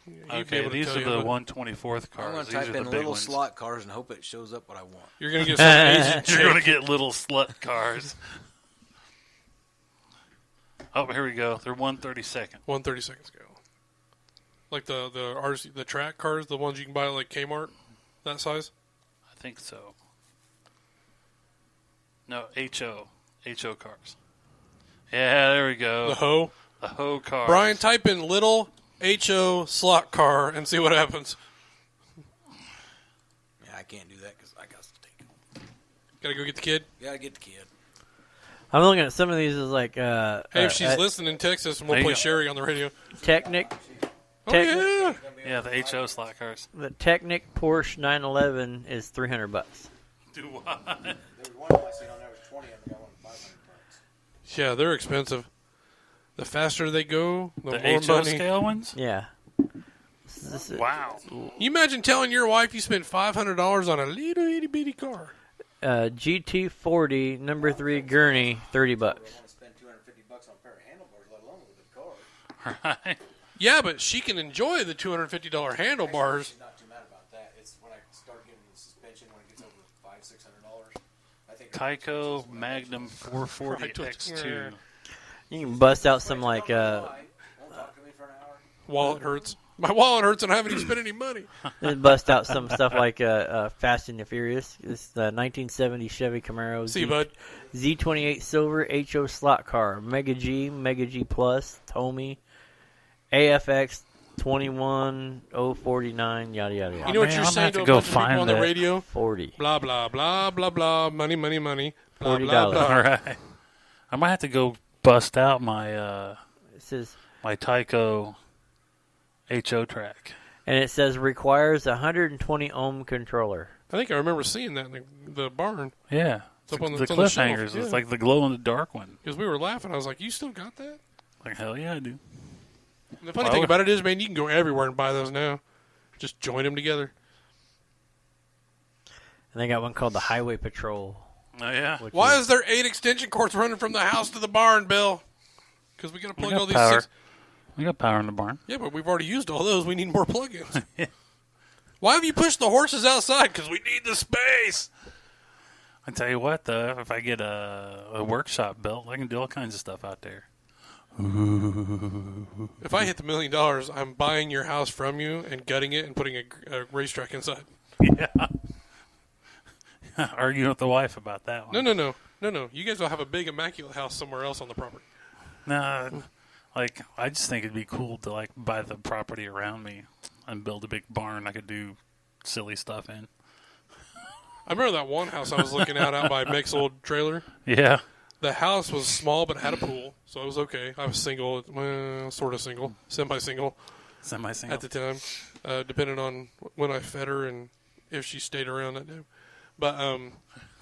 be Okay, able to these tell are you. the but 1/24th I'm cars. going to These type are the in big little ones. slot cars and hope it shows up what I want. You're going to get some Asian chick. You're going to get little slut cars. Oh, here we go. They're 1/32nd. 130 seconds ago. Like the RC, the track cars, the ones you can buy at like Kmart, that size. I think so. No, HO cars. Yeah, there we go. The hoe. The hoe cars. Brian, type in little HO slot car and see what happens. Yeah, I can't do that because I got to take it. Gotta go get the kid. Gotta get the kid. I'm looking at some of these as like Hey, if she's listening, text us and we'll There you play go. Sherry on the radio. Technic. Oh yeah. Yeah, the HO slot cars. The Technic Porsche 911 is $300. Do what? There was one I seen on there was 20 and I got one $500. Yeah, they're expensive. The faster they go, the The more HO money. scale ones? Yeah. This is, Wow. You imagine telling your wife you spent $500 on a little itty bitty car. GT40 number 3 gurney, $30. I want to spend $250 on a pair of handlebars, let alone a good car. Right. Yeah, but she can enjoy the $250 handlebars. She's not too mad about that. It's when I start getting the suspension when it gets over $500-600. I think Tyco Magnum 440 Right, X2. You can bust out some like won't talk to me for an hour. Wallet hurts. My wallet hurts and I haven't even spent any money. bust out some stuff like Fast and the Furious. It's the 1970 Chevy Camaro See, bud. Z28 Silver HO slot car, Mega G Plus, Tommy, AFX 21049, yada yada yada. You know what Man, you're I'm saying gonna have to to a go bunch of people find on the that. radio? 40. Blah, blah, blah, blah, blah. Money, money, money. Blah, $40. blah, blah. All right. I might have to go bust out my It says, my Tyco HO track. and it says requires a 120 ohm controller. I think I remember seeing that in the barn. Yeah. It's up The, on the it's on the shelf, cliffhangers. yeah. It's like the glow in the dark one. Because we were laughing. I was like, you still got that? Like, hell yeah, I do. And the funny Well, thing about it is, man, you can go everywhere and buy those now. Just join them together. And they got one called the Highway Patrol. Oh, yeah. Which Why is there 8 extension cords running from the house to the barn, Bill? Because we got to We plug got all these power. 6. We got power in the barn. Yeah, but we've already used all those. We need more plug-ins. Why have you pushed the horses outside? Because we need the space. I tell you what, though, if I get a workshop built, I can do all kinds of stuff out there. If I hit the $1 million, I'm buying your house from you and gutting it and putting a racetrack inside. Yeah. Arguing with the wife about that one. No. You guys will have a big, immaculate house somewhere else on the property. Nah, like, I just think it'd be cool to, like, buy the property around me and build a big barn I could do silly stuff in. I remember that one house I was looking at out by Mick's old trailer. Yeah. The house was small but had a pool, so it was okay. I was single, well, sort of single, semi-single Semi-single. at the time, depending on when I fed her and if she stayed around that day. but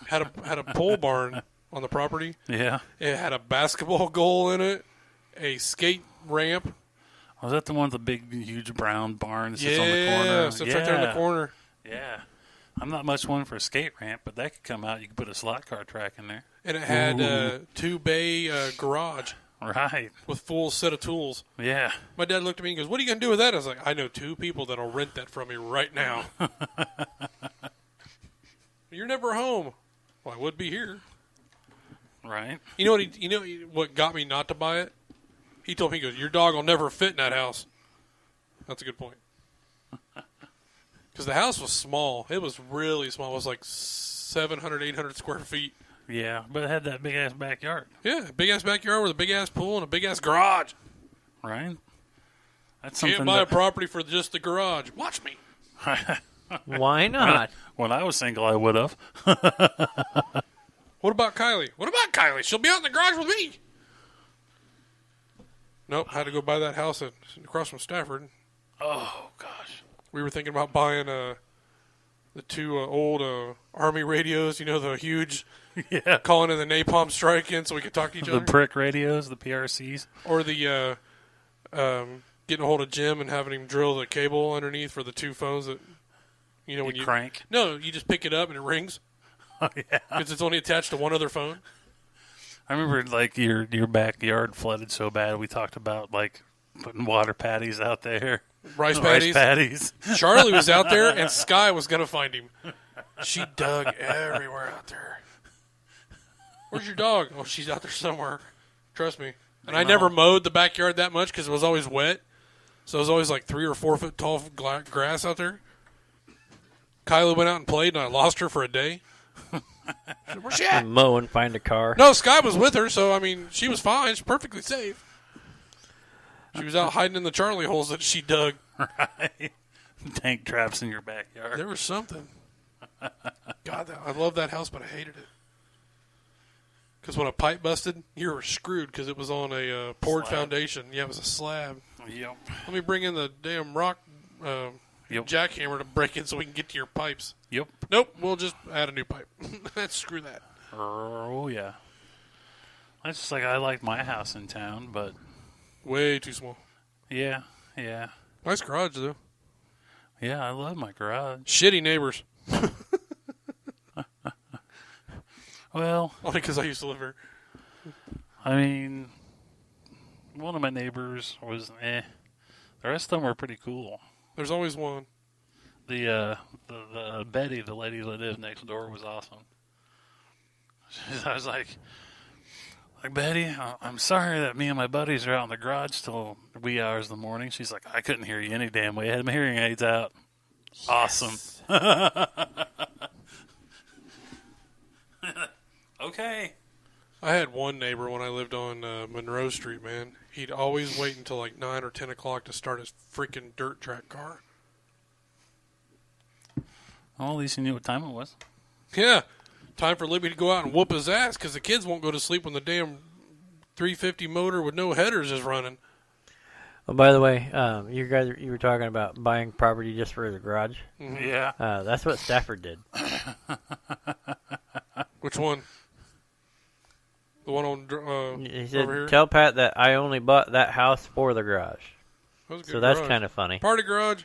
had a pole barn on the property. Yeah. It had a basketball goal in it, a skate ramp. Was that the one with the big, huge brown barn that sits Yeah, on the corner? so it's right there in the corner. Yeah. I'm not much one for a skate ramp, but that could come out. You could put a slot car track in there. And it had two-bay garage Right. with full set of tools. Yeah. My dad looked at me and goes, "What are you going to do with that?" I was like, "I know 2 people that'll rent that from me right now." You're never home. Well, I would be here. Right. You know what? You know what got me not to buy it? He told me, he goes, "Your dog will never fit in that house." That's a good point. Because the house was small. It was really small. It was like 700, 800 square feet. Yeah, but it had that big ass backyard. Yeah, big-ass backyard with a big-ass pool and a big-ass garage. Right. That's Can't something buy a that, property for just the garage. Watch me. Why not? when I was single, I would have. What about Kylie? What about Kylie? She'll be out in the garage with me. Nope, had to go buy that house across from Stafford. Oh, gosh. We were thinking about buying the 2 old Army radios, you know, the huge, Yeah. calling in the napalm strike in so we could talk to each The other. brick radios, the PRCs. Or the getting a hold of Jim and having him drill the cable underneath for the 2 phones that, you know, when you crank. No, you just pick it up and it rings Oh, yeah. because it's only attached to one other phone. I remember, like, your backyard flooded so bad, we talked about, like, putting water patties out there. Rice patties. Rice patties. Charlie was out there and Sky was going to find him. She dug everywhere out there. Where's your dog? Oh, she's out there somewhere. Trust me. And I never mowed the backyard that much because it was always wet. So it was always like 3 or 4 foot tall grass out there. Kyla went out and played, and I lost her for a day. Where's she at? Mow and find a car. No, Sky was with her, so, I mean, she was fine. She's perfectly safe. She was out hiding in the Charlie holes that she dug. Right. Tank traps in your backyard. There was something. God, I love that house, but I hated it. Because when a pipe busted, you were screwed because it was on a poured Slab. foundation. Yeah, it was a slab. Yep. Let me bring in the damn rock Yep. jackhammer to break in so we can get to your pipes. Yep. Nope, we'll just add a new pipe. Screw that. Oh, yeah. That's just like I like my house in town, but Way too small. yeah. Nice garage, though. Yeah, I love my garage. Shitty neighbors. Well, Only because I used to live here. I mean, one of my neighbors was The rest of them were pretty cool. There's always one. The Betty, the lady that lived next door, was awesome. I was like, Betty, I'm sorry that me and my buddies are out in the garage till wee hours in the morning. She's like, I couldn't hear you any damn way. I had my hearing aids out. Yes. Awesome. Okay. I had one neighbor when I lived on Monroe Street, man. He'd always wait until like 9 or 10 o'clock to start his freaking dirt track car. Well, at least you knew what time it was. Yeah. Time for Libby to go out and whoop his ass because the kids won't go to sleep when the damn 350 motor with no headers is running. Oh, by the way, you were talking about buying property just for the garage. Mm-hmm. Yeah. That's what Stafford did. Which one? The one on He over said, here? "Tell Pat that I only bought that house for the garage." That was a good So that's garage. kind of funny. Party garage.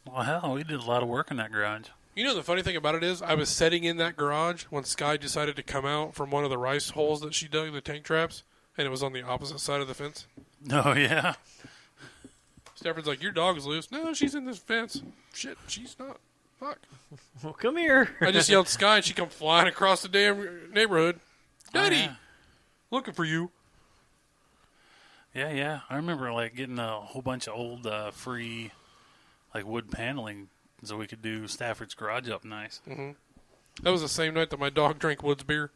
Well, hell, we did a lot of work in that garage. You know the funny thing about it is I was sitting in that garage when Sky decided to come out from one of the rice holes that she dug, the tank traps, and it was on the opposite side of the fence. Oh, yeah. Stafford's like, your dog is loose. No, she's in this fence. Shit, she's not. Fuck. Well, come here. I just yelled Sky, and she come flying across the damn neighborhood. Daddy, Oh, yeah. looking for you. Yeah. I remember, like, getting a whole bunch of old free, like, wood paneling so we could do Stafford's garage up nice. Mm-hmm. That was the same night that my dog drank Woods beer.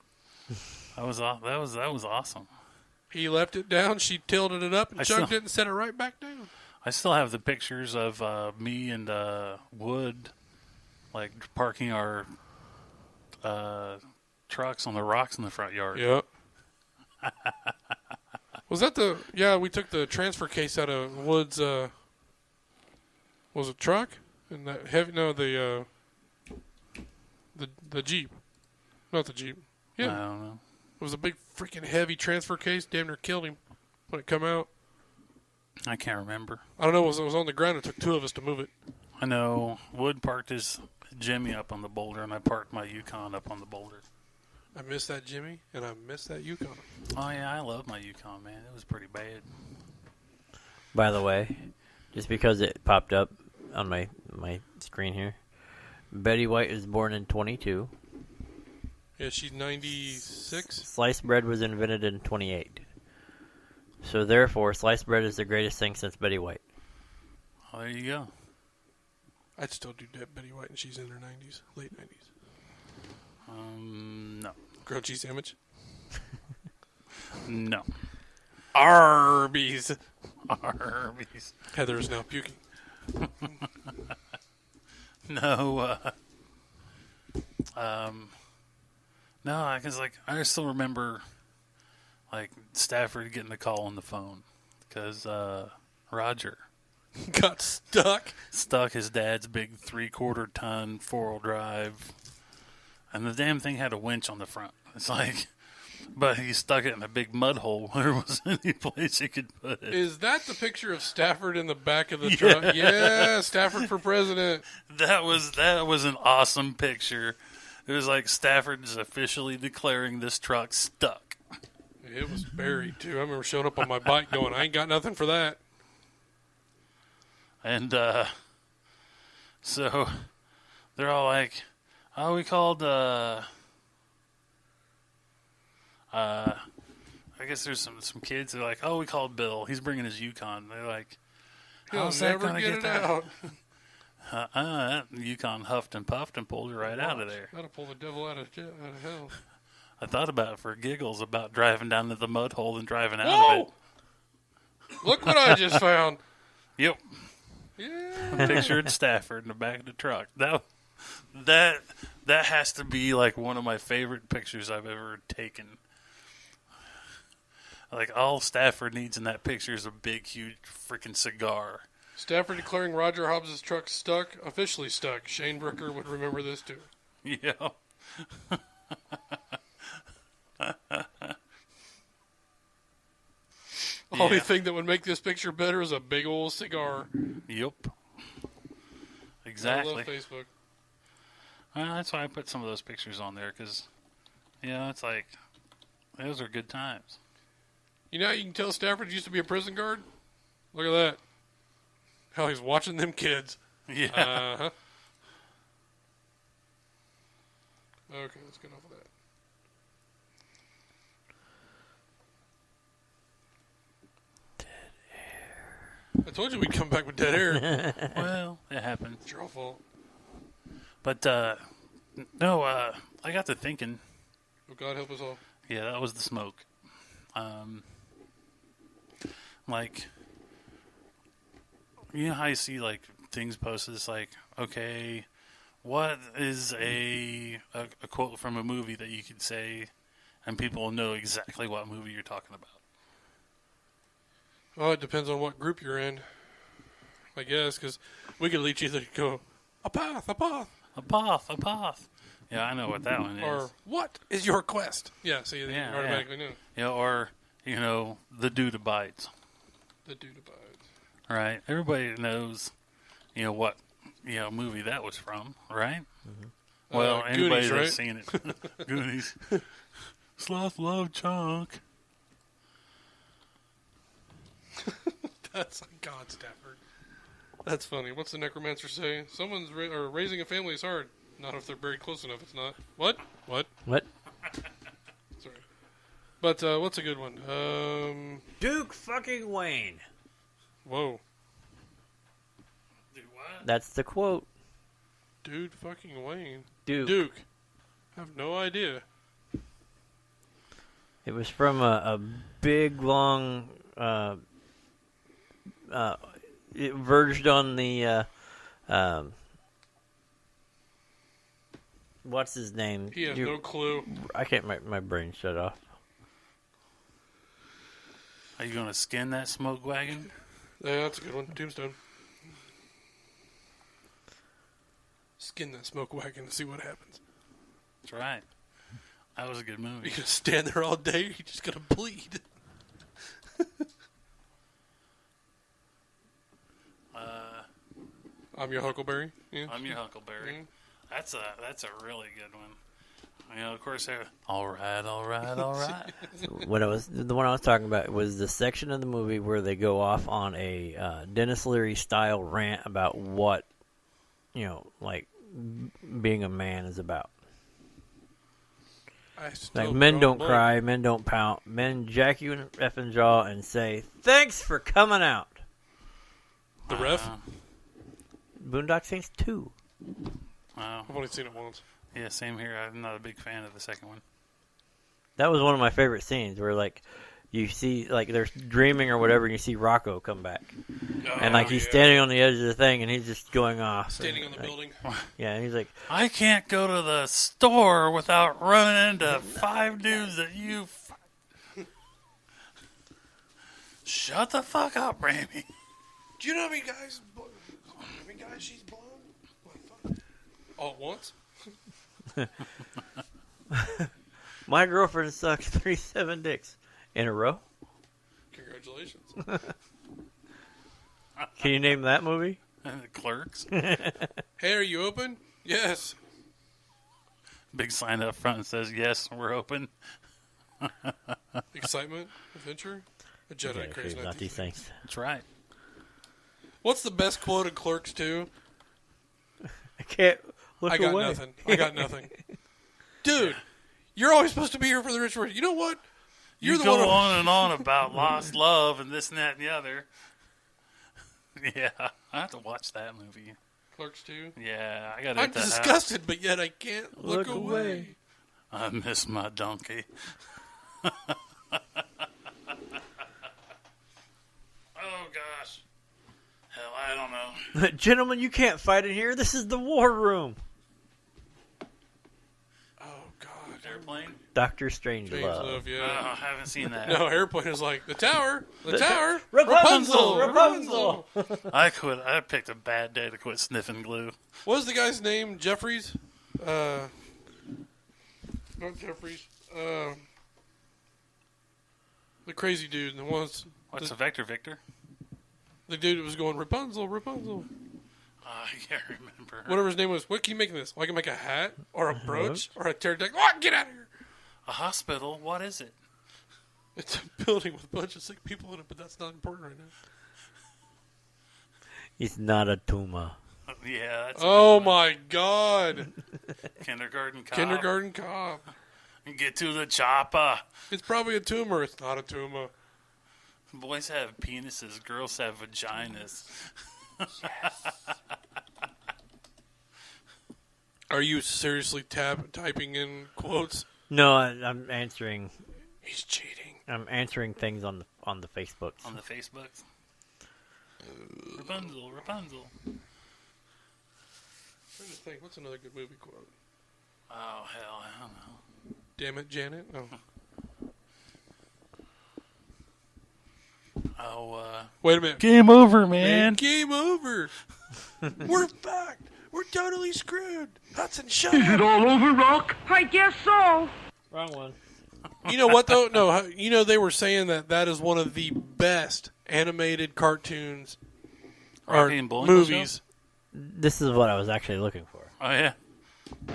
That was awesome. He left it down. She tilted it up and I chugged still- it and set it right back down. I still have the pictures of me and Wood, like, parking our trucks on the rocks in the front yard. Yep. Was that the... Yeah, we took the transfer case out of Wood's... was it truck? And that heavy... No, the The Jeep. Not the Jeep. I Yeah. don't know. It was a big freaking heavy transfer case. Damn near killed him when it come out. I can't remember. I don't know. It was on the ground. It took two of us to move it. I know Wood parked his Jimmy up on the boulder, and I parked my Yukon up on the boulder. I miss that Jimmy, and I miss that Yukon. Oh, yeah, I love my Yukon, man. It was pretty bad. By the way, just because it popped up on my screen here, Betty White was born in 22. Yeah, she's 96. Sliced bread was invented in 28. So therefore, sliced bread is the greatest thing since Betty White. Oh, there you go. I'd still do Betty White, and she's in her 90s, late 90s. No. Grilled cheese sandwich. No. Arby's. Arby's. Heather is now puking. No, no, because I still remember Stafford getting the call on the phone because Roger Got stuck. his dad's big 3/4 ton 4-wheel drive, and the damn thing had a winch on the front. It's but he stuck it in a big mud hole where there wasn't any place he could put it. Is that the picture of Stafford in the back of the truck? Yeah, Stafford for president. That was an awesome picture. It was like Stafford is officially declaring this truck stuck. It was buried, too. I remember showing up on my bike going, I ain't got nothing for that. And so they're all like, oh, we called, I guess there's some kids. They're like, oh, we called Bill. He's bringing his Yukon. They're like, He'll how's that never going to get get it that? out. That Yukon huffed and puffed and pulled it right out of there. That'll pull the devil out of hell. I thought about it for giggles about driving down to the mud hole and driving out Whoa! of it. Look what I just found. Yep. Yeah. Picture of Stafford in the back of the truck. That has to be like one of my favorite pictures I've ever taken. Like all Stafford needs in that picture is a big, huge freaking cigar. Stafford declaring Roger Hobbs' truck stuck, officially stuck. Shane Brooker would remember this too. Yeah. Only thing that would make this picture better is a big old cigar. Yep. I Exactly. love Facebook. That's why I put some of those pictures on there because, it's like those are good times. You know how you can tell Stafford used to be a prison guard? Look at that. How he's watching them kids. Yeah. Uh-huh. Okay, let's get off of that. I told you we'd come back with dead air. Well, it happened. It's your fault. But, no, I got to thinking. Oh, God help us all. Yeah, that was the smoke. Like, you know how you see, like, things posted? It's like, okay, what is a quote from a movie that you could say and people will know exactly what movie you're talking about? Well, it depends on what group you're in, I guess, because we could each either go, a path. A path. Yeah, I know what that one is. Or, what is your quest? Yeah, see, you automatically knew. Yeah, or, the dude abides. The dude abides. Right? Everybody knows, what, movie that was from, right? Mm-hmm. Well, anybody Goonies, that's right? seen it. Goonies. Sloth love chunk. That's God, Stafford. That's funny. What's the necromancer say? Someone's raising a family is hard. Not if they're buried close enough. It's not. What? Sorry. But what's a good one? Duke fucking Wayne. Whoa. Dude, what? That's the quote. Dude fucking Wayne. Duke. I have no idea. It was from a big, long... it verged on the... what's his name? He has no clue. I can't... My brain shut off. Are you going to skin that smoke wagon? Yeah, that's a good one. Tombstone. Skin that smoke wagon and see what happens. That's right. That was a good movie. You're gonna stand there all day. You're just gonna bleed. I'm your Huckleberry. Yeah. I'm your Huckleberry. Mhm. That's a really good one. You know, of course, they're all right. The one I was talking about was the section of the movie where they go off on a Dennis Leary style rant about what, like being a man is about. Like men don't cry, men don't pout, men jack you in the effing jaw and say, "Thanks for coming out." The Ref? Boondock Saints 2. Wow. I've only seen it once. Yeah, same here. I'm not a big fan of the second one. That was one of my favorite scenes where, like, you see, like, they're dreaming or whatever, and you see Rocco come back. And, like, he's standing on the edge of the thing, and he's just going off. Standing on the building. Yeah, and he's like, I can't go to the store without running into 5 dudes that you... Shut the fuck up, Ramey. Do you know how many guys she's blown? What the fuck? All at once? my girlfriend sucks 37 dicks in a row. Congratulations. Can you name that movie? Clerks. Hey, are you open? Yes. Big sign up front that says, yes, we're open. Excitement, adventure, a Jedi Okay, craze, not these things. That's right. What's the best quote in Clerks 2? I can't look I got away. nothing. I got nothing. Dude, you're always supposed to be here for the rich word. You know what? You're You the go one. on and on about lost love and this and that and the other. Yeah, I have to watch that movie. Clerks 2. Yeah, I got to I'm hit that house. disgusted, but yet I can't look away. I miss my donkey. Oh, gosh. Hell, I don't know. Gentlemen, you can't fight in here. This is the war room. Oh, God. Airplane? Doctor Strangelove. Strangelove, yeah. I haven't seen that. No, Airplane is like, the tower, the tower, Rapunzel, Rapunzel. I picked a bad day to quit sniffing glue. What was the guy's name? Jeffries? Not Jeffries. The crazy dude. The ones. What's a Vector Victor? The dude that was going Rapunzel, Rapunzel. I can't remember. Whatever his name was. What can you make this? I can make a hat or a brooch or a pterodactyl. Oh, get out of here! A hospital? What is it? It's a building with a bunch of sick people in it, but that's not important right now. He's not a tumor. Yeah, that's Oh my God! Kindergarten Cop. Kindergarten Cop. Get to the chopper. It's probably a tumor. It's not a tumor. Boys have penises, girls have vaginas. Are you seriously typing in quotes? No, I'm answering. He's cheating. I'm answering things on the Facebooks. On the Facebook. Rapunzel, Rapunzel. I'm trying to think. What's another good movie quote? Oh, hell, I don't know. Damn it, Janet. Oh. Wait a minute. Game over, man. Game over. We're fucked. We're totally screwed. Hudson, shut up. all over, Rock? I guess so. Wrong one. You know what, though? No, you know, they were saying that is one of the best animated cartoons or Rocky and Bullwinkle movies. This is what I was actually looking for. Oh, yeah.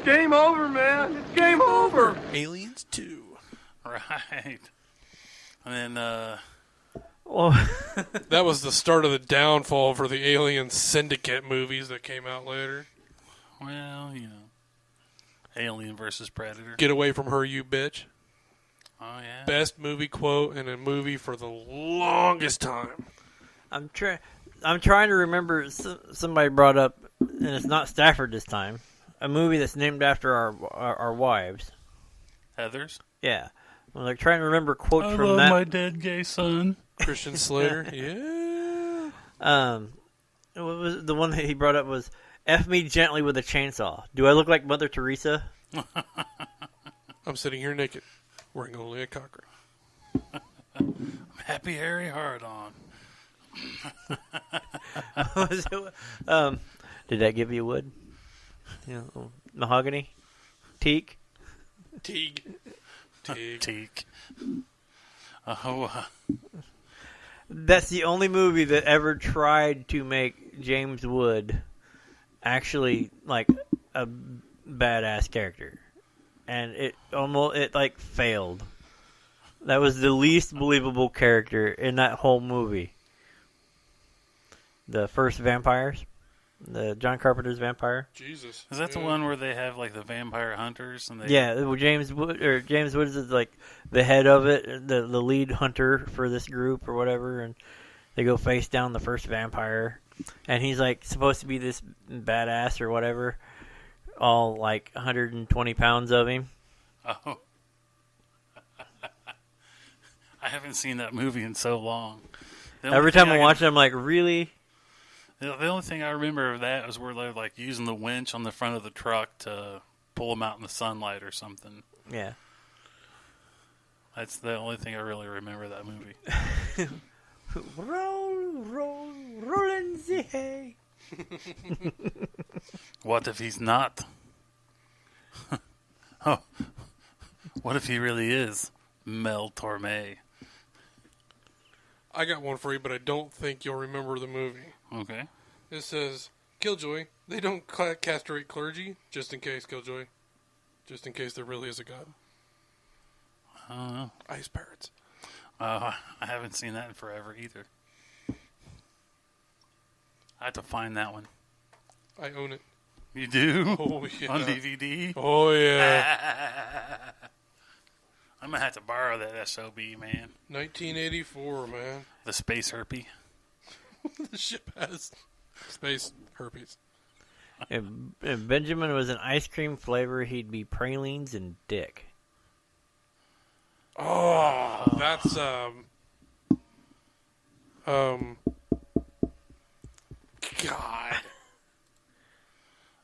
Game over, man. It's game over. Aliens 2. Right. And then, Well, That was the start of the downfall for the Alien Syndicate movies that came out later. well, you know. Alien versus Predator. Get away from her, you bitch. Oh, yeah. Best movie quote in a movie for the longest time. I'm trying to remember. Somebody brought up, and it's not Stafford this time. A movie that's named after our wives. Heathers. Yeah, I'm like trying to remember quotes I from love that. my dead gay son. Christian Slater. Yeah. What was the one that he brought up was "F me gently with a chainsaw." Do I look like Mother Teresa? I'm sitting here naked, wearing only a cock ring. Happy Harry Hard on. Did that give you wood? Mahogany, teak. Teague. Teak. Oh, That's the only movie that ever tried to make James Wood actually like a badass character, and it like failed. That was the least believable character in that whole movie. The first vampires, the John Carpenter's vampire. Jesus. is that the one where they have like the vampire hunters and they? Yeah, well, James Wood is like the head of it, the lead hunter for this group or whatever, and they go face down the first vampire, and he's like supposed to be this badass or whatever, all like 120 pounds of him. Oh. I haven't seen that movie in so long. Every time I watch it, I'm like, really? The only thing I remember of that was where they're like using the winch on the front of the truck to pull them out in the sunlight or something. Yeah. That's the only thing I really remember of that movie. roll in the hay. What if he's not? Oh, what if he really is Mel Torme? I got one for you, but I don't think you'll remember the movie. Okay. It says, Killjoy, they don't castrate clergy, just in case, Killjoy. Just in case there really is a god. I don't know. Ice pirates. I haven't seen that in forever either. I have to find that one. I own it. You do? Oh, yeah. On DVD? Oh, yeah. I'm going to have to borrow that SOB, man. 1984, man. The Space Herpy. The ship has space herpes. If Benjamin was an ice cream flavor, he'd be pralines and dick. Oh, that's, God.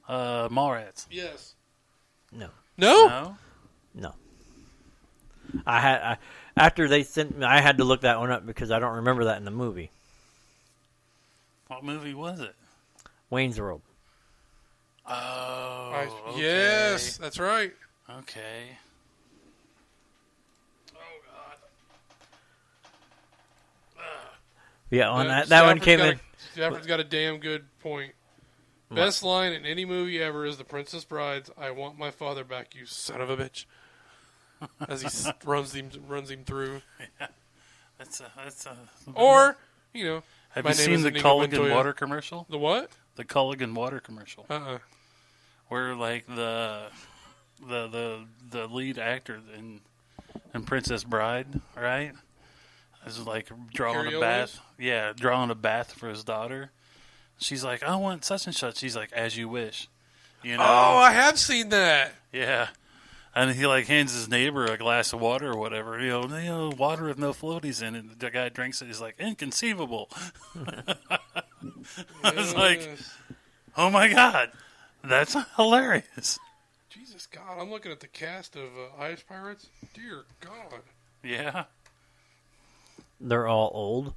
Mallrats. Yes. No. No? No? No. After they sent me, I had to look that one up because I don't remember that in the movie. What movie was it? Wayne's World. Oh, okay. Yes, that's right. Okay. Oh, God. Yeah, on that one came in. Stafford's got a damn good point. Best line in any movie ever is The Princess Bride's, "I want my father back, you son of a bitch." As he runs him through. Yeah. That's a... Or, you know, Have my you name seen is the Inigo Culligan Montoya. water commercial? The what? The Culligan water commercial. Where like the lead actor in Princess Bride, right? Is like drawing Carrie a bath. Yeah, drawing a bath for his daughter. She's like, I want such and such. She's like, as you wish. You know? Oh, I have seen that. Yeah. And he like hands his neighbor a glass of water or whatever. You know, water with no floaties in it. The guy drinks it. He's like, inconceivable. I was like, oh my God, that's hilarious. Jesus God, I'm looking at the cast of Ice Pirates. Dear God. Yeah. They're all old.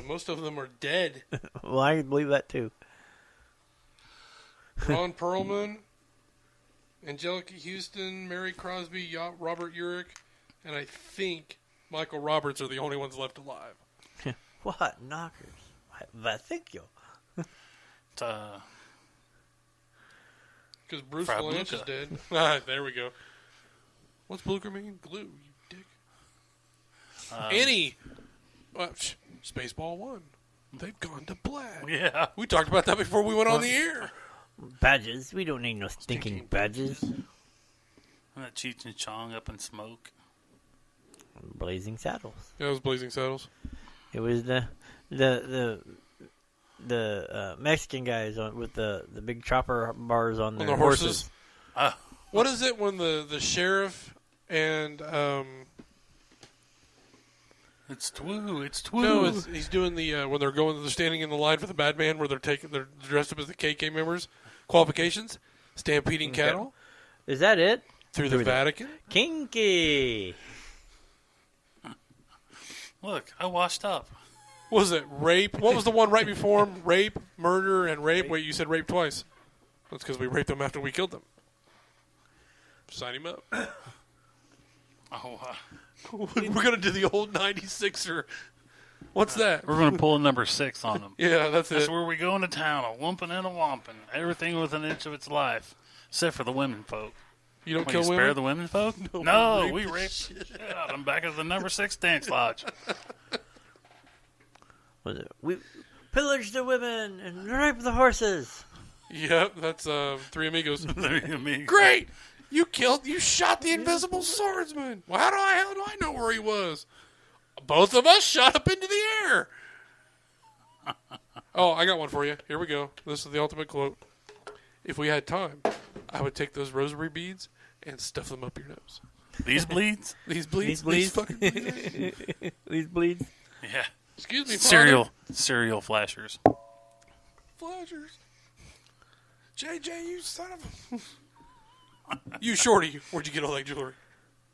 Most of them are dead. Well, I believe that too. Ron Perlman, Angelica Houston, Mary Crosby, Robert Urich, and I think Michael Roberts are the only ones left alive. What knockers? I think you. Because Bruce Fra Blanche is Blucher. dead. Ah, there we go. What's Blucher mean? Glue, you dick. Annie. Spaceball 1. They've gone to black. Yeah. We talked about that before we went on the air. Badges. We don't need no stinking badges. And that Cheech and Chong up in smoke. Blazing Saddles. Yeah, it was Blazing Saddles. It was the Mexican guys with the big chopper bars on their horses. What is it when the sheriff and It's Twoo. It's Twoo. no, he's doing the when they're standing in the line for the bad man where they're dressed up as the KK members. Qualifications: stampeding cattle Is that it? through the Vatican. Kinky. Look, I washed up. Was it rape? What was the one right before him? Rape, murder, and rape. Wait, you said rape twice. That's because we raped them after we killed them. Sign him up. Oh, We're going to do the old 96er. What's that? we're going to pull a number 6 on them. Yeah, that's That's it. where we go into town, a whumping and a womping. Everything with an inch of its life. Except for the women folk. You don't Will kill you women? spare the women folk? No, No, we we rape the rape the shit out of them back at the number 6 dance lodge. Was it? We pillage the women and rape the horses. Yep, that's Three Amigos. There you me. Great! You shot the invisible swordsman. Well, how the hell do I know where he was? Both of us shot up into the air. Oh, I got one for you. Here we go. This is the ultimate quote. If we had time, I would take those rosary beads and stuff them up your nose. These bleeds? These bleeds? These bleeds? fucking bleeds? These bleeds. Yeah. Excuse me, Father. Cereal flashers. Flashers. JJ, you son of a... You Shorty. Where'd you get all that jewelry?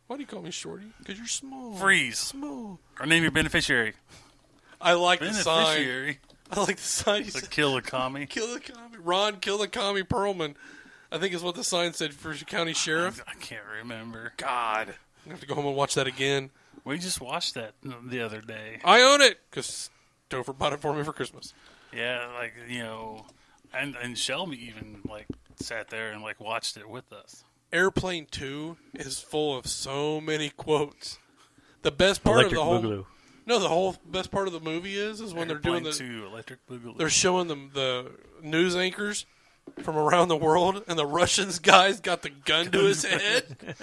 Why do you call me Shorty? Because you're small. Freeze. Small. Or name your beneficiary. I like the sign. Beneficiary. I like the sign. He The said, kill a commie. kill the commie. Ron, kill the commie Perlman. I think is what the sign said for county sheriff. I can't remember. God. I have to go home and watch that again. We just watched that the other day. I own it because Topher bought it for me for Christmas. Yeah, like, and Shelby even, like, sat there and, like, watched it with us. Airplane 2 is full of so many quotes. The best part Electric of the whole... Boogaloo. No, the whole best part of the movie is when they're doing the... Two Electric Boogaloo. They're showing them the news anchors from around the world, and the Russians guy's got the gun to his head.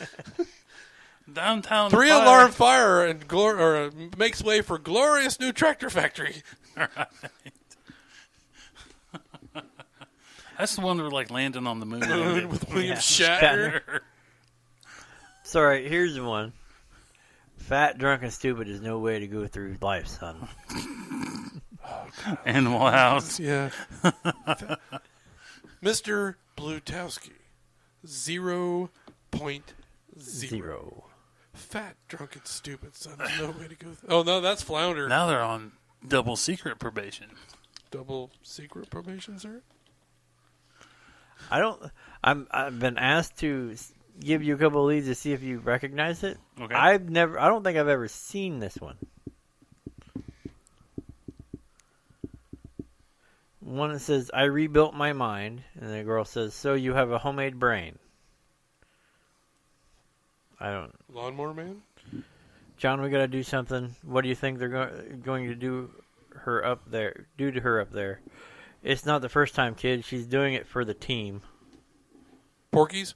Downtown 3-alarm fire and makes way for glorious new tractor factory. Right. That's the one where, like, landing on the moon. With William Yeah. Shatner. Sorry, here's one. Fat, drunk, and stupid is no way to go through life, son. Animal House. Yeah. Mr. Blutowski. 0.0. Zero. Fat, drunk, and stupid, son. There's no way to go through. Oh, no, that's Flounder. Now they're on double secret probation. Double secret probation, sir? I've been asked to give you a couple of leads to see if you recognize it. Okay. I don't think I've ever seen this one. One that says, I rebuilt my mind, and the girl says, so you have a homemade brain. I don't... Lawnmower Man? John, we gotta do something. What do you think they're going to do to her up there? It's not the first time, kid. She's doing it for the team. Porky's?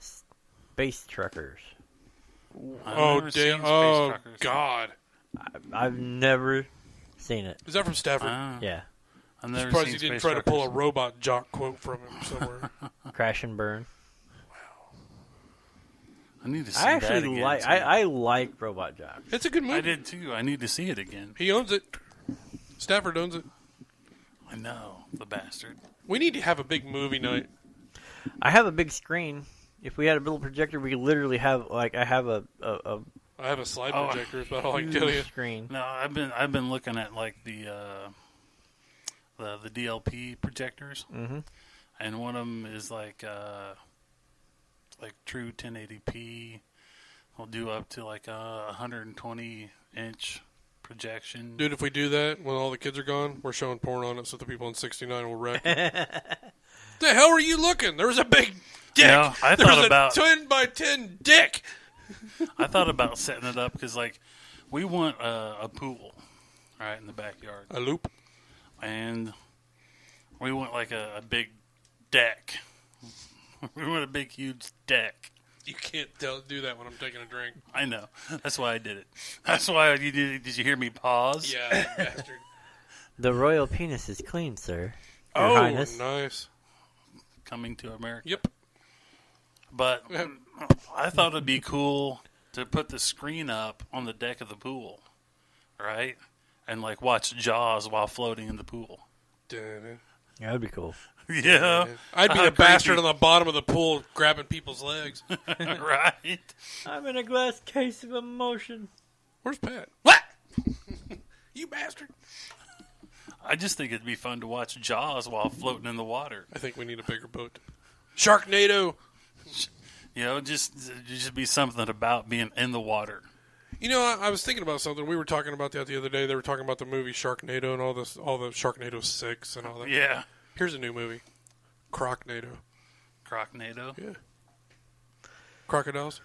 Space Truckers. I've Oh, never seen damn. Space Oh, Truckers. God. I've never seen it. Is that from Stafford? Yeah. I've I'm never surprised seen you didn't Space try to pull a Truckers. robot jock quote from him somewhere. Crash and Burn. I need to see I that actually again. like. too. I like Robot Jocks. It's a good movie. I did too. I need to see it again. He owns it. Stafford owns it. I know, the bastard. We need to have a big movie night. I have a big screen. If we had a little projector, we could literally have I have a I have a slide Oh, projector. Is about all I can tell you. huge screen. No, I've been looking at like the DLP projectors, and one of them is like true 1080p. We'll do up to like a 120 inch projection. Dude, if we do that when all the kids are gone, we're showing porn on it so the people in 69 will wreck. The hell were you looking? There was a big dick. No, I there thought was about- a 10 by 10 dick. I thought about setting it up because like we want a pool right in the backyard, A loop. and we want like a big deck. We want a big huge deck. You can't do that when I'm taking a drink. I know. That's why I did it. That's why you did. Did you hear me pause? Yeah, you bastard. The royal penis is clean, sir. Your Oh, Highness. nice. Coming to America. Yep. But I thought it'd be cool to put the screen up on the deck of the pool, right? And like watch Jaws while floating in the pool. Damn it. Yeah, that'd be cool. Yeah. I'd be How the bastard creepy. on the bottom of the pool grabbing people's legs. Right. I'm in a glass case of emotion. Where's Pat? What? You bastard. I just think it'd be fun to watch Jaws while floating in the water. I think we need a bigger boat. Sharknado. You know, just be something about being in the water. You know, I was thinking about something. We were talking about that the other day. They were talking about the movie Sharknado and all the Sharknado 6 and all that. Yeah. Here's a new movie, Crocnado. Crocnado? Yeah. Crocodiles.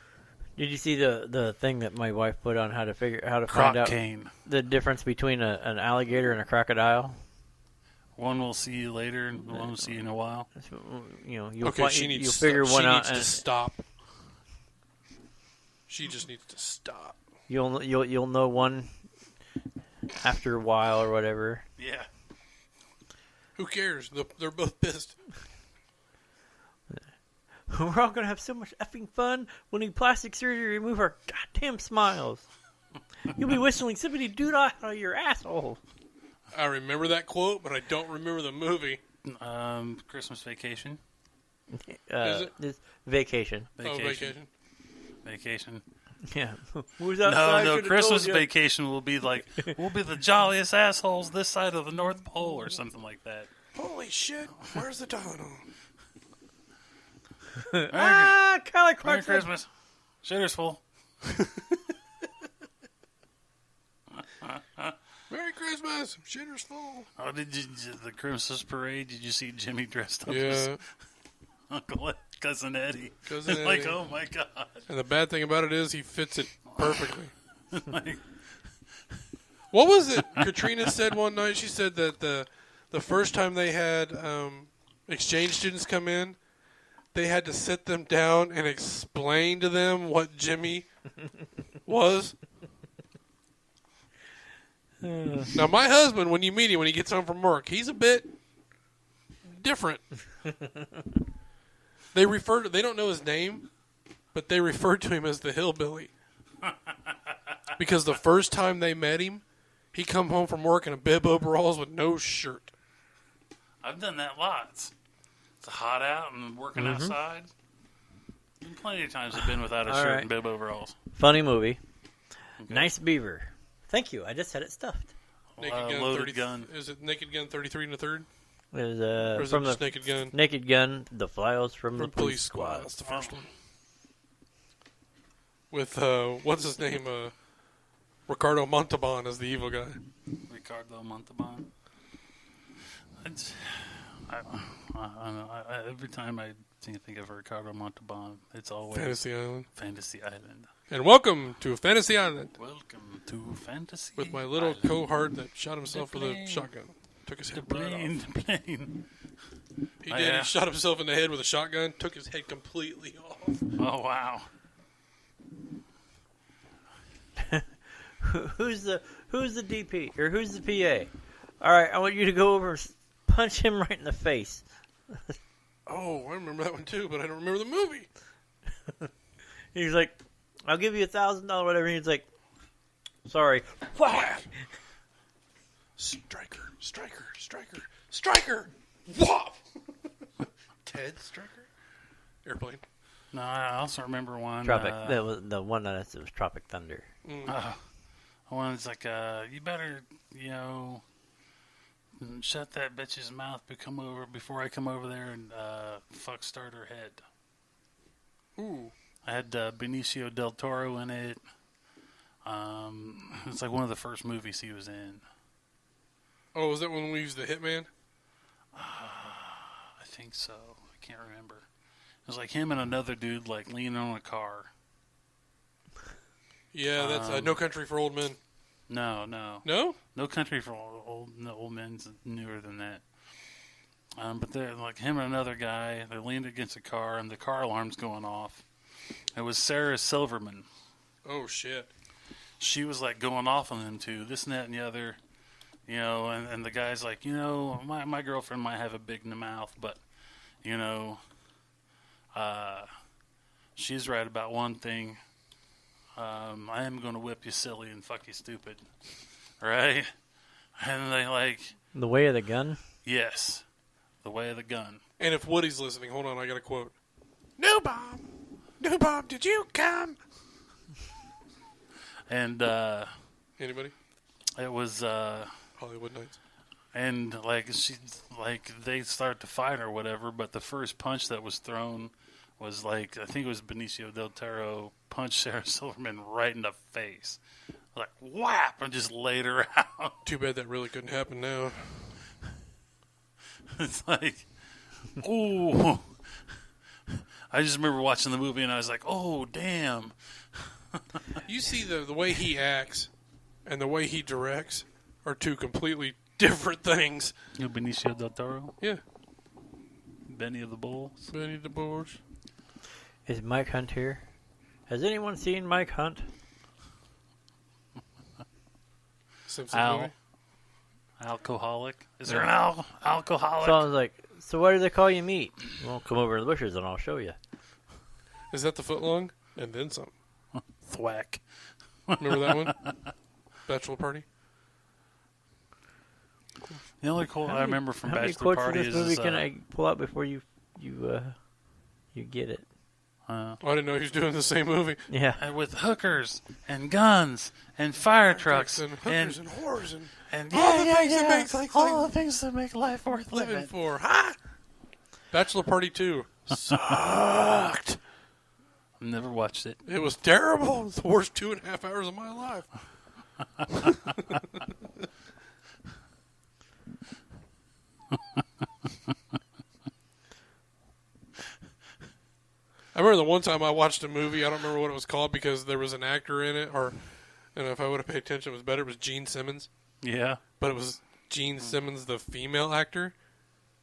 Did you see the thing that my wife put on how to find out Cane. the difference between an alligator and a crocodile? One will see you later, and one will see you in a while. You know, you'll Okay, she needs you'll to figure stop. one She out. needs to And stop. She just needs to stop. you'll know one after a while or whatever. Yeah. Who cares? They're both pissed. We're all gonna have so much effing fun when we plastic surgery remove our goddamn smiles. You'll be whistling "Sippity Doo Dah" out of your asshole. I remember that quote, but I don't remember the movie. Christmas Vacation. Is it? This vacation. Oh, Vacation. Vacation. Yeah. Who's outside? No, Should've Christmas told ya. Vacation will be like, we'll be the jolliest assholes this side of the North Pole or something like that. Holy shit! Where's the Tylenol? Merry Kylie Clark said- Christmas. Shitter's full. Merry Christmas! Shitter's full. Oh, did you the Christmas parade? Did you see Jimmy dressed up Yeah. as Uncle Cousin Eddie? Cousin Like, Eddie. oh my god! And the bad thing about it is he fits it perfectly. Like, What was it Katrina said one night? She said that the first time they had exchange students come in, they had to sit them down and explain to them what Jimmy was. Now, my husband, when you meet him, when he gets home from work, he's a bit different. They don't know his name, but they refer to him as the hillbilly. Because the first time they met him, he come home from work in a bib overalls with no shirt. I've done that lots. It's hot out and working outside. And plenty of times I've been without a All shirt right. and bib overalls. Funny movie. Okay. Nice beaver. Thank you. I just had it stuffed. Naked Gun loaded 30, gun. Is it Naked Gun 33 and a third? It was Or is from it just the Naked Gun? Naked Gun, The Files from the From Police Squad. That's the first one. With, what's his name? Ricardo Montalban as the evil guy. Ricardo Montalban. Every time I think of Ricardo Montalban, it's always Fantasy Island. Fantasy Island. And welcome to Fantasy Island Welcome to Fantasy with my little Island. cohort that shot himself The with a plane. shotgun. Took his The head right plane, off. the plane. He Oh, did. yeah. He shot himself in the head with a shotgun, took his head completely off. Oh, wow. Who's the DP or who's the PA? All right, I want you to go over and punch him right in the face. Oh, I remember that one too, but I don't remember the movie. He's like, "I'll give you $1,000, whatever." He's like, "Sorry." Whack! Striker, striker, striker, striker! Whop! Ted Striker? Airplane. No, I also remember one. Tropic. That was the one that was Tropic Thunder. One that's like, you better, shut that bitch's mouth before I come over there and start her head. Ooh. I had Benicio del Toro in it. It's like one of the first movies he was in. Oh, was that when we used the Hitman? I think so. I can't remember. It was like him and another dude like leaning on a car. Yeah, that's No Country for Old Men. No. No? No Country for Old Men's newer than that. But they're like him and another guy. They leaned against a car, and the car alarm's going off. It was Sarah Silverman. Oh, shit. She was like going off on them too, this and that and the other. And the guy's like, my girlfriend might have a big mouth, but she's right about one thing. I am going to whip you silly and fuck you stupid. Right? And they like... The Way of the Gun? Yes. The Way of the Gun. And if Woody's listening, hold on, I got a quote. No, Bob, did you come? And, Anybody? it was, Hollywood Nights. and they start to fight or whatever, but the first punch that was thrown was like, I think it was Benicio del Toro punched Sarah Silverman right in the face. Like, whap! And just laid her out. Too bad that really couldn't happen now. It's like, ooh. I just remember watching the movie and I was like, oh, damn. You see the way he acts and the way he directs are two completely different things. You know Benicio del Toro? Yeah. Benny of the Bulls? Benny the Bulls. Is Mike Hunt here? Has anyone seen Mike Hunt? Simpsons Al. movie? Alcoholic? Is there an alcoholic? So I was like, so why do they call you meat? Well, come over in the bushes and I'll show you. Is that the footlong? And then some. Thwack. Remember that one? Bachelor Party? The only quote I remember from How many Bachelor quotes Party of this is... movie can I pull out before you get it? Oh, I didn't know he was doing the same movie. Yeah. and with hookers and guns and fire trucks And hookers and whores and all all the things that make like all the things that make life worth living living. for. Ha! Bachelor Party 2 sucked. Never watched it. It was terrible. It was the worst 2.5 hours of my life. I remember the one time I watched a movie, I don't remember what it was called because there was an actor in it, and if I would have paid attention, it was better. It was Gene Simmons, Yeah. but it was Gene Simmons, the female actor,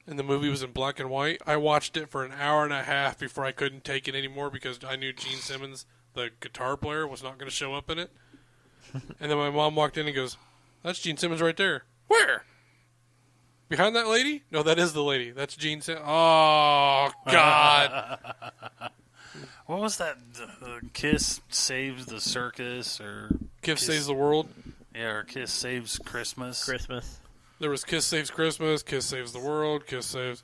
and the movie was in black and white. I watched it for an hour and a half before I couldn't take it anymore because I knew Gene Simmons, the guitar player, was not going to show up in it. And then my mom walked in and goes, "That's Gene Simmons right there." "Where? Behind that lady?" "No, that is the lady. That's Gene Simmons." Oh, God. What was that? Kiss Saves the Circus, or Kiss Kiss- Saves the World. Yeah, or Kiss Saves Christmas. Christmas. There was Kiss Saves Christmas, Kiss Saves the World, Kiss Saves...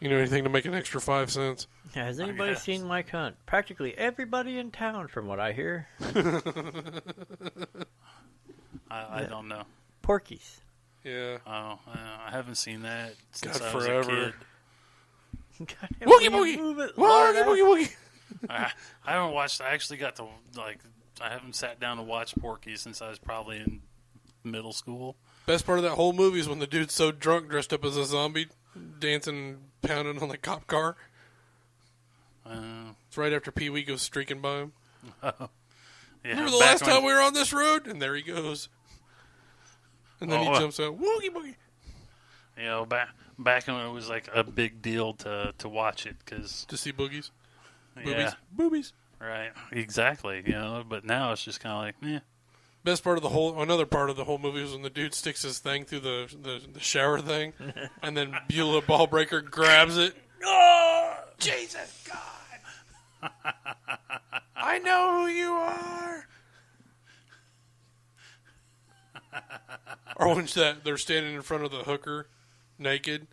You know, anything to make an extra 5 cents. Yeah, has anybody guess. seen Mike Hunt? Practically everybody in town, from what I hear. I don't know. Porky's. Yeah. Oh, I haven't seen that since God, I was forever. a kid. Goddamn, Woogie will you boogie! move it, Woogie Lord? boogie woogie! I haven't watched. I actually got to I haven't sat down to watch Porky since I was probably in middle school. Best part of that whole movie is when the dude's so drunk, dressed up as a zombie, dancing, pounding on the cop car. It's right after Pee Wee goes streaking by him. Yeah, Remember the back last when- time we were on this road? And there he goes. And then he jumps out. Woogie boogie! You know, back when it was like a big deal to watch it because To see boogies. Boobies. yeah, Boobies. right, exactly. You know, but now it's just kind of like, Best part of the whole, another part of the whole movie was when the dude sticks his thing through the shower thing, and then Beulah Ballbreaker grabs it. Oh, Jesus God! I know who you are. Or when they're standing in front of the hooker, naked,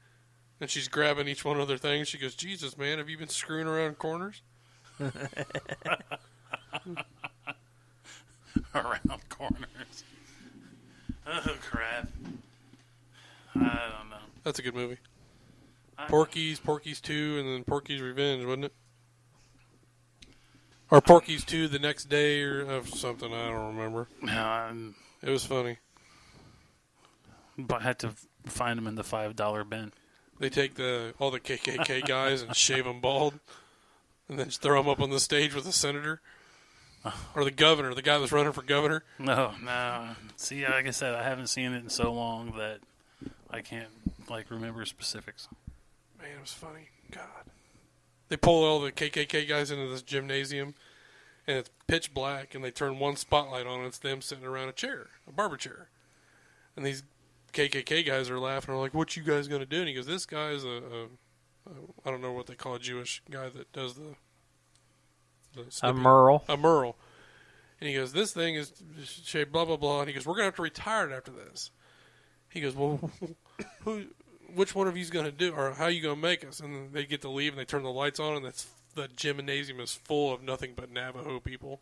and she's grabbing each one of their things. She goes, "Jesus, man, have you been screwing around corners?" around corners. Oh crap! I don't know. That's a good movie. Porky's 2, and then Porky's Revenge, wasn't it? Or Porky's 2 the next day, or something. I don't remember. No, It was funny. but I had to find them in the $5 bin. They take all the KKK guys and shave them bald, and then just throw them up on the stage with the senator or the governor, the guy that's running for governor. No. See, like I said, I haven't seen it in so long that I can't remember specifics. Man, it was funny. God. They pull all the KKK guys into this gymnasium, and it's pitch black, and they turn one spotlight on, and it's them sitting around a chair, a barber chair. And these KKK guys are laughing, are like, "What you guys going to do?" And he goes, "This guy is I don't know what they call a Jewish guy that does the A snipping. Merle. A Merle." And he goes, "This thing is shaped blah, blah, blah." And he goes, "We're going to have to retire it after this." He goes, "Well, which one of you's going to do, or how are you going to make us?" And then they get to leave, and they turn the lights on, and the gymnasium is full of nothing but Navajo people.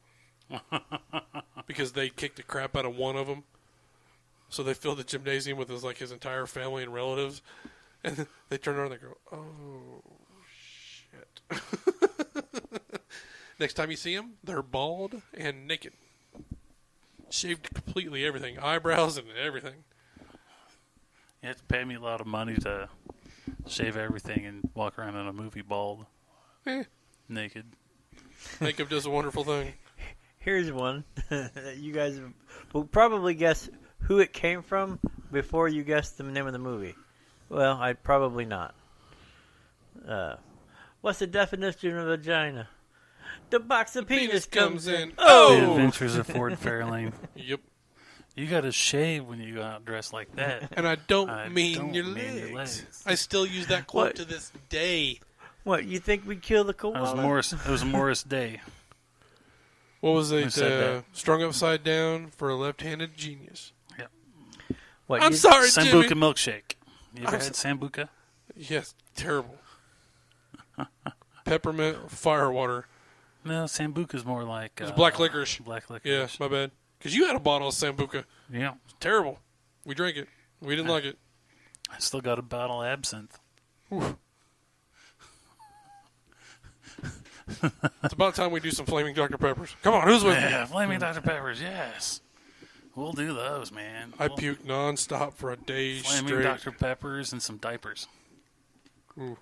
Because they kicked the crap out of one of them. So they filled the gymnasium with his entire family and relatives. And they turn around and they go, "Oh, yet. Next time you see them, they're bald and naked. Shaved completely everything. Eyebrows and everything. You have to pay me a lot of money to shave everything and walk around in a movie bald, naked. Makeup does a wonderful thing. Here's one that you guys will probably guess who it came from before you guess the name of the movie. Well, I'd probably not. What's the definition of vagina? The box of penis comes in. The Oh! Adventures of Ford Fairlane. Yep. You got to shave when you go out dressed like that. And I don't I mean don't your mean legs. your legs. I still use that quote What? to this day. What, you think we'd kill the It was koala? Morris Day. What was Who it? said that? Strung upside down for a left-handed genius. What, I'm you- sorry, Sambuca Jimmy. milkshake. You ever I'm had Sambuca? Yes, terrible. Peppermint firewater. No, Sambuca's more like... It's black licorice. Black licorice. Yeah, my bad. Because you had a bottle of Sambuca. Yeah. It's terrible. We drank it. We didn't like it. I still got a bottle of absinthe. It's about time we do some Flaming Dr. Peppers. Come on, who's with Yeah, me? Flaming Dr. Peppers, yes. We'll do those, man. I puked nonstop for a day Flaming straight. Dr. Peppers and some diapers. Ooh.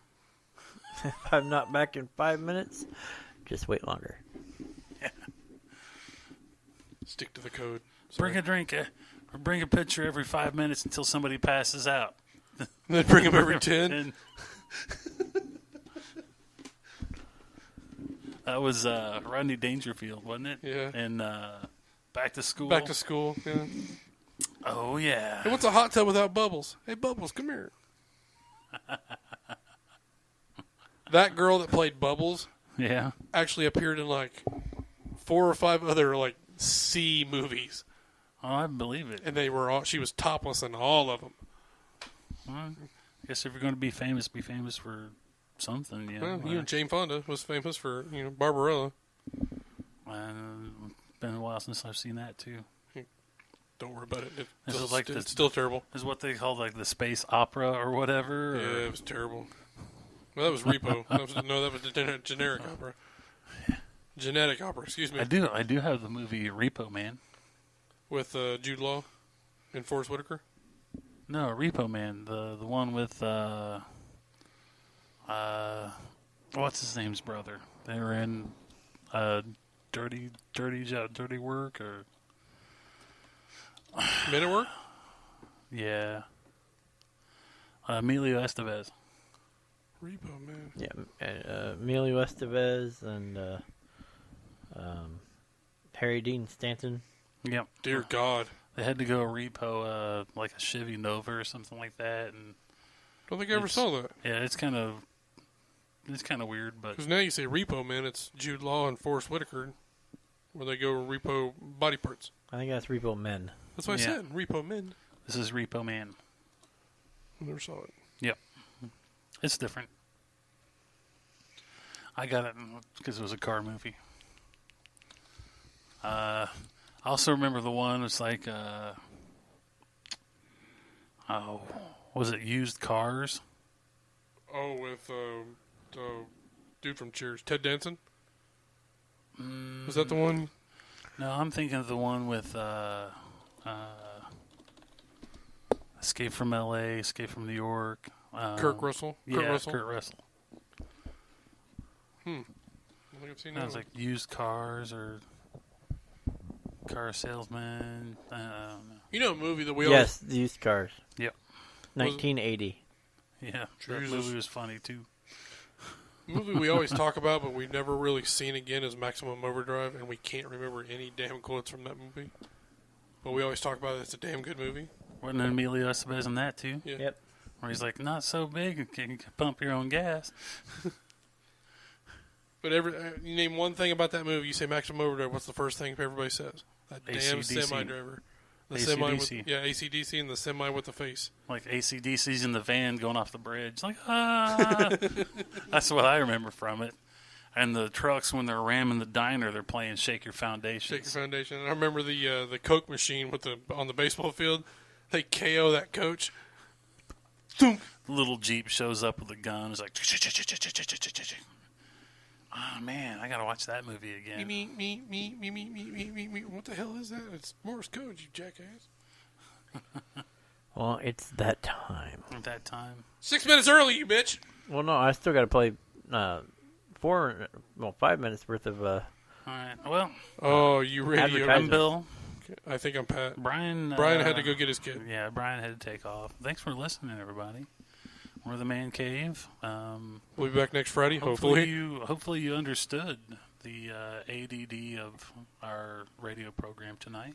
If I'm not back in 5 minutes, just wait longer. Stick to the code. Bring a drink, or bring a pitcher every 5 minutes until somebody passes out. Then bring them every 10. And that was Rodney Dangerfield, wasn't it? Yeah. And Back to School. Back to school. Yeah. Oh, yeah. Hey, what's a hot tub without bubbles? Hey, Bubbles, come here. That girl that played Bubbles Yeah. actually appeared in like 4 or 5 other like C movies, Oh, I believe it. and they were all. She was topless in all of them. Well, I guess if you're going to be famous for something, you know. Well, you know, Jane Fonda was famous for Barbarella. Been a while since I've seen that, too. Don't worry about it. This is like It's still terrible. Is what they call like the space opera or whatever? Yeah, Or? it was terrible. Well, that was Repo. That was the generic opera. Genetic opera, excuse me. I do have the movie Repo Man. With Jude Law and Forrest Whitaker. No, Repo Man, the one with what's his name's brother? They were in Dirty Work or Men at Work? yeah, Emilio Estevez. Repo Man. Yeah, Emilio Estevez and Harry Dean Stanton. Yep. Dear God. They had to go repo like a Chevy Nova or something like that, and Don't think I ever saw that. yeah, it's kind of weird, but Because now you say Repo Man, it's Jude Law and Forrest Whitaker, where they go repo body parts. I think that's Repo Men. That's what I Yeah. said. Repo Men. this is Repo Man. I never saw it. Yep, it's different. I got it because it was a car movie. I also remember the one. It's like, was it Used Cars? Oh, with the dude from Cheers, Ted Danson. Was that the one? No, I'm thinking of the one with Escape from L.A., Escape from New York. Kurt Russell. Yeah, Kurt Russell. Kurt Russell. I don't think I've seen No, that. it's one. like Used Cars or Car Salesman. I don't know. You know a movie that we Yes, the used cars. Yep. 1980. Yeah, that Jesus. movie was funny too. always movie we always talk about, but we've never really seen again is Maximum Overdrive, and we can't remember any damn quotes from that movie. But we always talk about it. It's a damn good movie. Wasn't Emilio Estevez in that too? Yeah. Yep. Where he's like, not so big, you can pump your own gas. But you name one thing about that movie, you say Maximum Overdrive, what's the first thing everybody says? That damn AC/DC. semi driver. The AC/DC. semi with, yeah, AC/DC and the semi with the face. Like AC/DC's in the van going off the bridge. Like, ah! That's what I remember from it. And the trucks, when they're ramming the diner, they're playing Shake Your Foundation. Shake Your Foundation. And I remember the Coke machine with on the baseball field. They KO that coach. The little Jeep shows up with a gun. It's like, Oh, man, I got to watch that movie again. Me. What the hell is that? It's Morse code, you jackass. Well, it's that time. At that time. 6 minutes early, you bitch. Well, no, I still got to play 5 minutes worth of. All right. Well, Oh, you radio. I'm Advertisement. Bill. I think I'm Pat. Brian Brian had to go get his kid. Yeah, Brian had to take off. Thanks for listening, everybody. We're the Man Cave. We'll be back next Friday, Hopefully hopefully. you understood the ADD of our radio program tonight.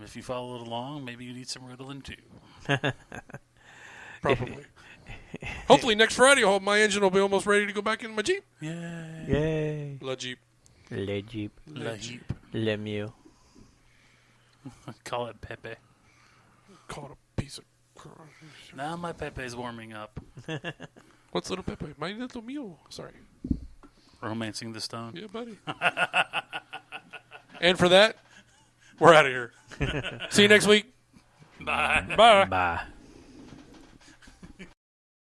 If you followed along, maybe you need some Ritalin too. Probably. Hopefully next Friday, my engine will be almost ready to go back in my Jeep. Yay! Yay! La Jeep. Le Jeep. La Jeep. Le Mew. Call it Pepe. Caught a piece of crap. Now my Pepe's warming up. What's little Pepe? My little mule. Sorry. Romancing the Stone. Yeah, buddy. And for that, we're out of here. See you next week. Bye. Bye. Bye.